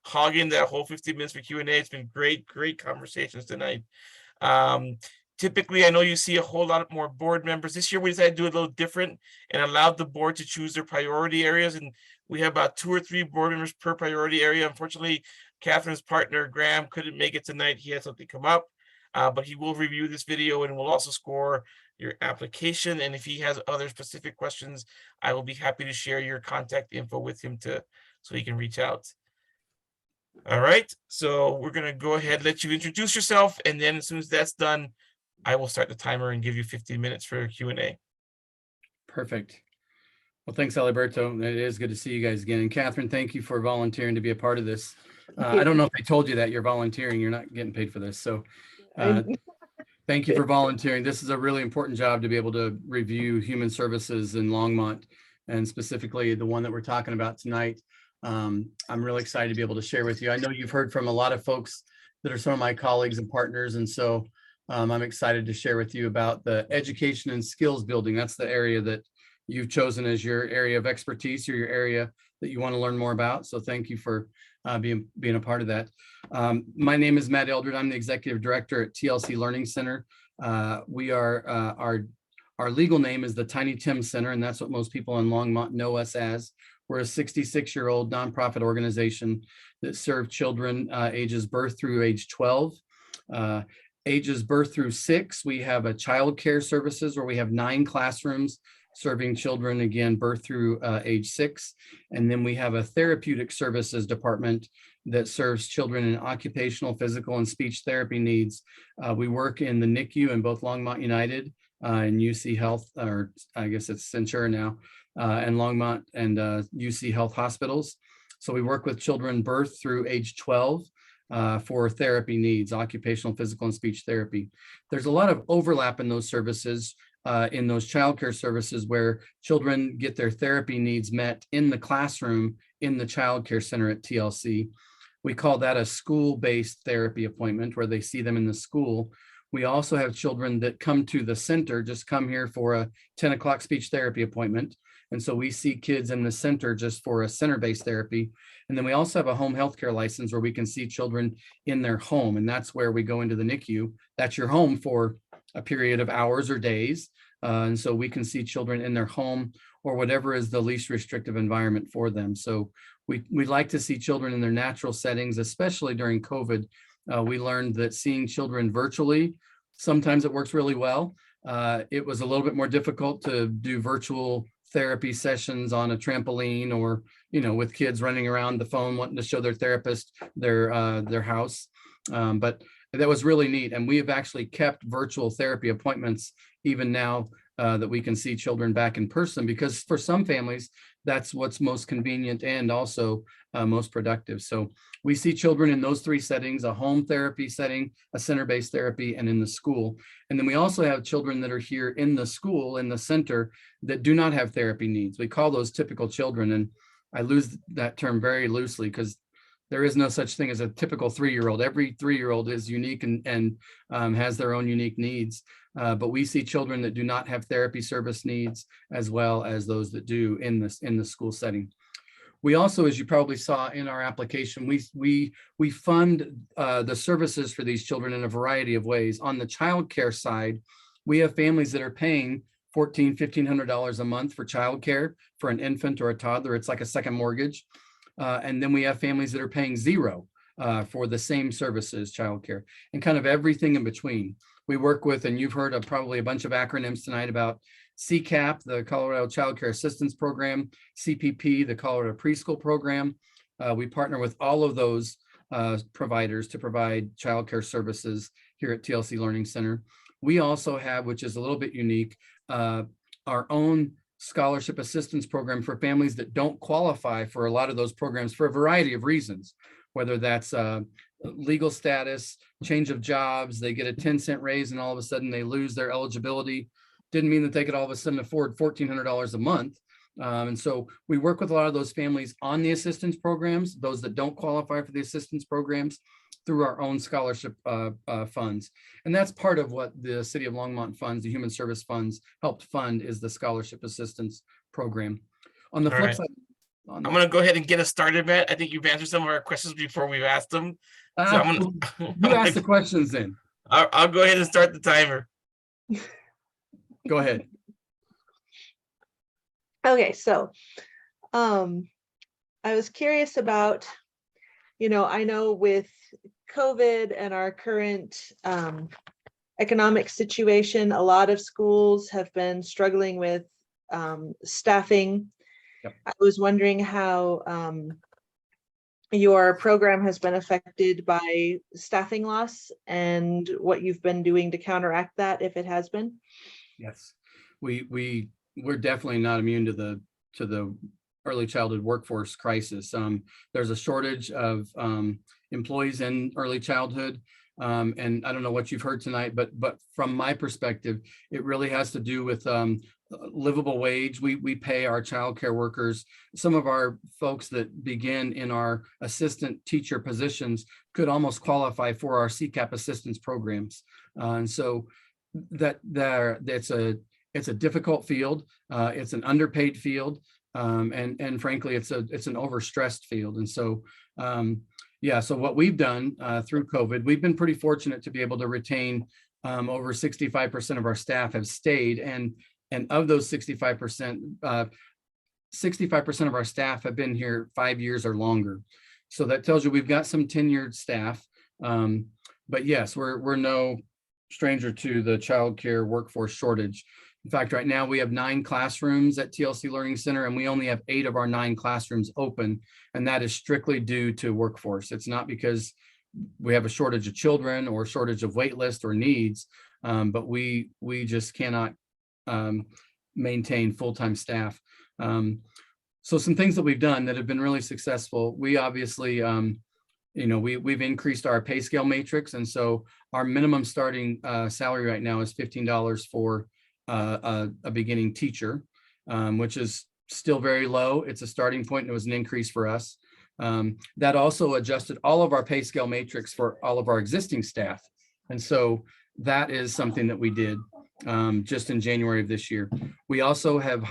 hogging that whole 15 minutes for Q&A. It's been great conversations tonight. Typically, I know you see a whole lot more board members. This year, we decided to do it a little different and allowed the board to choose their priority areas. And we have about 2 or 3 board members per priority area. Unfortunately, Catherine's partner, Graham, couldn't make it tonight. He had something come up, but he will review this video and will also score your application. And if he has other specific questions, I will be happy to share your contact info with him so he can reach out. All right, so we're gonna go ahead, let you introduce yourself, and then as soon as that's done, I will start the timer and give you 15 minutes for Q&A. Perfect. Well, thanks, Alberto. It is good to see you guys again. And Catherine, thank you for volunteering to be a part of this. I don't know if I told you that you're volunteering. You're not getting paid for this. So thank you for volunteering. This is a really important job to be able to review human services in Longmont, and specifically the one that we're talking about tonight. I'm really excited to be able to share with you. I know you've heard from a lot of folks that are some of my colleagues and partners. And so I'm excited to share with you about the education and skills building. That's the area that you've chosen as your area of expertise or your area that you want to learn more about. So thank you for being a part of that. My name is Matt Eldred. I'm the executive director at TLC Learning Center. We are our legal name is the Tiny Tim Center, and that's what most people in Longmont know us as. We're a 66-year-old nonprofit organization that serve children ages birth through age 12. Ages birth through 6, we have a child care services where we have 9 classrooms serving children, again, birth through age 6. And then we have a therapeutic services department that serves children in occupational, physical, and speech therapy needs. We work in the NICU in both Longmont United and UC Health, or I guess it's Centura now, and Longmont and UC Health hospitals. So we work with children birth through age 12 for therapy needs, occupational, physical, and speech therapy. There's a lot of overlap in those services, in those childcare services where children get their therapy needs met in the classroom in the childcare center at TLC. We call that a school-based therapy appointment where they see them in the school. We also have children that come to the center, just come here for a 10 o'clock speech therapy appointment. And so we see kids in the center just for a center-based therapy. And then we also have a home healthcare license where we can see children in their home. And that's where we go into the NICU. That's your home for a period of hours or days. And so we can see children in their home or whatever is the least restrictive environment for them. So we like to see children in their natural settings, especially during COVID. We learned that seeing children virtually, sometimes it works really well. It was a little bit more difficult to do virtual therapy sessions on a trampoline or, with kids running around the phone wanting to show their therapist their house. But that was really neat. And we have actually kept virtual therapy appointments even now that we can see children back in person, because for some families, that's what's most convenient and also most productive. So we see children in those 3 settings: a home therapy setting, a center-based therapy, and in the school. And then we also have children that are here in the school, in the center, that do not have therapy needs. We call those typical children. And I use that term very loosely because there is no such thing as a typical 3-year-old. Every 3-year-old is unique and has their own unique needs. But we see children that do not have therapy service needs, as well as those that do in the school setting. We also, as you probably saw in our application, we fund the services for these children in a variety of ways. On the child care side, we have families that are paying $1,400, $1,500 a month for childcare for an infant or a toddler. It's like a second mortgage. And then we have families that are paying $0 for the same services, childcare, and kind of everything in between. We work with, and you've heard of probably a bunch of acronyms tonight about CCAP, the Colorado Child Care Assistance Program, CPP, the Colorado Preschool Program. We partner with all of those providers to provide childcare services here at TLC Learning Center. We also have, which is a little bit unique, our own scholarship assistance program for families that don't qualify for a lot of those programs for a variety of reasons, whether that's legal status, change of jobs, they get a 10-cent raise and all of a sudden they lose their eligibility. Didn't mean that they could all of a sudden afford $1,400 a month. And so we work with a lot of those families on the assistance programs, those that don't qualify for the assistance programs, through our own scholarship funds. And that's part of what the City of Longmont funds, the Human Service Funds, helped fund, is the scholarship assistance program. On the All flip right. side, I'm going to go ahead and get us started, Matt. I think you've answered some of our questions before we've asked them. So I'm gonna, you ask the questions then. I'll go ahead and start the timer. Go ahead. Okay, so I was curious about, I know with COVID and our current economic situation, a lot of schools have been struggling with staffing. Yep. I was wondering how your program has been affected by staffing loss and what you've been doing to counteract that, if it has been. Yes, we're definitely not immune to the early childhood workforce crisis. There's a shortage of employees in early childhood. And I don't know what you've heard tonight, but from my perspective, it really has to do with livable wage. We pay our childcare workers. Some of our folks that begin in our assistant teacher positions could almost qualify for our CCAP assistance programs. And so it's a difficult field. It's an underpaid field. And frankly, it's an overstressed field. And so, yeah, so what we've done through COVID, we've been pretty fortunate to be able to retain over 65% of our staff have stayed. And of those 65%, 65% of our staff have been here 5 years or longer. So that tells you we've got some tenured staff. But yes, we're no stranger to the childcare workforce shortage. In fact, right now we have 9 classrooms at TLC Learning Center, and we only have 8 of our 9 classrooms open. And that is strictly due to workforce. It's not because we have a shortage of children or shortage of wait list or needs, but we just cannot maintain full-time staff. So some things that we've done that have been really successful, we obviously, we've increased our pay scale matrix. And so our minimum starting salary right now is $15 for a beginning teacher, which is still very low. It's a starting point, and it was an increase for us. That also adjusted all of our pay scale matrix for all of our existing staff. And so that is something that we did just in January of this year. We also have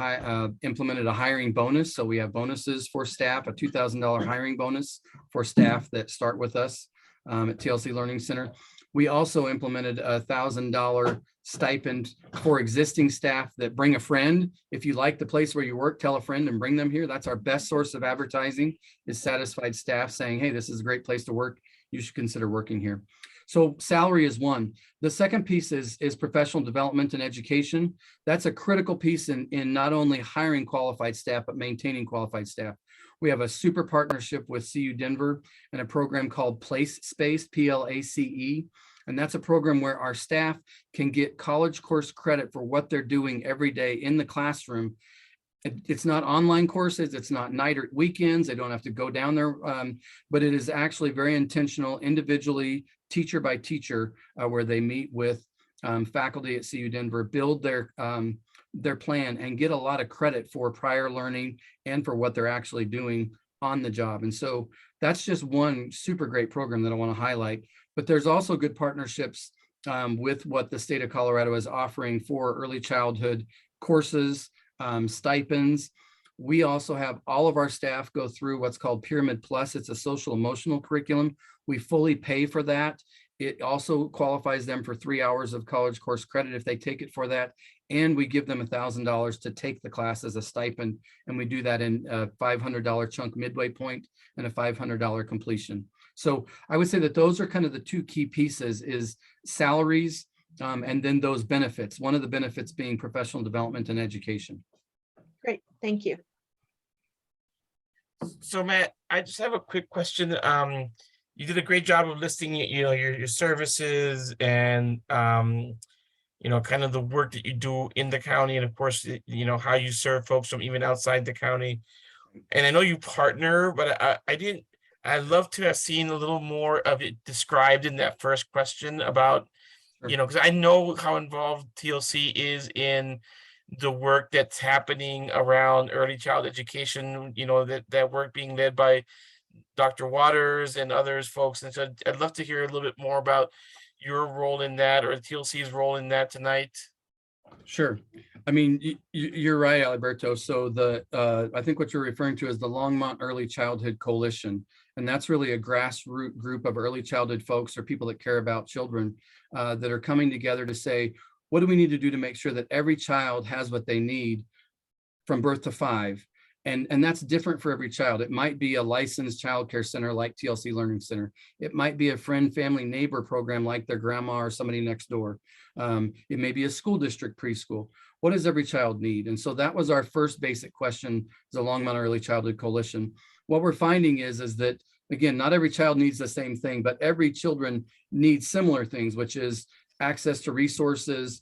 implemented a hiring bonus. So we have bonuses for staff, a $2,000 hiring bonus for staff that start with us at TLC Learning Center. We also implemented a $1,000 stipend for existing staff that bring a friend. If you like the place where you work, tell a friend and bring them here. That's our best source of advertising, is satisfied staff saying, hey, this is a great place to work. You should consider working here. So salary is one. The second piece is professional development and education. That's a critical piece in not only hiring qualified staff, but maintaining qualified staff. We have a super partnership with CU Denver and a program called Place Space, PLACE. And that's a program where our staff can get college course credit for what they're doing every day in the classroom. It's not online courses, it's not night or weekends, they don't have to go down there, but it is actually very intentional, individually, teacher by teacher, where they meet with faculty at CU Denver, build their plan and get a lot of credit for prior learning and for what they're actually doing on the job. And so that's just one super great program that I want to highlight. But there's also good partnerships with what the state of Colorado is offering for early childhood courses, stipends. We also have all of our staff go through what's called Pyramid Plus. It's a social emotional curriculum. We fully pay for that. It also qualifies them for 3 hours of college course credit if they take it for that. And we give them $1,000 to take the class as a stipend. And we do that in a $500 chunk midway point and a $500 completion. So I would say that those are kind of the two key pieces, is salaries and then those benefits. One of the benefits being professional development and education. Great, thank you. So Matt, I just have a quick question. You did a great job of listing, your services and, kind of the work that you do in the county, and of course, how you serve folks from even outside the county. And I know you partner, but I'd love to have seen a little more of it described in that first question about, because I know how involved TLC is in the work that's happening around early child education, you know, that work being led by Dr. Waters and others folks. And so I'd love to hear a little bit more about your role in that, or TLC's role in that tonight. Sure. I mean, you're right, Alberto. So I think what you're referring to is the Longmont Early Childhood Coalition. And that's really a grassroots group of early childhood folks or people that care about children that are coming together to say, what do we need to do to make sure that every child has what they need from birth to 5? And that's different for every child. It might be a licensed childcare center like TLC Learning Center. It might be a friend, family, neighbor program like their grandma or somebody next door. It may be a school district preschool. What does every child need? And so that was our first basic question, the Longmont Early Childhood Coalition. What we're finding is that, again, not every child needs the same thing, but every children needs similar things, which is access to resources,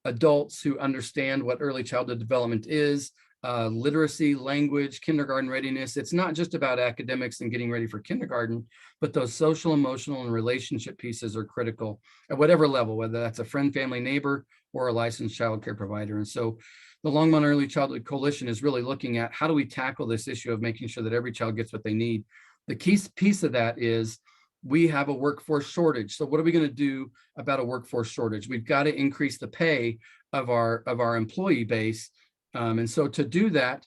adults who understand what early childhood development is, literacy, language, kindergarten readiness. It's not just about academics and getting ready for kindergarten, but those social, emotional, and relationship pieces are critical at whatever level, whether that's a friend, family, neighbor, or a licensed child care provider. And so the Longmont Early Childhood Coalition is really looking at how do we tackle this issue of making sure that every child gets what they need. The key piece of that is we have a workforce shortage. So what are we going to do about a workforce shortage? We've got to increase the pay of our employee base. And so to do that,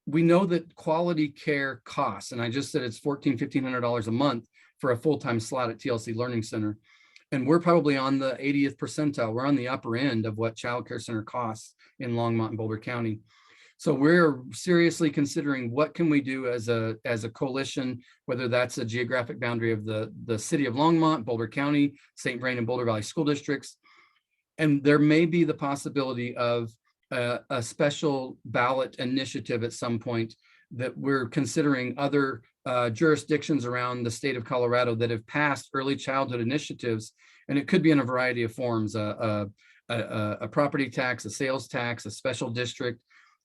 we know that quality care costs, and I just said it's $1,400-1,500 a month for a full-time slot at TLC Learning Center. And we're probably on the 80th percentile. We're on the upper end of what child care center costs in Longmont and Boulder County. So we're seriously considering what can we do as a coalition, whether that's a geographic boundary of the city of Longmont, Boulder County, St. Vrain and Boulder Valley school districts. And there may be the possibility of a special ballot initiative at some point that we're considering other jurisdictions around the state of Colorado that have passed early childhood initiatives. And it could be in a variety of forms, a property tax, a sales tax, a special district.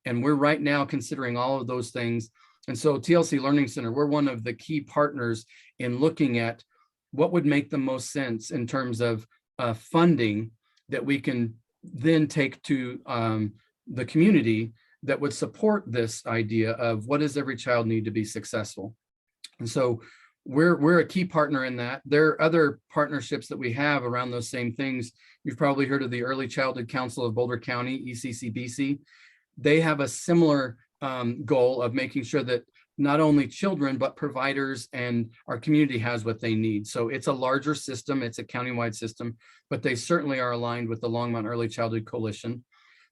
And we're right now considering all of those things. And so TLC Learning Center, we're one of the key partners in looking at what would make the most sense in terms of funding that we can then take to the community that would support this idea of what does every child need to be successful. And so we're a key partner in that. There are other partnerships that we have around those same things. You've probably heard of the Early Childhood Council of Boulder County, ECCBC. They have a similar goal of making sure that not only children, but providers and our community has what they need. So it's a larger system, it's a countywide system, but they certainly are aligned with the Longmont Early Childhood Coalition.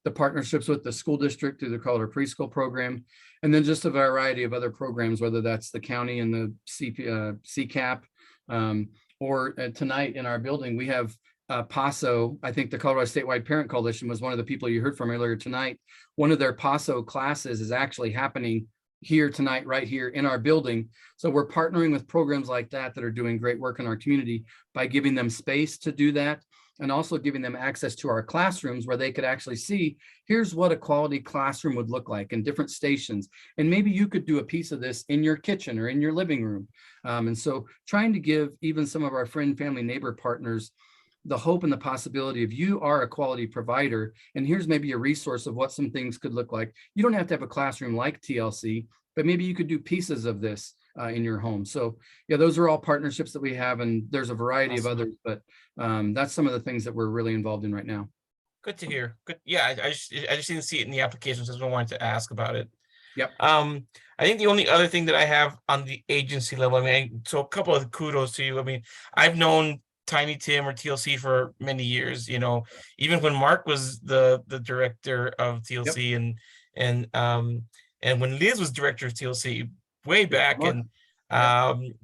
The partnerships with the school district through the Colorado Preschool Program, and then just a variety of other programs, whether that's the county and the CCAP, or tonight in our building, we have PASO. I think the Colorado Statewide Parent Coalition was one of the people you heard from earlier tonight. One of their PASO classes is actually happening here tonight, right here in our building. So we're partnering with programs like that that are doing great work in our community by giving them space to do that, and also giving them access to our classrooms where they could actually see, here's what a quality classroom would look like in different stations. And maybe you could do a piece of this in your kitchen or in your living room. And so trying to give even some of our friend, family, neighbor partners the hope and the possibility of you are a quality provider, and here's maybe a resource of what some things could look like. You don't have to have a classroom like TLC, but maybe you could do pieces of this in your home. So yeah, those are all partnerships that we have, and there's a variety of others, but that's some of the things that we're really involved in right now. Good to hear. Good. Yeah, I just didn't see it in the application, so I wanted to ask about it. Yep. I think the only other thing that I have on the agency level, I mean, so a couple of kudos to you. I mean, I've known Tiny Tim or TLC for many years, you know, even when Mark was the director of TLC. Yep. and when Liz was director of TLC way back. And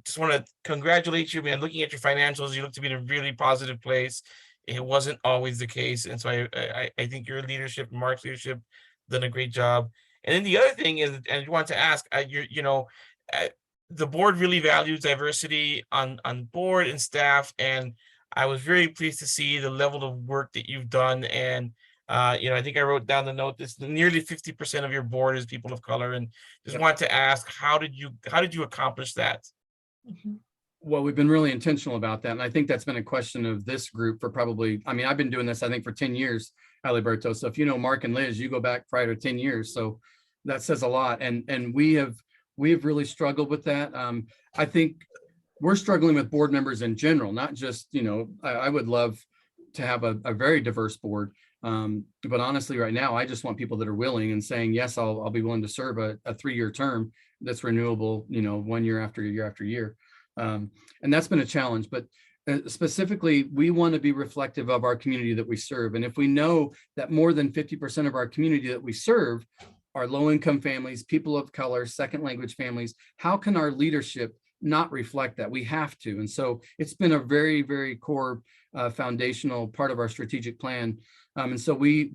just want to congratulate you, man. Looking at your financials, you look to be in a really positive place. It wasn't always the case. And so I think your leadership, Mark's leadership, done a great job. And then the other thing is, and I want to ask, the board really values diversity on board and staff, and I was very pleased to see the level of work that you've done. And I think I wrote down the note, this nearly 50% of your board is people of color, and just wanted to ask, how did you accomplish that? Well, we've been really intentional about that. And I think that's been a question of this group for probably, I mean, I've been doing this, I think, for 10 years, Alberto. So if you know Mark and Liz, you go back prior to 10 years. So that says a lot. And we have really struggled with that. I think we're struggling with board members in general, not just, you know, I would love to have a very diverse board. But honestly, right now, I just want people that are willing and saying, yes, I'll be willing to serve a 3-year term that's renewable, you know, 1 year after year after year. And that's been a challenge, but specifically, we want to be reflective of our community that we serve. And if we know that more than 50% of our community that we serve are low-income families, people of color, second language families, how can our leadership not reflect that? We have to. And so it's been a very, very core foundational part of our strategic plan. And so we've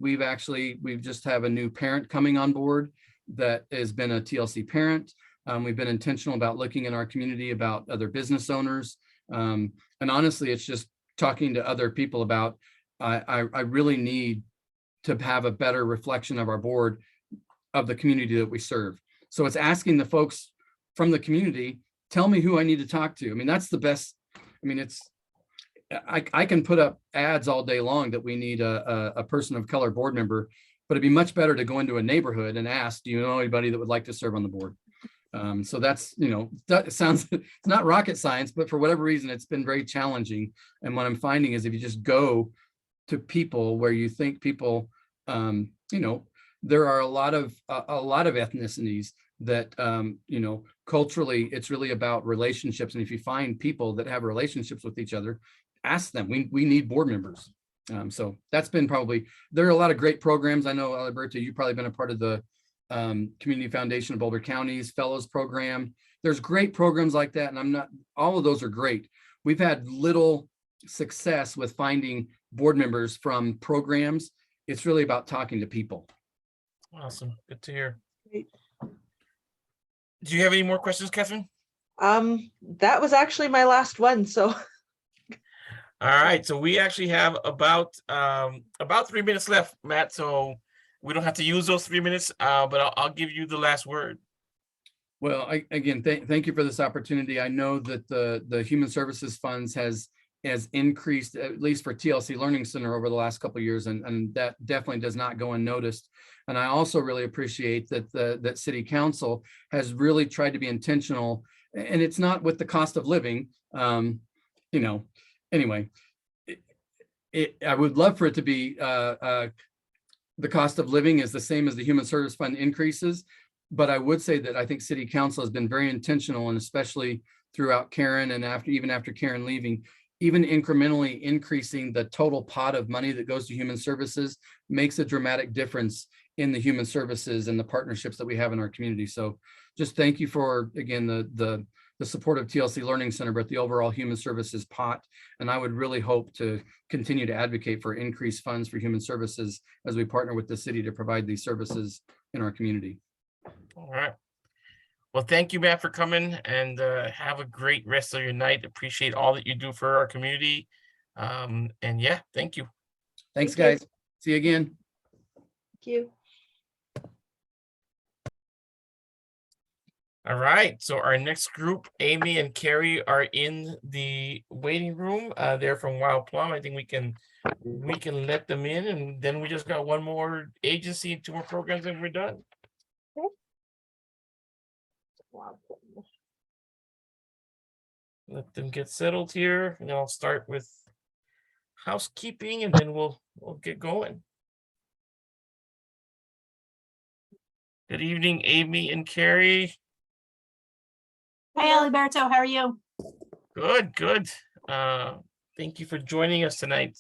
just have a new parent coming on board that has been a TLC parent. We've been intentional about looking in our community about other business owners. And honestly, it's just talking to other people about, I really need to have a better reflection of our board of the community that we serve. So it's asking the folks from the community, tell me who I need to talk to. I mean, that's the best. I mean, I can put up ads all day long that we need a person of color board member, but it'd be much better to go into a neighborhood and ask, do you know anybody that would like to serve on the board? So that's, you know, that sounds, it's not rocket science, but for whatever reason, it's been very challenging. And what I'm finding is if you just go to people where you think people, you know, there are a lot of ethnicities that, you know, culturally, it's really about relationships. And if you find people that have relationships with each other, ask them. We need board members. So that's been probably, there are a lot of great programs. I know, Alberto, you've probably been a part of the Community Foundation of Boulder County's Fellows Program. There's great programs like that. And all of those are great. We've had little success with finding board members from programs. It's really about talking to people. Awesome. Good to hear. Great. Do you have any more questions, Catherine? That was actually my last one. So. All right. So we actually have about 3 minutes left, Matt. So we don't have to use those 3 minutes, but I'll give you the last word. Well, again, thank you for this opportunity. I know that the Human Services Funds has increased, at least for TLC Learning Center, over the last couple of years, and that definitely does not go unnoticed. And I also really appreciate that that City Council has really tried to be intentional, and it's not with the cost of living, you know. Anyway, I would love for it to be the cost of living is the same as the Human Service Fund increases. But I would say that I think City Council has been very intentional, and especially throughout Karen and even after Karen leaving, even incrementally increasing the total pot of money that goes to human services makes a dramatic difference in the human services and the partnerships that we have in our community. So just thank you for, again, the support of TLC Learning Center, but the overall human services pot. And I would really hope to continue to advocate for increased funds for human services as we partner with the city to provide these services in our community. All right. Well, thank you, Matt, for coming, and have a great rest of your night. Appreciate all that you do for our community. And yeah, thank you. Thanks, guys. See you again. Thank you. All right, so our next group, Amy and Carrie, are in the waiting room. They're from Wild Plum. I think we can let them in, and then we just got one more agency, 2 more programs, and we're done. Okay. Let them get settled here, and I'll start with housekeeping, and then we'll get going. Good evening, Amy and Carrie. Hey, Alberto, how are you? Good, good. Thank you for joining us tonight.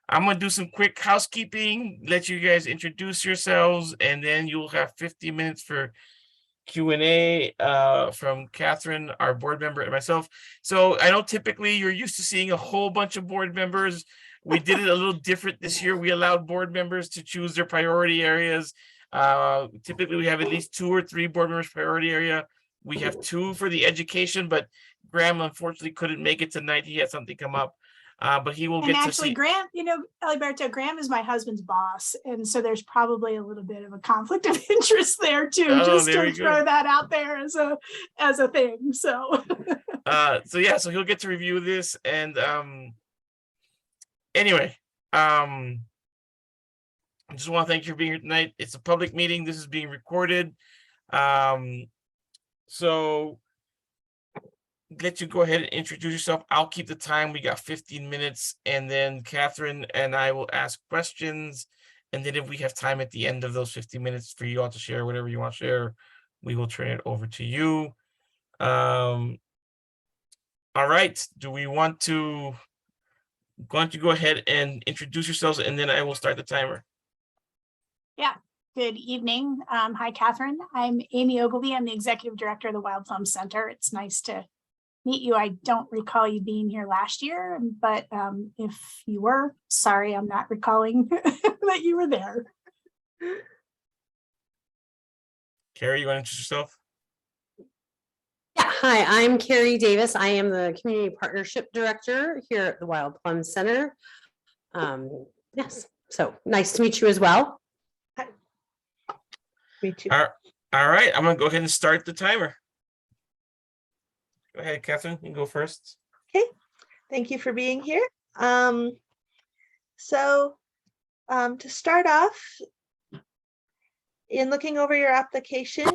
I'm gonna do some quick housekeeping, let you guys introduce yourselves, and then you'll have 50 minutes for Q&A from Catherine, our board member, and myself. So I know typically you're used to seeing a whole bunch of board members. We did it a little different this year. We allowed board members to choose their priority areas. Typically we have at least 2 or 3 board members priority area. We have 2 for the education, but Graham unfortunately couldn't make it tonight. He had something come up. but he will And get to actually, see. Graham, Alberto, Graham is my husband's boss. And so there's probably a little bit of a conflict of interest there too, Oh, just there to we go. throw that out there as a thing. So So yeah, so he'll get to review this. And anyway, I just want to thank you for being here tonight. It's a public meeting. This is being recorded. So let you go ahead and introduce yourself. I'll keep the time. We got 15 minutes, and then Catherine and I will ask questions. And then if we have time at the end of those 15 minutes for you all to share whatever you want to share, we will turn it over to you. All right. Do we want to go ahead and introduce yourselves, and then I will start the timer. yeah, good evening. Hi, Catherine. I'm Amy Ogilvie. I'm the Executive Director of the Wild Plum Center. It's nice to meet you. I don't recall you being here last year, but if you were, sorry, I'm not recalling that you were there. Carrie, you want to introduce yourself? Yeah, hi, I'm Carrie Davis. I am the Community Partnership Director here at the Wild Plum Center. Yes, so nice to meet you as well. Me too. All right, I'm gonna go ahead and start the timer. Go ahead, Catherine, you can go first. Okay, thank you for being here. To start off, in looking over your application,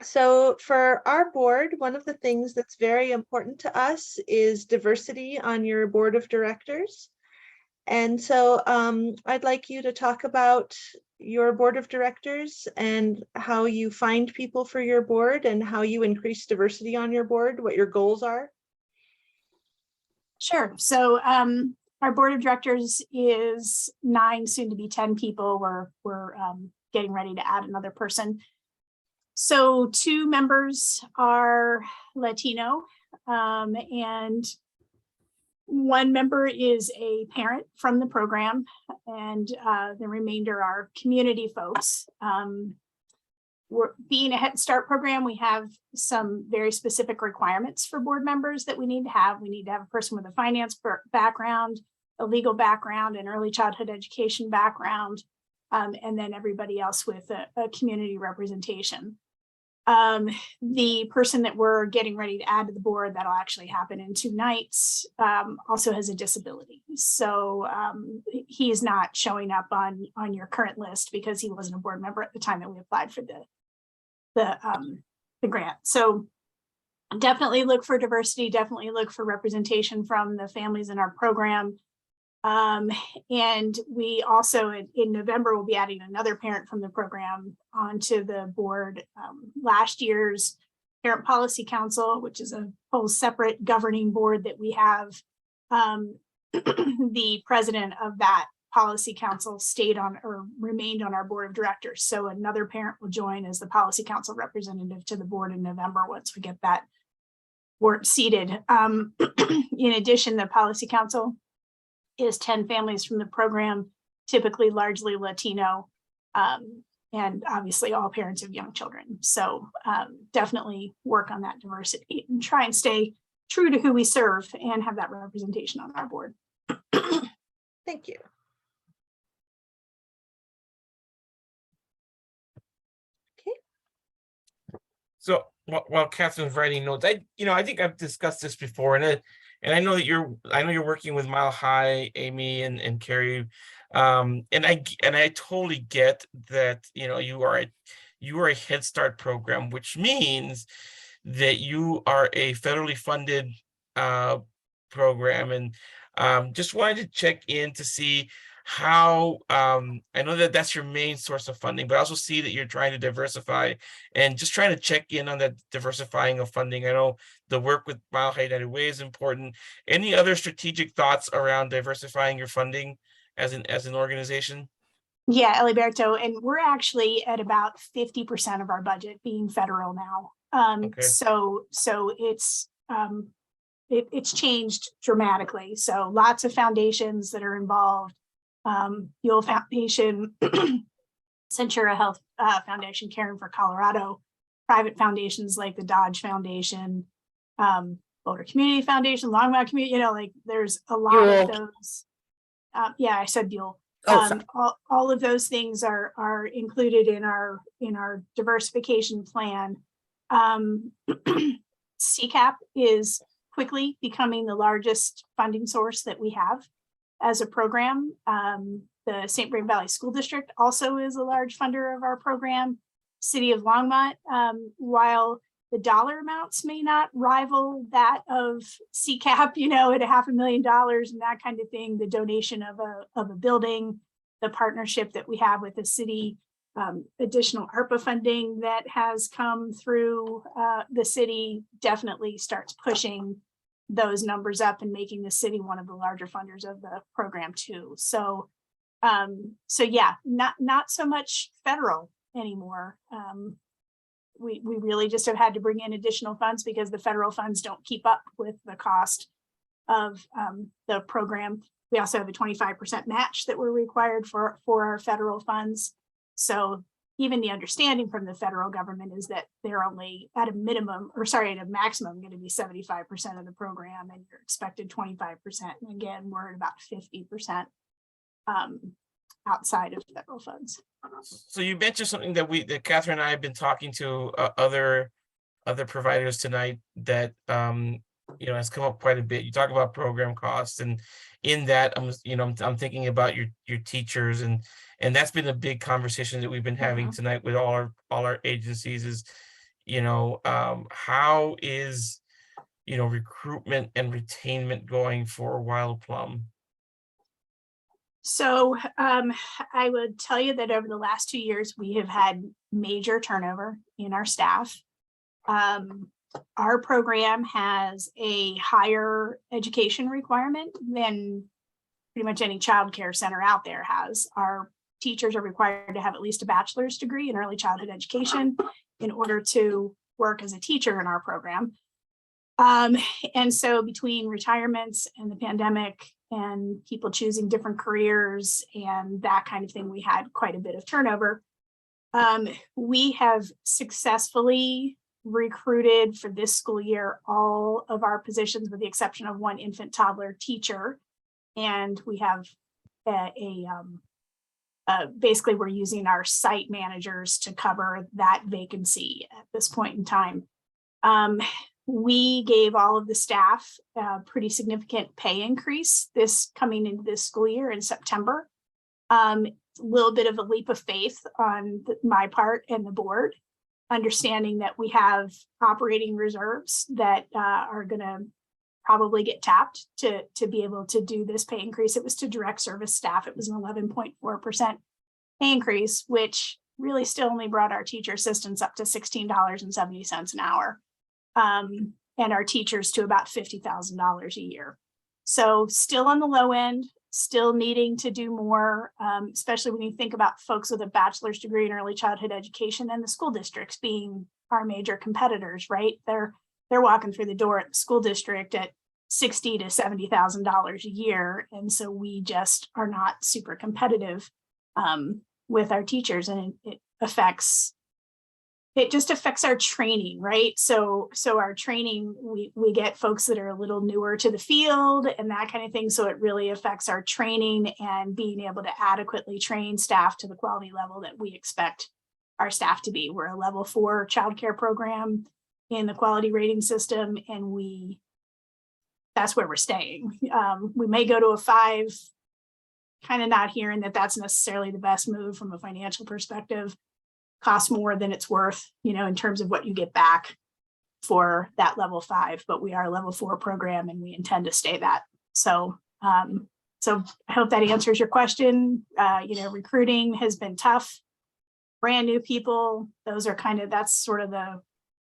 so for our board, one of the things that's very important to us is diversity on your board of directors. And so I'd like you to talk about your board of directors and how you find people for your board and how you increase diversity on your board, what your goals are. Sure. So our board of directors is 9, soon to be 10 people. We're getting ready to add another person. So 2 members are Latino, and 1 member is a parent from the program, and the remainder are community folks. We're being a Head Start program, we have some very specific requirements for board members that we need to have. We need to have a person with a finance background, a legal background, an early childhood education background, and then everybody else with a community representation. The person that we're getting ready to add to the board, that'll actually happen in 2 nights, also has a disability. So he is not showing up on your current list because he wasn't a board member at the time that we applied for the grant. So definitely look for diversity, definitely look for representation from the families in our program. And we also in November will be adding another parent from the program onto the board. Last year's Parent Policy Council, which is a whole separate governing board that we have, the president of that policy council stayed on or remained on our board of directors. So another parent will join as the policy council representative to the board in November once we get that board seated. In addition, the policy council is 10 families from the program, typically largely Latino, and obviously all parents of young children. So definitely work on that diversity and try and stay true to who we serve and have that representation on our board. Thank you. So while Catherine's writing notes, I think I've discussed this before, and I know that you're working with Mile High, Amy and Carrie, and I totally get that. You are a Head Start program, which means that you are a federally funded program, and just wanted to check in to see how I know that that's your main source of funding, but I also see that you're trying to diversify and just trying to check in on that diversifying of funding. I know the work with Mile High United Way is important. Any other strategic thoughts around diversifying your funding as an organization? Yeah, Eliberto, and we're actually at about 50% of our budget being federal now. Okay. So it's changed dramatically. So lots of foundations that are involved. Yule Foundation, Centura Health Foundation, Caring for Colorado, private foundations like the Dodge Foundation, Boulder Community Foundation, Longmont Community, like there's a lot of those. Yeah, I said Buell. All of those things are included in our diversification plan. CCAP is quickly becoming the largest funding source that we have as a program. The St. Vrain Valley School District also is a large funder of our program. City of Longmont, while the dollar amounts may not rival that of CCAP, at $500,000 and that kind of thing, the donation of a building, the partnership that we have with the city, additional ARPA funding that has come through the city definitely starts pushing those numbers up and making the city one of the larger funders of the program too. So yeah, not so much federal anymore. We really just have had to bring in additional funds because the federal funds don't keep up with the cost of the program. We also have a 25% match that we're required for our federal funds. So even the understanding from the federal government is that they're only at a maximum going to be 75% of the program, and you're expected 25%. And again, we're at about 50% outside of federal funds. So you mentioned something that Catherine and I have been talking to other providers tonight that has come up quite a bit. You talk about program costs, and in that I'm thinking about your teachers, and that's been a big conversation that we've been having tonight with all our agencies is, how is recruitment and retainment going for Wild Plum? So I would tell you that over the last 2 years, we have had major turnover in our staff. Our program has a higher education requirement than pretty much any childcare center out there has. Our teachers are required to have at least a bachelor's degree in early childhood education in order to work as a teacher in our program. And so between retirements and the pandemic and people choosing different careers and that kind of thing, we had quite a bit of turnover. We have successfully recruited for this school year all of our positions with the exception of one infant toddler teacher. And we have basically we're using our site managers to cover that vacancy at this point in time. We gave all of the staff a pretty significant pay increase coming into this school year in September. A little bit of a leap of faith on my part and the board, understanding that we have operating reserves that are going to probably get tapped to be able to do this pay increase. It was to direct service staff. It was an 11.4% pay increase, which really still only brought our teacher assistants up to $16.70 an hour. And our teachers to about $50,000 a year. So still on the low end, still needing to do more, especially when you think about folks with a bachelor's degree in early childhood education and the school districts being our major competitors, right? They're walking through the door at the school district at $60,000 to $70,000 a year. And so we just are not super competitive with our teachers, and it just affects our training, right? So our training, we get folks that are a little newer to the field and that kind of thing. So it really affects our training and being able to adequately train staff to the quality level that we expect our staff to be. We're a level 4 childcare program in the quality rating system, and that's where we're staying. We may go to a 5, kind of not hearing that that's necessarily the best move from a financial perspective. Costs more than it's worth, in terms of what you get back for that level 5, but we are a level 4 program and we intend to stay that. So I hope that answers your question. Recruiting has been tough, brand new people. That's sort of the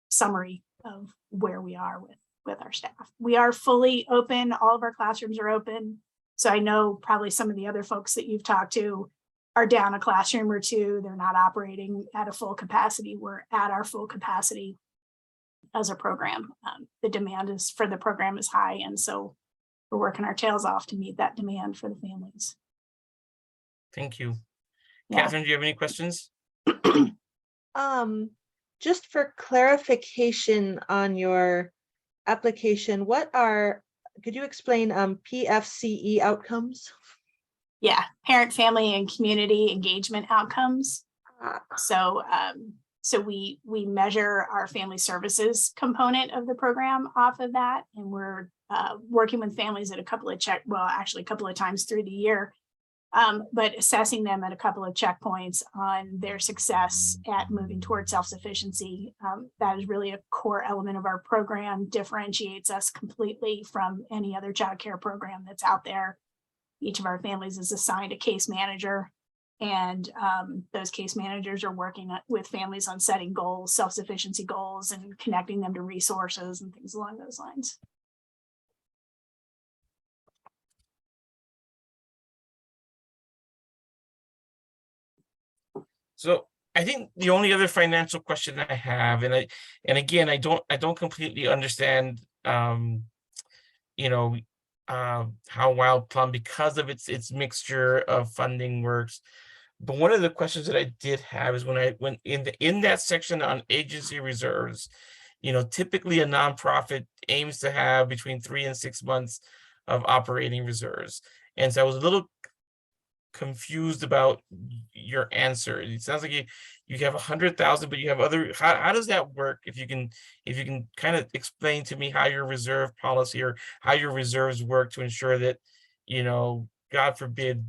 summary of where we are with our staff. We are fully open. All of our classrooms are open. So I know probably some of the other folks that you've talked to are down a classroom or two. They're not operating at a full capacity. We're at our full capacity as a program. The demand for the program is high. And so we're working our tails off to meet that demand for the families. Thank you. Yeah. Catherine, do you have any questions? Just for clarification on your application, could you explain PFCE outcomes? Yeah, parent, family, and community engagement outcomes. So we measure our family services component of the program off of that, and we're working with families at a couple of times through the year, but assessing them at a couple of checkpoints on their success at moving towards self-sufficiency. That is really a core element of our program, differentiates us completely from any other child care program that's out there. Each of our families is assigned a case manager, and those case managers are working with families on setting goals, self-sufficiency goals, and connecting them to resources and things along those lines. So I think the only other financial question I have, and again, I don't completely understand, how Wild Plum, because of its mixture of funding, works. But one of the questions that I did have is when in that section on agency reserves, typically a nonprofit aims to have between 3 and 6 months of operating reserves. And so I was a little confused about your answer. It sounds like you have 100,000, but you have other. How does that work? If you can kind of explain to me how your reserve policy or how your reserves work to ensure that, God forbid,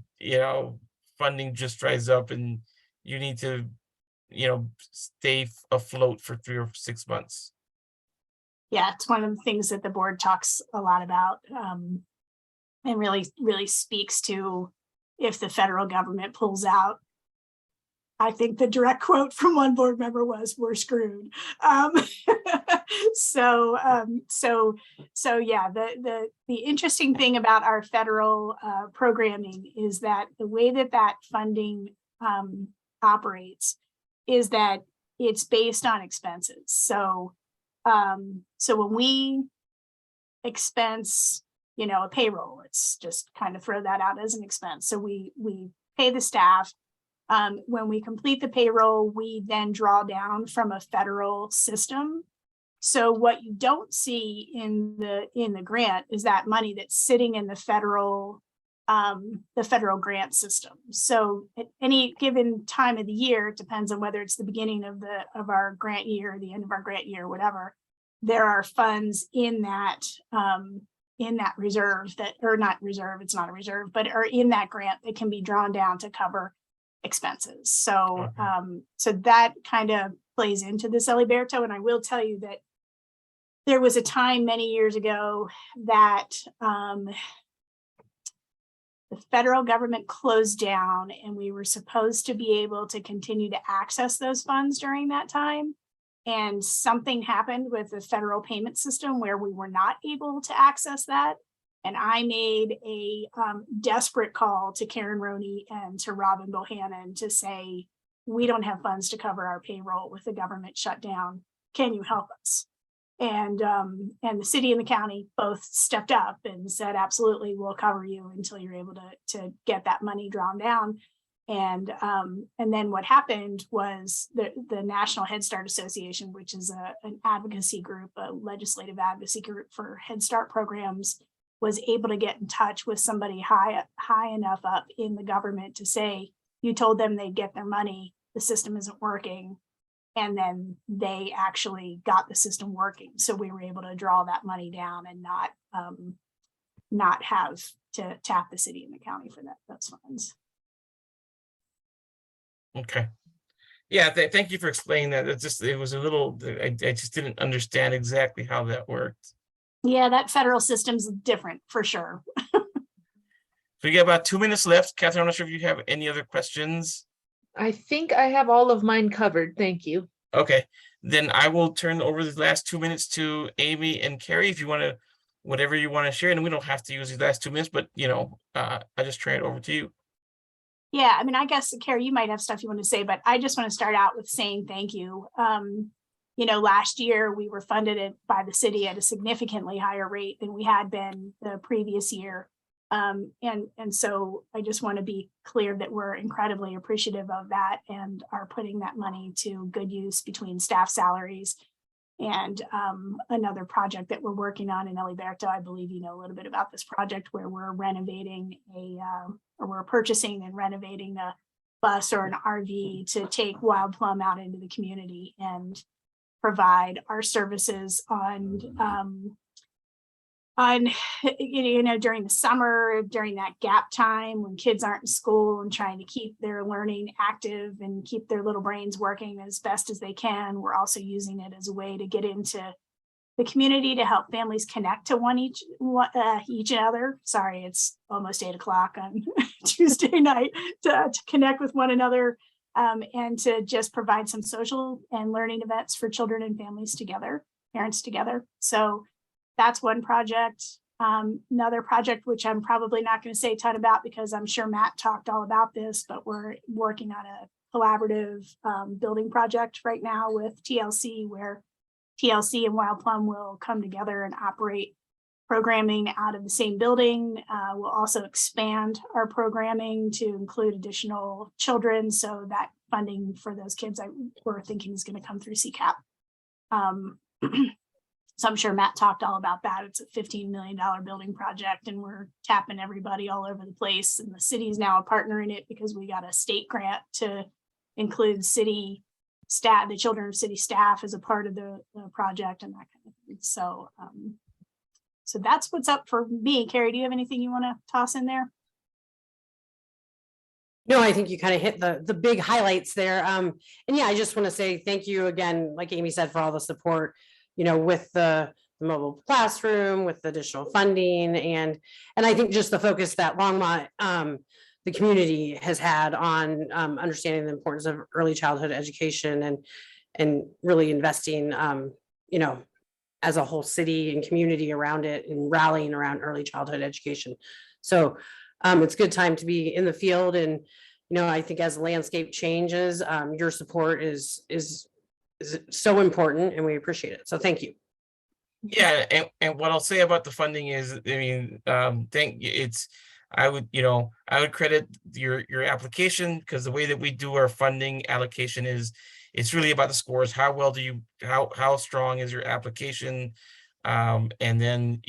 funding just dries up and you need to, stay afloat for 3 or 6 months. Yeah, it's one of the things that the board talks a lot about, and really speaks to if the federal government pulls out. I think the direct quote from one board member was, "We're screwed." So yeah, the interesting thing about our federal programming is that the way that funding operates is that it's based on expenses. So when we expense, a payroll, let's just kind of throw that out as an expense. So we pay the staff. When we complete the payroll, we then draw down from a federal system. So what you don't see in the grant is that money that's sitting in the federal grant system. So at any given time of the year, it depends on whether it's the beginning of our grant year or the end of our grant year, whatever, there are funds in that reserve that, or not reserve, it's not a reserve, but are in that grant that can be drawn down to cover expenses. So so that kind of plays into this, Eliberto. And I will tell you that there was a time many years ago that the federal government closed down, and we were supposed to be able to continue to access those funds during that time. And something happened with the federal payment system where we were not able to access that. And I made a desperate call to Karen Roney and to Robin Bohannon to say, we don't have funds to cover our payroll with the government shut down. Can you help us? And the city and the county both stepped up and said, absolutely, we'll cover you until you're able to get that money drawn down. And then what happened was the National Head Start Association, which is an advocacy group, a legislative advocacy group for Head Start programs, was able to get in touch with somebody high enough up in the government to say, you told them they'd get their money, the system isn't working. And then they actually got the system working. So we were able to draw that money down and not have to tap the city and the county for those funds. Okay. Yeah, thank you for explaining that. It was a little, I just didn't understand exactly how that worked. Yeah, that federal system's different for sure. So we got about 2 minutes left. Catherine, I'm not sure if you have any other questions. I think I have all of mine covered. Thank you. Okay, then I will turn over the last 2 minutes to Amy and Carrie if you want to, whatever you want to share. And we don't have to use these last 2 minutes, but I just turn it over to you. Yeah, I mean, I guess, Carrie, you might have stuff you want to say, but I just want to start out with saying thank you. Last year we were funded by the city at a significantly higher rate than we had been the previous year. And so I just want to be clear that we're incredibly appreciative of that and are putting that money to good use between staff salaries And another project that we're working on in Eliberto, I believe you know a little bit about this project, where we're renovating or we're purchasing and renovating a bus or an RV to take Wild Plum out into the community and provide our services on during the summer, during that gap time when kids aren't in school, and trying to keep their learning active and keep their little brains working as best as they can. We're also using it as a way to get into the community to help families connect to each other. Sorry, it's almost 8 o'clock on Tuesday night, to connect with one another, and to just provide some social and learning events for children and families together, parents together. So that's one project. Another project, which I'm probably not going to say a ton about because I'm sure Matt talked all about this, but we're working on a collaborative building project right now with TLC, where TLC and Wild Plum will come together and operate programming out of the same building. We'll also expand our programming to include additional children. So that funding for those kids we're thinking is going to come through CCAP. So I'm sure Matt talked all about that. It's a $15 million building project, and we're tapping everybody all over the place. And the city's now a partner in it because we got a state grant to include city staff, the children of city staff, as a part of the project and that kind of thing. So, so that's what's up for me. Carrie, do you have anything you want to toss in there? No, I think you kind of hit the big highlights there. And yeah, I just want to say thank you again, like Amy said, for all the support, with the mobile classroom, with the additional funding, and I think just the focus that Longmont, the community has had on understanding the importance of early childhood education and really investing, as a whole city and community around it and rallying around early childhood education. So it's a good time to be in the field. And, I think as the landscape changes, your support is so important, and we appreciate it. So thank you. Yeah, and what I'll say about the funding is, I would credit your application, because the way that we do our funding allocation is, it's really about the scores. How well how strong is your application? And then,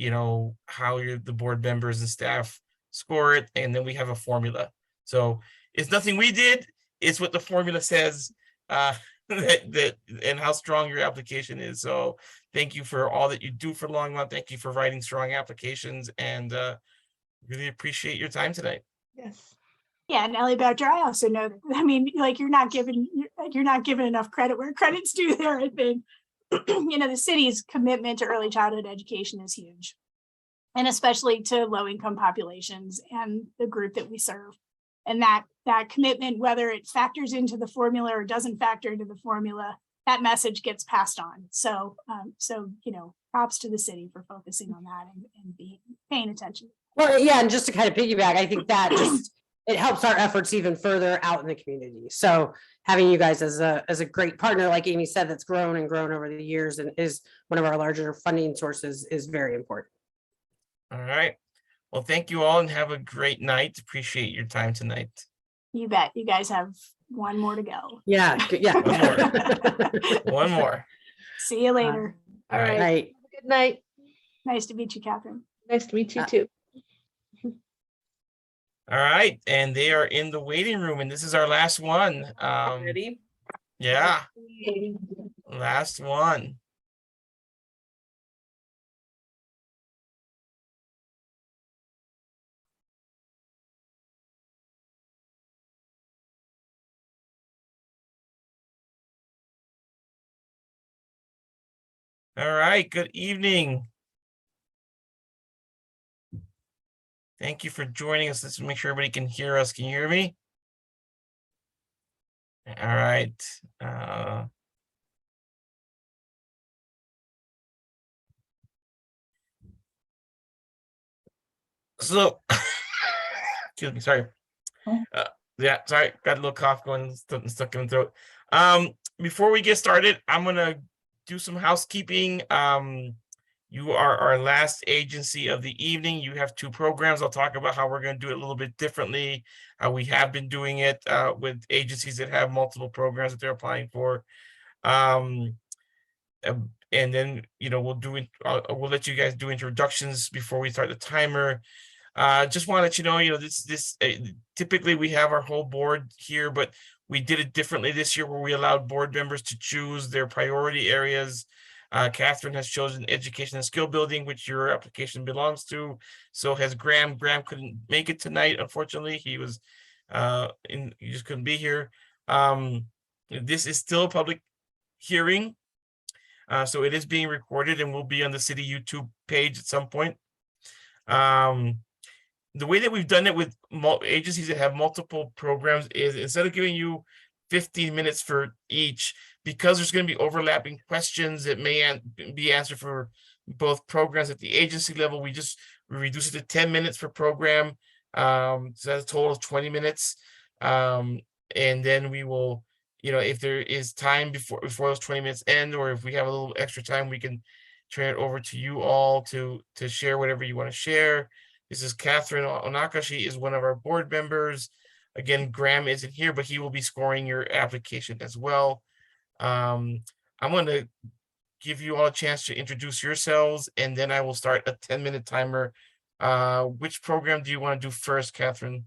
how the board members and staff score it. And then we have a formula. So it's nothing we did, it's what the formula says, that and how strong your application is. So thank you for all that you do for Longmont. Thank you for writing strong applications, and really appreciate your time tonight. Yes. Yeah, and Ellie Badger, I also know that, you're not given enough credit where credit's due there. I think, the city's commitment to early childhood education is huge, and especially to low-income populations and the group that we serve. And that commitment, whether it factors into the formula or doesn't factor into the formula, that message gets passed on. So, props to the city for focusing on that and paying attention. Well, yeah, and just to kind of piggyback, I think that it helps our efforts even further out in the community. So having you guys as a great partner, like Amy said, that's grown and grown over the years and is one of our larger funding sources, is very important. All right. Well, thank you all, and have a great night. Appreciate your time tonight. You bet. You guys have one more to go. Yeah. One more. See you later. All right. Good night. Nice to meet you, Catherine. Nice to meet you too. All right, and they are in the waiting room, and this is our last one. Ready? Yeah, last one. All right, good evening. Thank you for joining us. Let's make sure everybody can hear us. Can you hear me? All right. So, excuse me, sorry. Yeah, sorry, got a little cough going, stuck in the throat. Before we get started, I'm gonna do some housekeeping. You are our last agency of the evening. You have 2 programs. I'll talk about how we're going to do it a little bit differently, how we have been doing it with agencies that have multiple programs that they're applying for. And then, we'll we'll let you guys do introductions before we start the timer. Just want to let you know, this typically we have our whole board here, but we did it differently this year where we allowed board members to choose their priority areas. Catherine has chosen education and skill building, which your application belongs to. So has Graham. Graham couldn't make it tonight, unfortunately. He was he just couldn't be here. This is still a public hearing. So it is being recorded and will be on the city YouTube page at some point. The way that we've done it with agencies that have multiple programs is instead of giving you 15 minutes for each, because there's going to be overlapping questions that may be answered for both programs at the agency level, we reduce it to 10 minutes per program. So that's a total of 20 minutes. And then we will, if there is time before those 20 minutes end, or if we have a little extra time, we can turn it over to you all to share whatever you want to share. This is Catherine Onaka. She is one of our board members. Again, Graham isn't here, but he will be scoring your application as well. I'm going to give you all a chance to introduce yourselves, and then I will start a 10-minute timer. Which program do you want to do first, Catherine?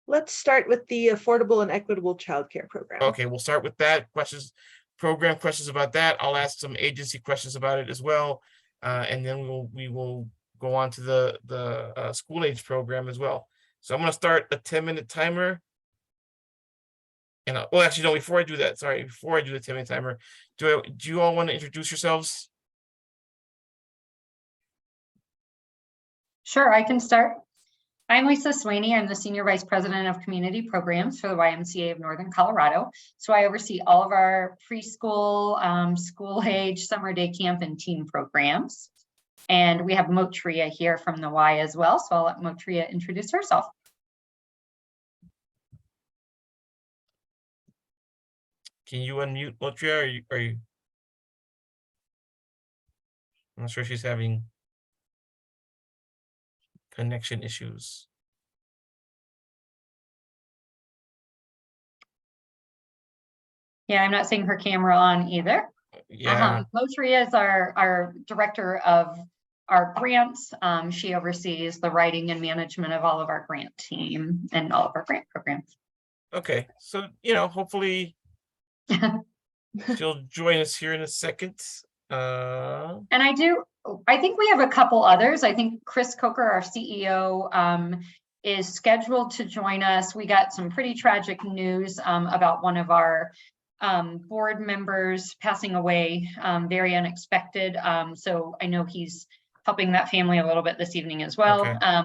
Let's start with the Affordable and Equitable Childcare Program. Okay, we'll start with that. Program questions about that. I'll ask some agency questions about it as well. And then we will go on to the school age program as well. So I'm going to start a 10-minute timer. And actually, no, before I do that, before I do the 10-minute timer, do you all want to introduce yourselves? Sure, I can start. I'm Lisa Sweeney. I'm the Senior Vice President of Community Programs for the YMCA of Northern Colorado. So I oversee all of our preschool, school age, summer day camp, and teen programs. And we have Motria here from the Y as well. So I'll let Motria introduce herself. Can you unmute Motria? Are you? I'm not sure if she's having connection issues. Yeah, I'm not seeing her camera on either. Yeah. Motria is our director of our grants. She oversees the writing and management of all of our grant team and all of our grant programs. Okay, so hopefully she'll join us here in a second. And I think we have a couple others. I think Chris Coker, our CEO, is scheduled to join us. We got some pretty tragic news about one of our board members passing away, very unexpected. So I know he's helping that family a little bit this evening as well. Okay.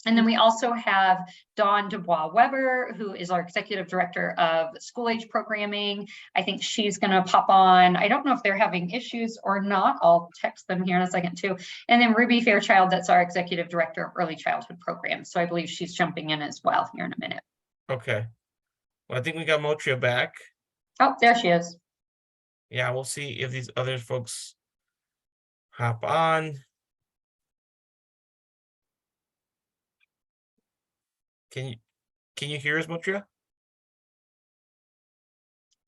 And then we also have Dawn Dubois Weber, who is our Executive Director of School Age Programming. I think she's going to pop on. I don't know if they're having issues or not. I'll text them here in a second too. And then Ruby Fairchild, that's our Executive Director of Early Childhood Programs. So I believe she's jumping in as well here in a minute. Okay. Well, I think we got Motria back. Oh, there she is. Yeah, we'll see if these other folks hop on. Can you hear us, Motria?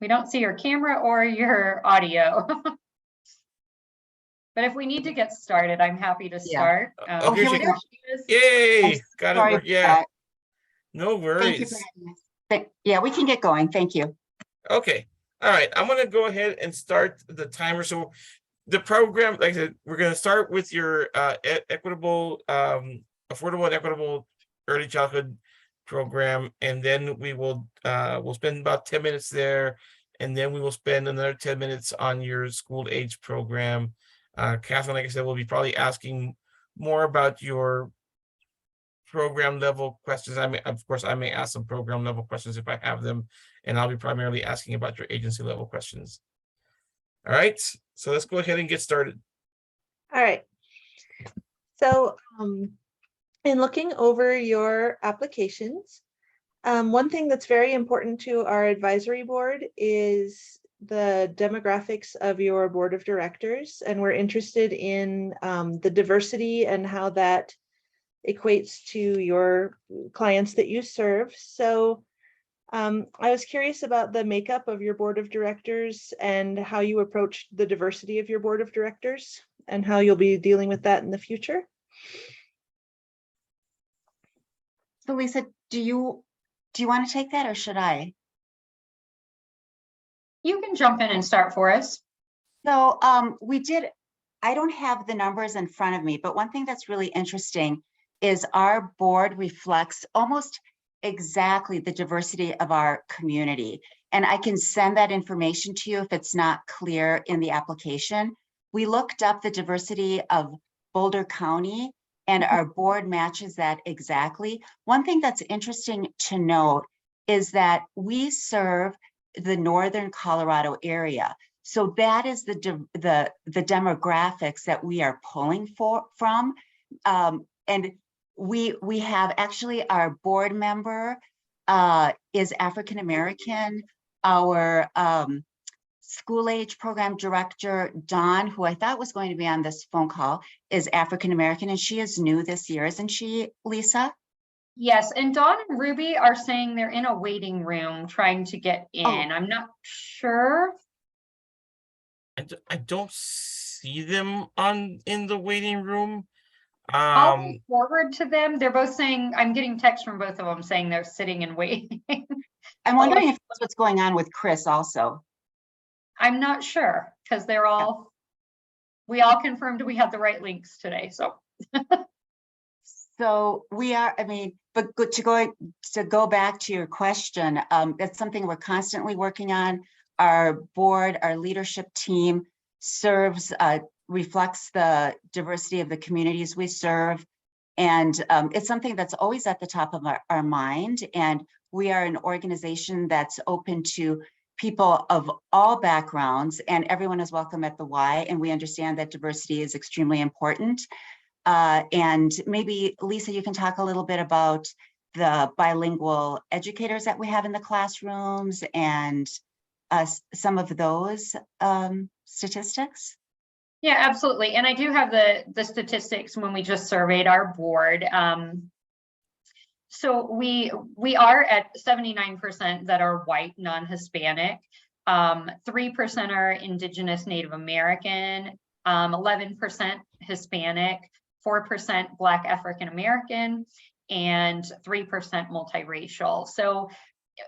We don't see your camera or your audio. But if we need to get started, I'm happy to start. Oh, here she is. Yay! Got it. Yeah. No worries. Yeah, we can get going. Thank you. Okay. All right. I'm going to go ahead and start the timer. So the program, like I said, we're going to start with your affordable and equitable early childhood program, and then we will we'll spend about 10 minutes there, and then we will spend another 10 minutes on your school age program. Catherine, like I said, will be probably asking more about your program level questions. Of course, I may ask some program level questions if I have them, and I'll be primarily asking about your agency level questions. All right, so let's go ahead and get started. All right. So in looking over your applications, one thing that's very important to our advisory board is the demographics of your board of directors, and we're interested in the diversity and how that equates to your clients that you serve. So I was curious about the makeup of your board of directors and how you approach the diversity of your board of directors and how you'll be dealing with that in the future. So Lisa, do you want to take that or should I? You can jump in and start for us. So I don't have the numbers in front of me, but one thing that's really interesting is our board reflects almost exactly the diversity of our community. And I can send that information to you if it's not clear in the application. We looked up the diversity of Boulder County and our board matches that exactly. One thing that's interesting to note is that we serve the northern Colorado area. So that is the demographics that we are pulling from. And we have actually our board member is African American. Our school age program director, Dawn, who I thought was going to be on this phone call, is African American, and she is new this year, isn't she, Lisa? Yes, and Dawn and Ruby are saying they're in a waiting room trying to get in. I'm not sure. I don't see them in the waiting room. I'll move forward to them. They're both saying, I'm getting texts from both of them saying they're sitting and waiting. I'm wondering if that's what's going on with Chris also. I'm not sure because we all confirmed we had the right links today. So So we are, I mean, but good to go back to your question, that's something we're constantly working on. Our board, our leadership team reflects the diversity of the communities we serve. And it's something that's always at the top of our mind. And we are an organization that's open to people of all backgrounds, and everyone is welcome at the Y. And we understand that diversity is extremely important. And maybe Lisa, you can talk a little bit about the bilingual educators that we have in the classrooms and some of those statistics. yeah, absolutely. And I do have the statistics when we just surveyed our board. So we are at 79% that are white, non-Hispanic, 3% are Indigenous Native American, 11% Hispanic, 4% Black African American, and 3% multiracial. So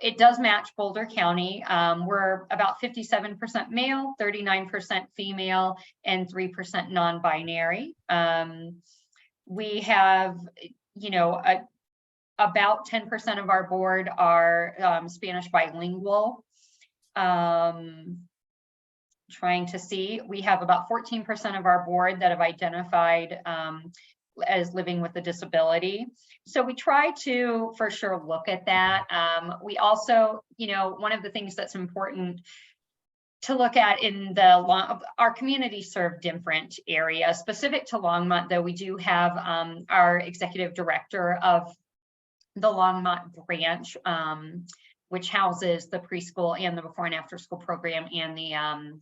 it does match Boulder County. We're about 57% male, 39% female, and 3% non-binary. We have, about 10% of our board are Spanish bilingual. Trying to see, we have about 14% of our board that have identified as living with a disability. So we try to, for sure, look at that. We also, one of the things that's important to look at in our community serve different areas. Specific to Longmont, though, we do have our executive director of the Longmont branch, which houses the preschool and the before and after school program and the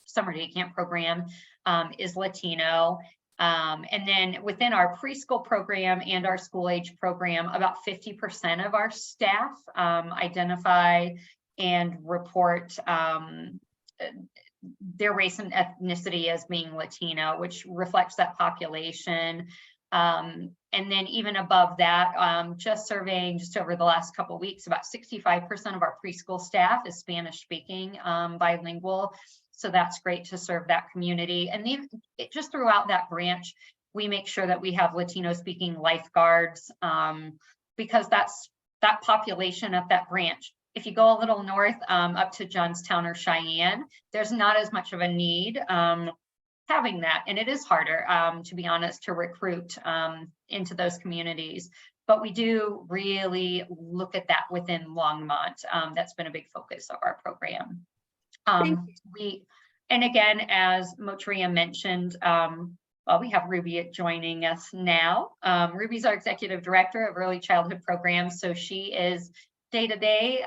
summer day camp program, is Latino. And then within our preschool program and our school age program, about 50% of our staff identify and report their race and ethnicity as being Latino, which reflects that population. And then even above that, just surveying just over the last couple of weeks, about 65% of our preschool staff is Spanish speaking, bilingual. So that's great to serve that community. And just throughout that branch, we make sure that we have Latino speaking lifeguards, because that's that population of that branch. If you go a little north up to Johnstown or Cheyenne, there's not as much of a need having that. And it is harder, to be honest, to recruit into those communities. But we do really look at that within Longmont. That's been a big focus of our program. And again, as Motria mentioned, well, we have Ruby joining us now. Ruby's our executive director of early childhood programs. So she is day-to-day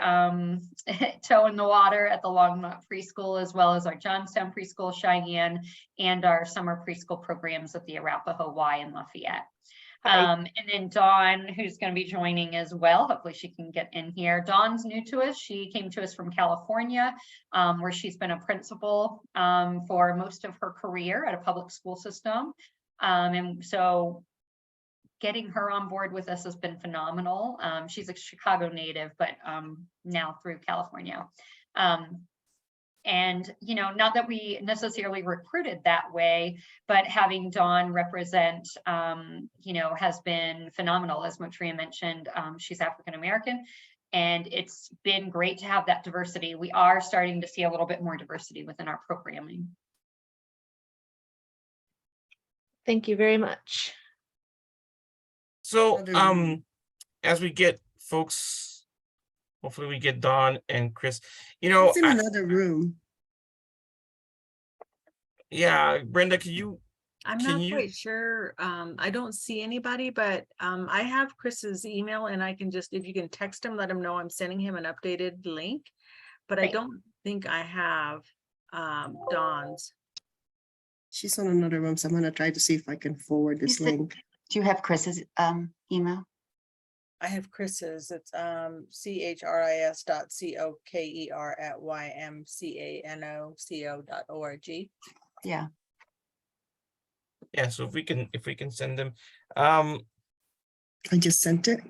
toe in the water at the Longmont preschool, as well as our Johnstown preschool, Cheyenne, and our summer preschool programs at the Arapahoe Y in Lafayette. And then Dawn, who's going to be joining as well. Hopefully she can get in here. Dawn's new to us. She came to us from California, where she's been a principal for most of her career at a public school system. And so getting her on board with us has been phenomenal. She's a Chicago native, but now through California. And, you know, not that we necessarily recruited that way, but having Dawn represent, you know, has been phenomenal. As Matria mentioned, she's African-American, and it's been great to have that diversity. We are starting to see a little bit more diversity within our programming. Thank you very much. So, as we get folks, hopefully we get Dawn and Chris, you know, It's in another room. yeah, Brenda, can you? I'm not quite sure. I don't see anybody, but I have Chris's email, and I can just, if you can text him, let him know I'm sending him an updated link. But I don't think I have Dawn's. She's on another room, so I'm gonna try to see if I can forward this link. Do you have Chris's email? I have Chris's. It's chris.ymcanoco.org. Yeah. Yeah, so if we can send them. I just sent it.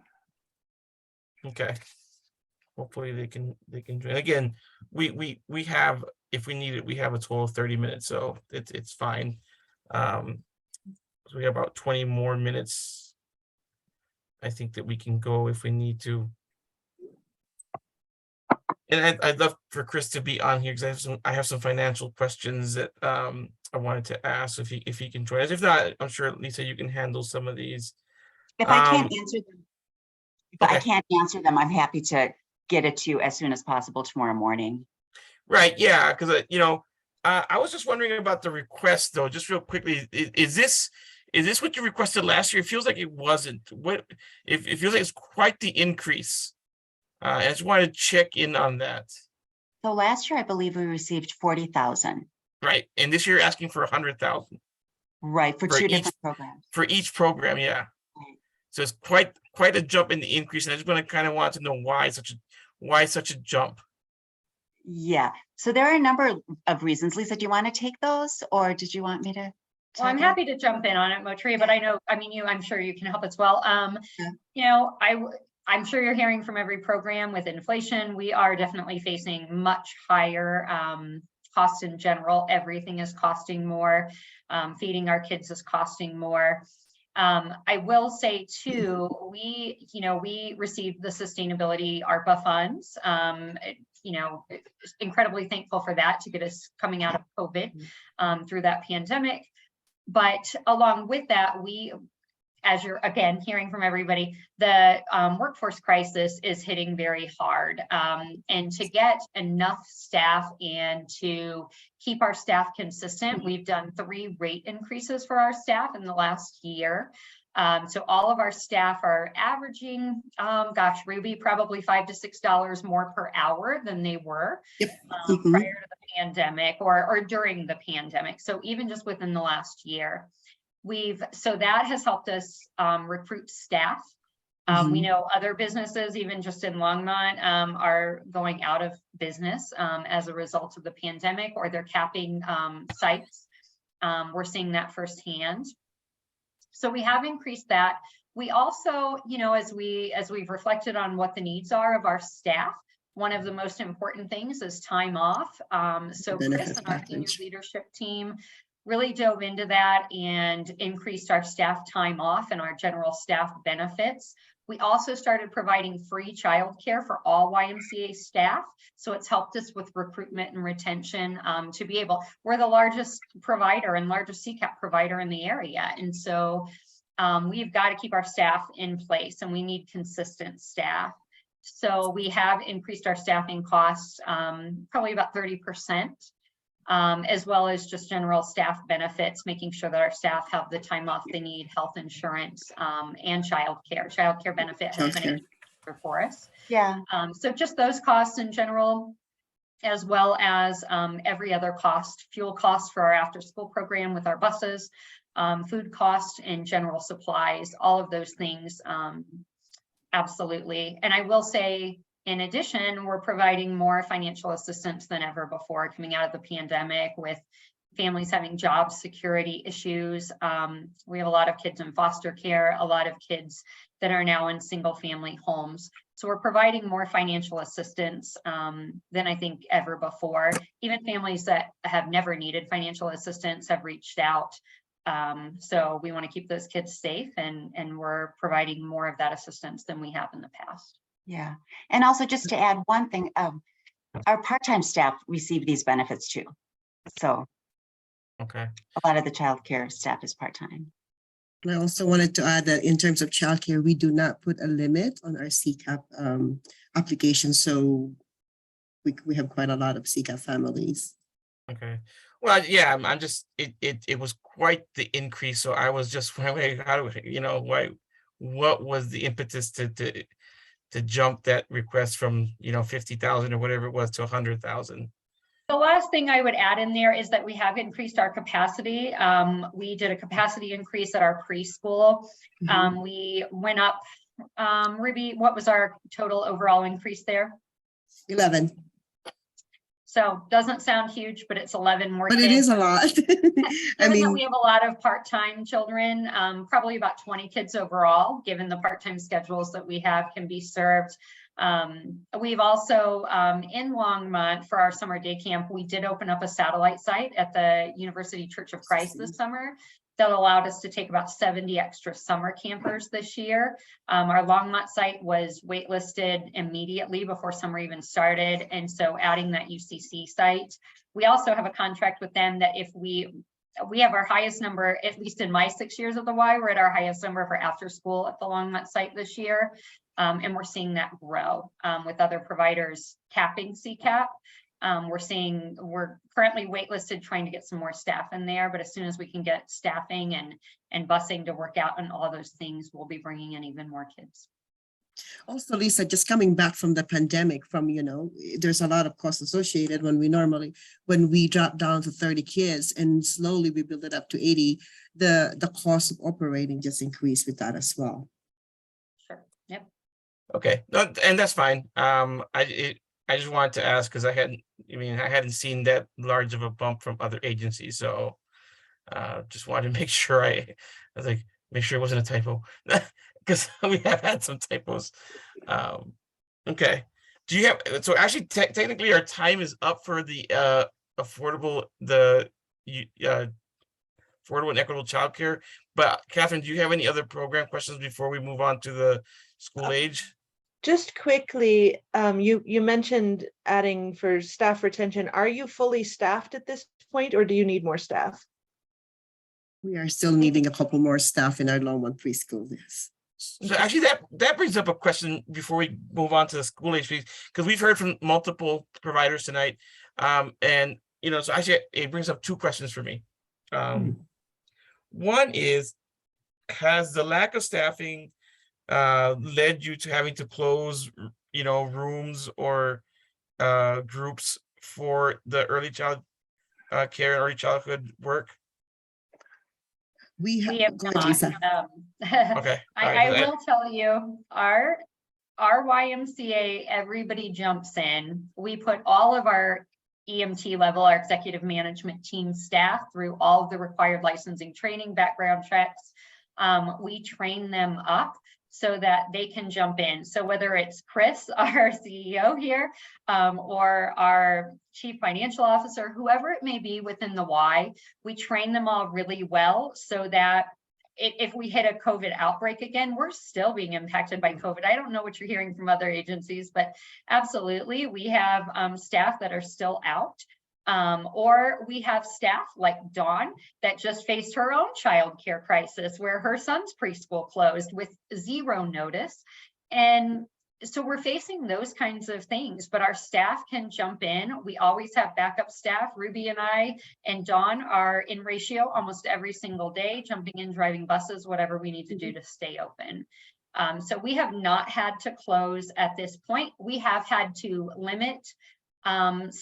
Okay. Hopefully they can join. Again, we have, if we need it, we have a total of 30 minutes, so it's fine. So we have about 20 more minutes. I think that we can go if we need to. And I'd love for Chris to be on here because I have some financial questions that I wanted to ask if he can join us. If not, I'm sure Lisa, you can handle some of these. If I can't answer them, I can't answer them, I'm happy to get it to you as soon as possible tomorrow morning. Right, yeah, because you know, I was just wondering about the request though, just real quickly. Is this what you requested last year? It feels like it wasn't. What it feels like it's quite the increase. I just wanted to check in on that. So last year, I believe we received 40,000. Right, and this year you're asking for 100,000. Right, for two different programs. For each program, yeah. Right. So it's quite a jump in the increase, and I just want to kind of want to know why such a jump. Yeah, so there are a number of reasons. Lisa, do you want to take those, or did you want me to? Well, I'm happy to jump in on it, Motria, but I know, I mean, I'm sure you can help as well. You know, I'm sure you're hearing from every program with inflation, we are definitely facing much higher costs in general. Everything is costing more. Feeding our kids is costing more. I will say too, we received the sustainability ARPA funds. You know, incredibly thankful for that to get us coming out of COVID through that pandemic. But along with that, we, as you're again hearing from everybody, the workforce crisis is hitting very hard. And to get enough staff and to keep our staff consistent, we've done 3 rate increases for our staff in the last year. So all of our staff are averaging, Ruby, probably $5 to $6 more per hour than they were prior to the pandemic or during the pandemic. So even just within the last year, so that has helped us recruit staff. We know other businesses, even just in Longmont, are going out of business as a result of the pandemic, or they're capping sites. We're seeing that firsthand. So we have increased that. We also, you know, as we've reflected on what the needs are of our staff, one of the most important things is time off. So Chris and our senior leadership team really dove into that and increased our staff time off and our general staff benefits. We also started providing free childcare for all YMCA staff. So it's helped us with recruitment and retention to be able, we're the largest provider and largest CCAP provider in the area. And so we've got to keep our staff in place, and we need consistent staff. So we have increased our staffing costs probably about 30%. As well as just general staff benefits, making sure that our staff have the time off they need, health insurance, and childcare. Childcare benefit has been for us. Yeah. So just those costs in general, as well as every other cost, fuel costs for our after school program with our buses, food costs and general supplies, all of those things. Absolutely. And I will say, in addition, we're providing more financial assistance than ever before coming out of the pandemic, with families having job security issues. We have a lot of kids in foster care, a lot of kids that are now in single family homes. So we're providing more financial assistance than I think ever before. Even families that have never needed financial assistance have reached out. So we want to keep those kids safe, and we're providing more of that assistance than we have in the past. Yeah. And also, just to add one thing, our part-time staff receive these benefits too. So okay, a lot of the childcare staff is part-time. And I also wanted to add that in terms of childcare, we do not put a limit on our CCAP application. So we have quite a lot of CCAP families. okay. Well, yeah, I'm just, it was quite the increase. So I was just wondering, how do we, why, what was the impetus to jump that request from, 50,000 or whatever it was to 100,000? The last thing I would add in there is that we have increased our capacity. We did a capacity increase at our preschool. We went up, Ruby, what was our total overall increase there? 11. So doesn't sound huge, but it's 11 more. But it is a lot. I mean, we have a lot of part-time children, probably about 20 kids overall, given the part-time schedules that we have can be served. We've also, in Longmont for our summer day camp, we did open up a satellite site at the University Church of Christ this summer that allowed us to take about 70 extra summer campers this year. Our Longmont site was waitlisted immediately before summer even started. And so adding that UCC site, we also have a contract with them that if we have our highest number, at least in my 6 years at the Y, we're at our highest number for after school at the Longmont site this year. And we're seeing that grow with other providers capping CCAP. We're currently waitlisted trying to get some more staff in there, but as soon as we can get staffing and busing to work out and all those things, we'll be bringing in even more kids. also, Lisa, just coming back from the pandemic, there's a lot of costs associated when we drop down to 30 kids and slowly we build it up to 80, the cost of operating just increased with that as well. Sure. Yep. Okay, no, and that's fine. I just wanted to ask because I hadn't seen that large of a bump from other agencies, so just wanted to make sure make sure it wasn't a typo because we have had some typos. Okay, do you have, so actually technically our time is up for the affordable and equitable childcare, but Catherine, do you have any other program questions before we move on to the school age? Just quickly, you mentioned adding for staff retention. Are you fully staffed at this point, or do you need more staff? We are still needing a couple more staff in our Longmont preschool. Yes. So actually, that brings up a question before we move on to the school age piece, because we've heard from multiple providers tonight, and so actually it brings up two questions for me. One is, has the lack of staffing led you to having to close, rooms or groups for the early child care and early childhood work? We have not. Okay. I will tell you, our YMCA, everybody jumps in. We put all of our EMT level, our executive management team staff through all of the required licensing training, background checks. We train them up so that they can jump in. So whether it's Chris, our CEO here, or our chief financial officer, whoever it may be within the Y, we train them all really well so that if we hit a COVID outbreak again, we're still being impacted by COVID. I don't know what you're hearing from other agencies, but absolutely, we have staff that are still out. Or we have staff like Dawn that just faced her own childcare crisis where her son's preschool closed with 0 notice. And so we're facing those kinds of things, but our staff can jump in. We always have backup staff. Ruby and I and Dawn are in ratio almost every single day, jumping in, driving buses, whatever we need to do to stay open. So we have not had to close at this point. We have had to limit and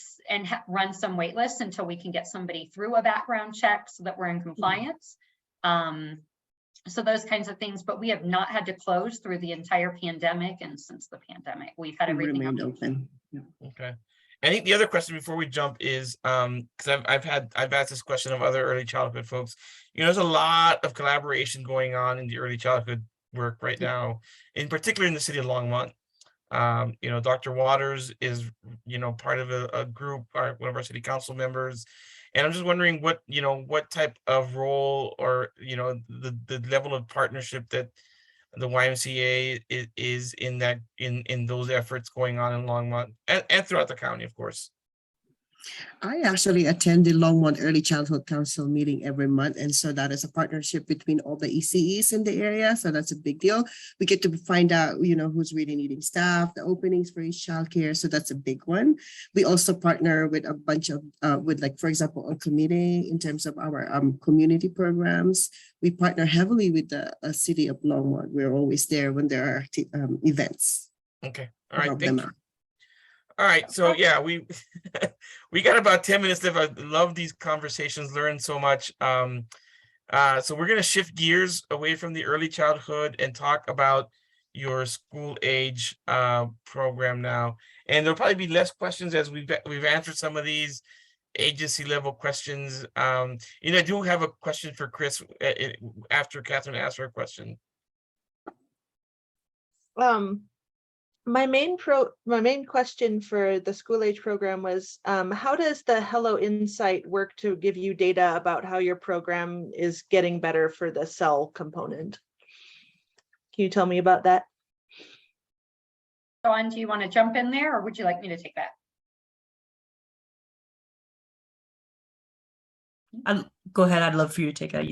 run some wait lists until we can get somebody through a background check so that we're in compliance. So those kinds of things, but we have not had to close through the entire pandemic, and since the pandemic, we've had We everything remained open. open. Okay. I think the other question before we jump is, because I've asked this question of other early childhood folks. You know, there's a lot of collaboration going on in the early childhood work right now, in particular in the city of Longmont. You know, Dr. Waters is, you know, part of a group, one of our city council members. And I'm just wondering what, you know, what type of role or, you know, the level of partnership that the YMCA is in that, in those efforts going on in Longmont and throughout the county, of course. I actually attend the Longmont Early Childhood Council meeting every month. And so that is a partnership between all the ECEs in the area. So that's a big deal. We get to find out, you know, who's really needing staff, the openings for each childcare. So that's a big one. We also partner with a bunch of, with like, for example, on committee in terms of our community programs. We partner heavily with the city of Longmont. We're always there when there are events. Okay. All right. Help Thank them you. out. All right, so yeah, we we got about 10 minutes left. I love these conversations, learn so much. So we're gonna shift gears away from the early childhood and talk about your school age program now. And there'll probably be less questions as we've answered some of these agency level questions. You know, I do have a question for Chris after Catherine asked her question. My main question for the school age program was, how does the Hello Insight work to give you data about how your program is getting better for the cell component? Can you tell me about that? Dawn, do you want to jump in there, or would you like me to take that? Go ahead. I'd love for you to take that.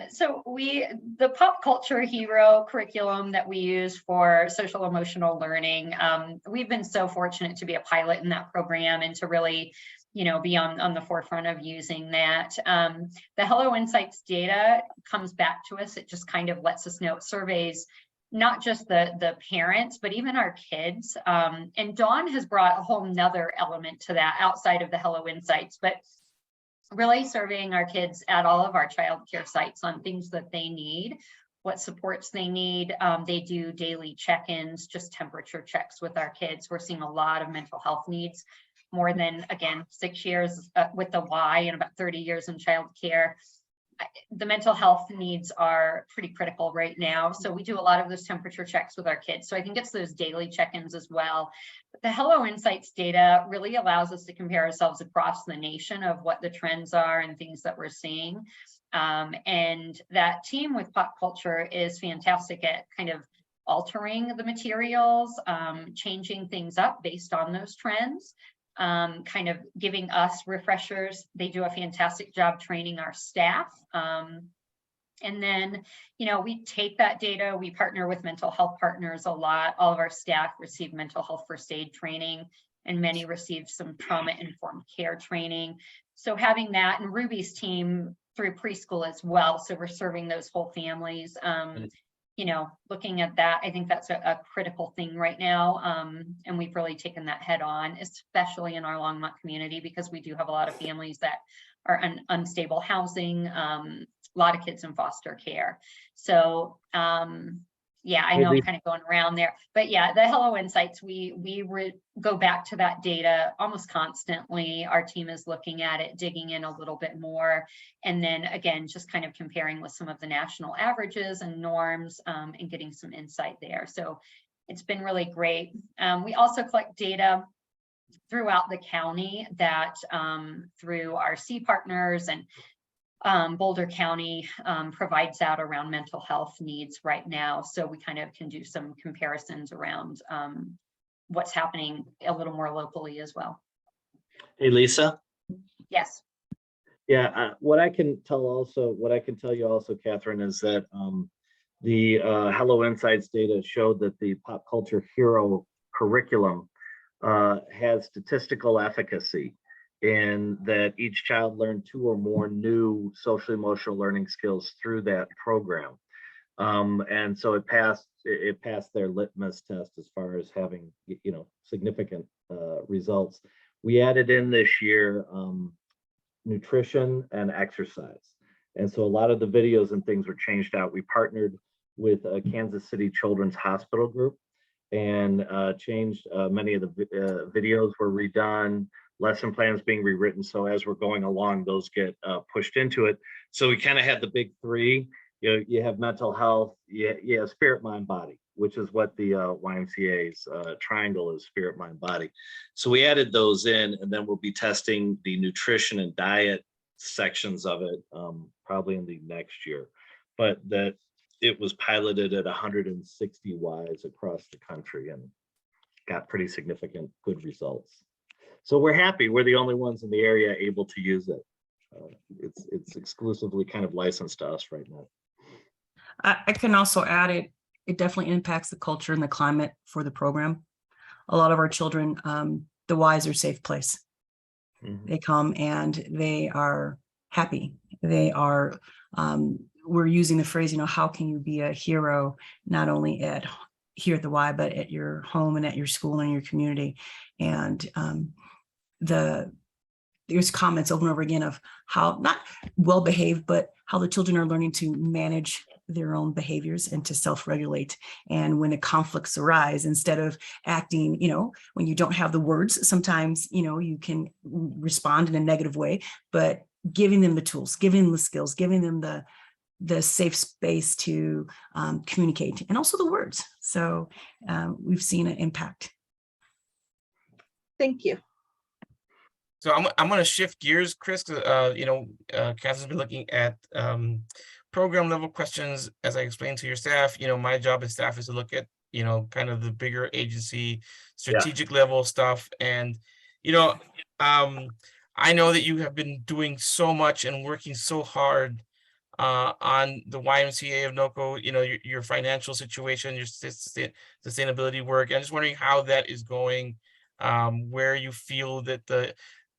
So the pop culture hero curriculum that we use for social emotional learning, we've been so fortunate to be a pilot in that program and to really, you know, be on the forefront of using that. The Hello Insights data comes back to us. It just kind of lets us know, it surveys not just the parents, but even our kids. And Dawn has brought a whole nother element to that outside of the Hello Insights, but really surveying our kids at all of our childcare sites on things that they need, what supports they need. They do daily check-ins, just temperature checks with our kids. We're seeing a lot of mental health needs, more than, again, 6 years with the Y and about 30 years in childcare. The mental health needs are pretty critical right now. So we do a lot of those temperature checks with our kids. So I think it's those daily check-ins as well. But the Hello Insights data really allows us to compare ourselves across the nation of what the trends are and things that we're seeing. And that team with pop culture is fantastic at kind of altering the materials, changing things up based on those trends. Kind of giving us refreshers. They do a fantastic job training our staff. And then, you know, we take that data, we partner with mental health partners a lot. All of our staff receive mental health first aid training, and many receive some trauma-informed care training. So having that, and Ruby's team through preschool as well. So we're serving those whole families. You know, looking at that, I think that's a critical thing right now. And we've really taken that head on, especially in our Longmont community, because we do have a lot of families that are in unstable housing, a lot of kids in foster care. So yeah, I know I'm kind of going around there, but yeah, the Hello Insights, we go back to that data almost constantly. Our team is looking at it, digging in a little bit more. And then again, just kind of comparing with some of the national averages and norms and getting some insight there. So it's been really great. We also collect data throughout the county that through our C partners, and Boulder County provides out around mental health needs right now. So we kind of can do some comparisons around what's happening a little more locally as well. Hey, Lisa. Yes. Yeah, what I can tell you also, Catherine, is that the Hello Insights data showed that the pop culture hero curriculum has statistical efficacy, in that each child learned 2 or more new social emotional learning skills through that program. And so it passed their litmus test as far as having, you know, significant results. We added in this year nutrition and exercise. And so a lot of the videos and things were changed out. We partnered with Kansas City Children's Hospital Group and changed many of the videos were redone, lesson plans being rewritten. So as we're going along, those get pushed into it. So we kind of had the big three. You have mental health, you have spirit, mind, body, which is what the YMCA's triangle is, spirit, mind, body. So we added those in, and then we'll be testing the nutrition and diet sections of it probably in the next year. But that it was piloted at 160 Ys across the country and got pretty significant good results. So we're happy. We're the only ones in the area able to use it. It's exclusively kind of licensed to us right now. I can also add it definitely impacts the culture and the climate for the program. A lot of our children, the Ys are a safe place. They come and they are happy. They are, we're using the phrase, how can you be a hero, not only here at the Y, but at your home and at your school and your community. And there's comments over and over again of how, not well behaved, but how the children are learning to manage their own behaviors and to self-regulate. And when the conflicts arise, instead of acting, when you don't have the words, sometimes, you can respond in a negative way, but giving them the tools, giving them the skills, giving them the safe space to communicate, and also the words. So we've seen an impact. Thank you. So I'm going to shift gears, Chris. Catherine's been looking at program level questions. As I explained to your staff, my job as staff is to look at, kind of the bigger agency, strategic level stuff. And, I know that you have been doing so much and working so hard on the YMCA of NOCO, your financial situation, your sustainability work. I'm just wondering how that is going, where you feel that the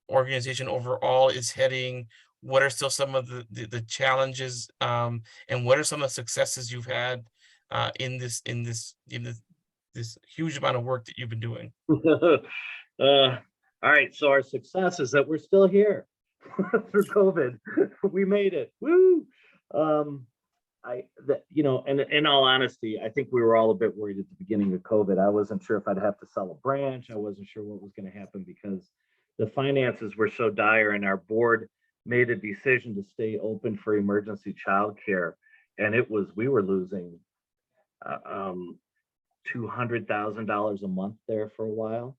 organization overall is heading. What are still some of the challenges, and what are some of the successes you've had in this huge amount of work that you've been doing? All right, so our success is that we're still here through COVID. We made it. Woo! And in all honesty, I think we were all a bit worried at the beginning of COVID. I wasn't sure if I'd have to sell a branch. I wasn't sure what was going to happen because the finances were so dire, and our board made a decision to stay open for emergency childcare. And we were losing $200,000 a month there for a while.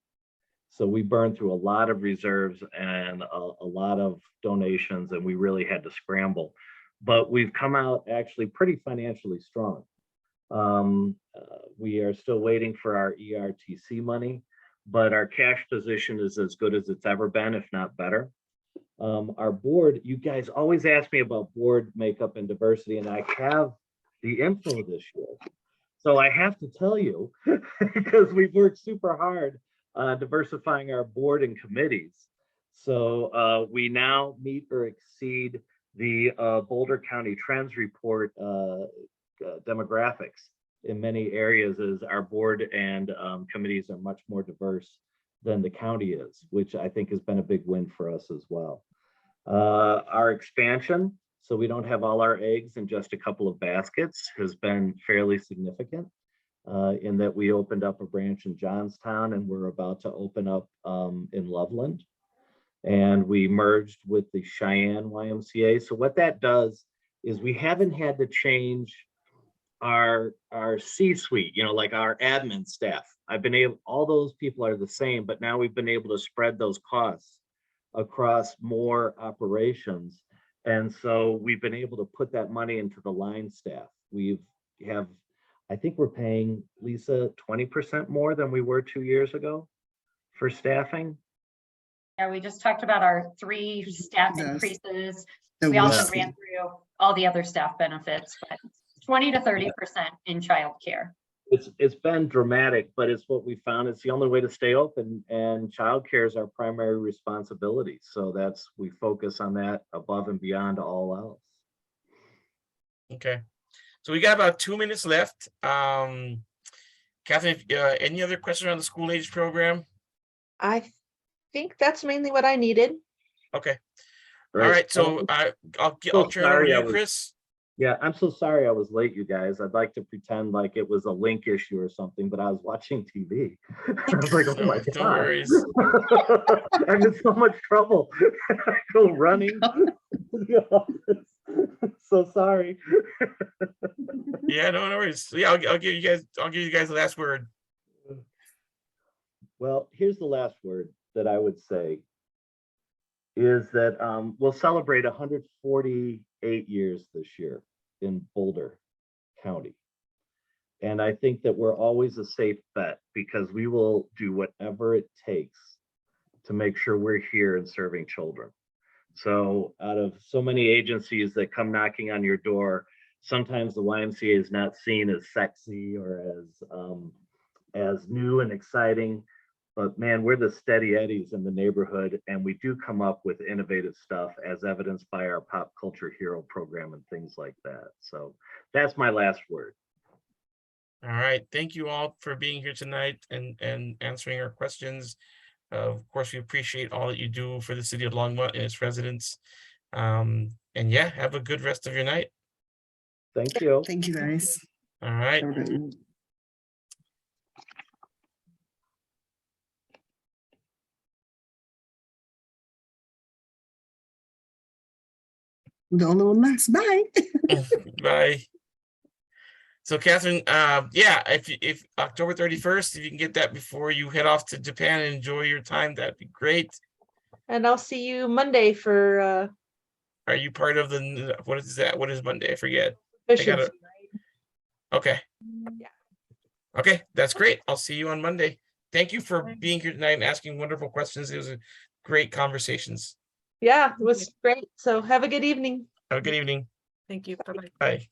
So we burned through a lot of reserves and a lot of donations, and we really had to scramble. But we've come out actually pretty financially strong. We are still waiting for our ERTC money, but our cash position is as good as it's ever been, if not better. Our board, you guys always ask me about board makeup and diversity, and I have the info this year. So I have to tell you, because we've worked super hard on diversifying our board and committees. So we now meet or exceed the Boulder County Trends Report demographics in many areas, as our board and committees are much more diverse than the county is, which I think has been a big win for us as well. Our expansion, so we don't have all our eggs in just a couple of baskets, has been fairly significant in that we opened up a branch in Johnstown, and we're about to open up in Loveland. And we merged with the Cheyenne YMCA. So what that does is we haven't had to change our C-suite, like our admin staff. All those people are the same, but now we've been able to spread those costs across more operations. And so we've been able to put that money into the line staff. I think we're paying, Lisa, 20% more than we were 2 years ago for staffing. Yeah, we just talked about our 3 staff increases. The We also worst. ran through all the other staff benefits, but 20 to 30% in childcare. It's been dramatic, but it's what we found. It's the only way to stay open, and childcare is our primary responsibility. So we focus on that above and beyond all else. Okay, so we got about 2 minutes left. Catherine, any other questions on the school age program? I think that's mainly what I needed. Okay. All right, so I'll turn it over to you, Chris. Yeah, I'm so sorry I was late, you guys. I'd like to pretend like it was a link issue or something, but I was watching TV. I was like, oh my No God. worries. I'm in so much trouble. I go running to the office. So sorry. Yeah, no worries. So yeah, I'll give you guys the last word. Well, here's the last word that I would say is that we'll celebrate 148 years this year in Boulder County. And I think that we're always a safe bet because we will do whatever it takes to make sure we're here and serving children. So out of so many agencies that come knocking on your door, sometimes the YMCA is not seen as sexy or as new and exciting. But man, we're the steady eddies in the neighborhood, and we do come up with innovative stuff as evidenced by our Pop Culture Hero program and things like that. So that's my last word. All right, thank you all for being here tonight and answering our questions. Of course, we appreciate all that you do for the city of Longmont and its residents. And yeah, have a good rest of your night. Thank you. Thank you, guys. All right. The only one left. Bye. Bye. So Catherine, yeah, if October 31st, if you can get that before you head off to Japan and enjoy your time, that'd be great. And I'll see you Monday for Are you part of the, what is that? What is Monday? I forget. Bishop's. Okay. Yeah. Okay, that's great. I'll see you on Monday. Thank you for being here tonight and asking wonderful questions. It was a great conversations. Yeah, it was great. So have a good evening. Have a good evening. Thank you. Bye-bye. Bye.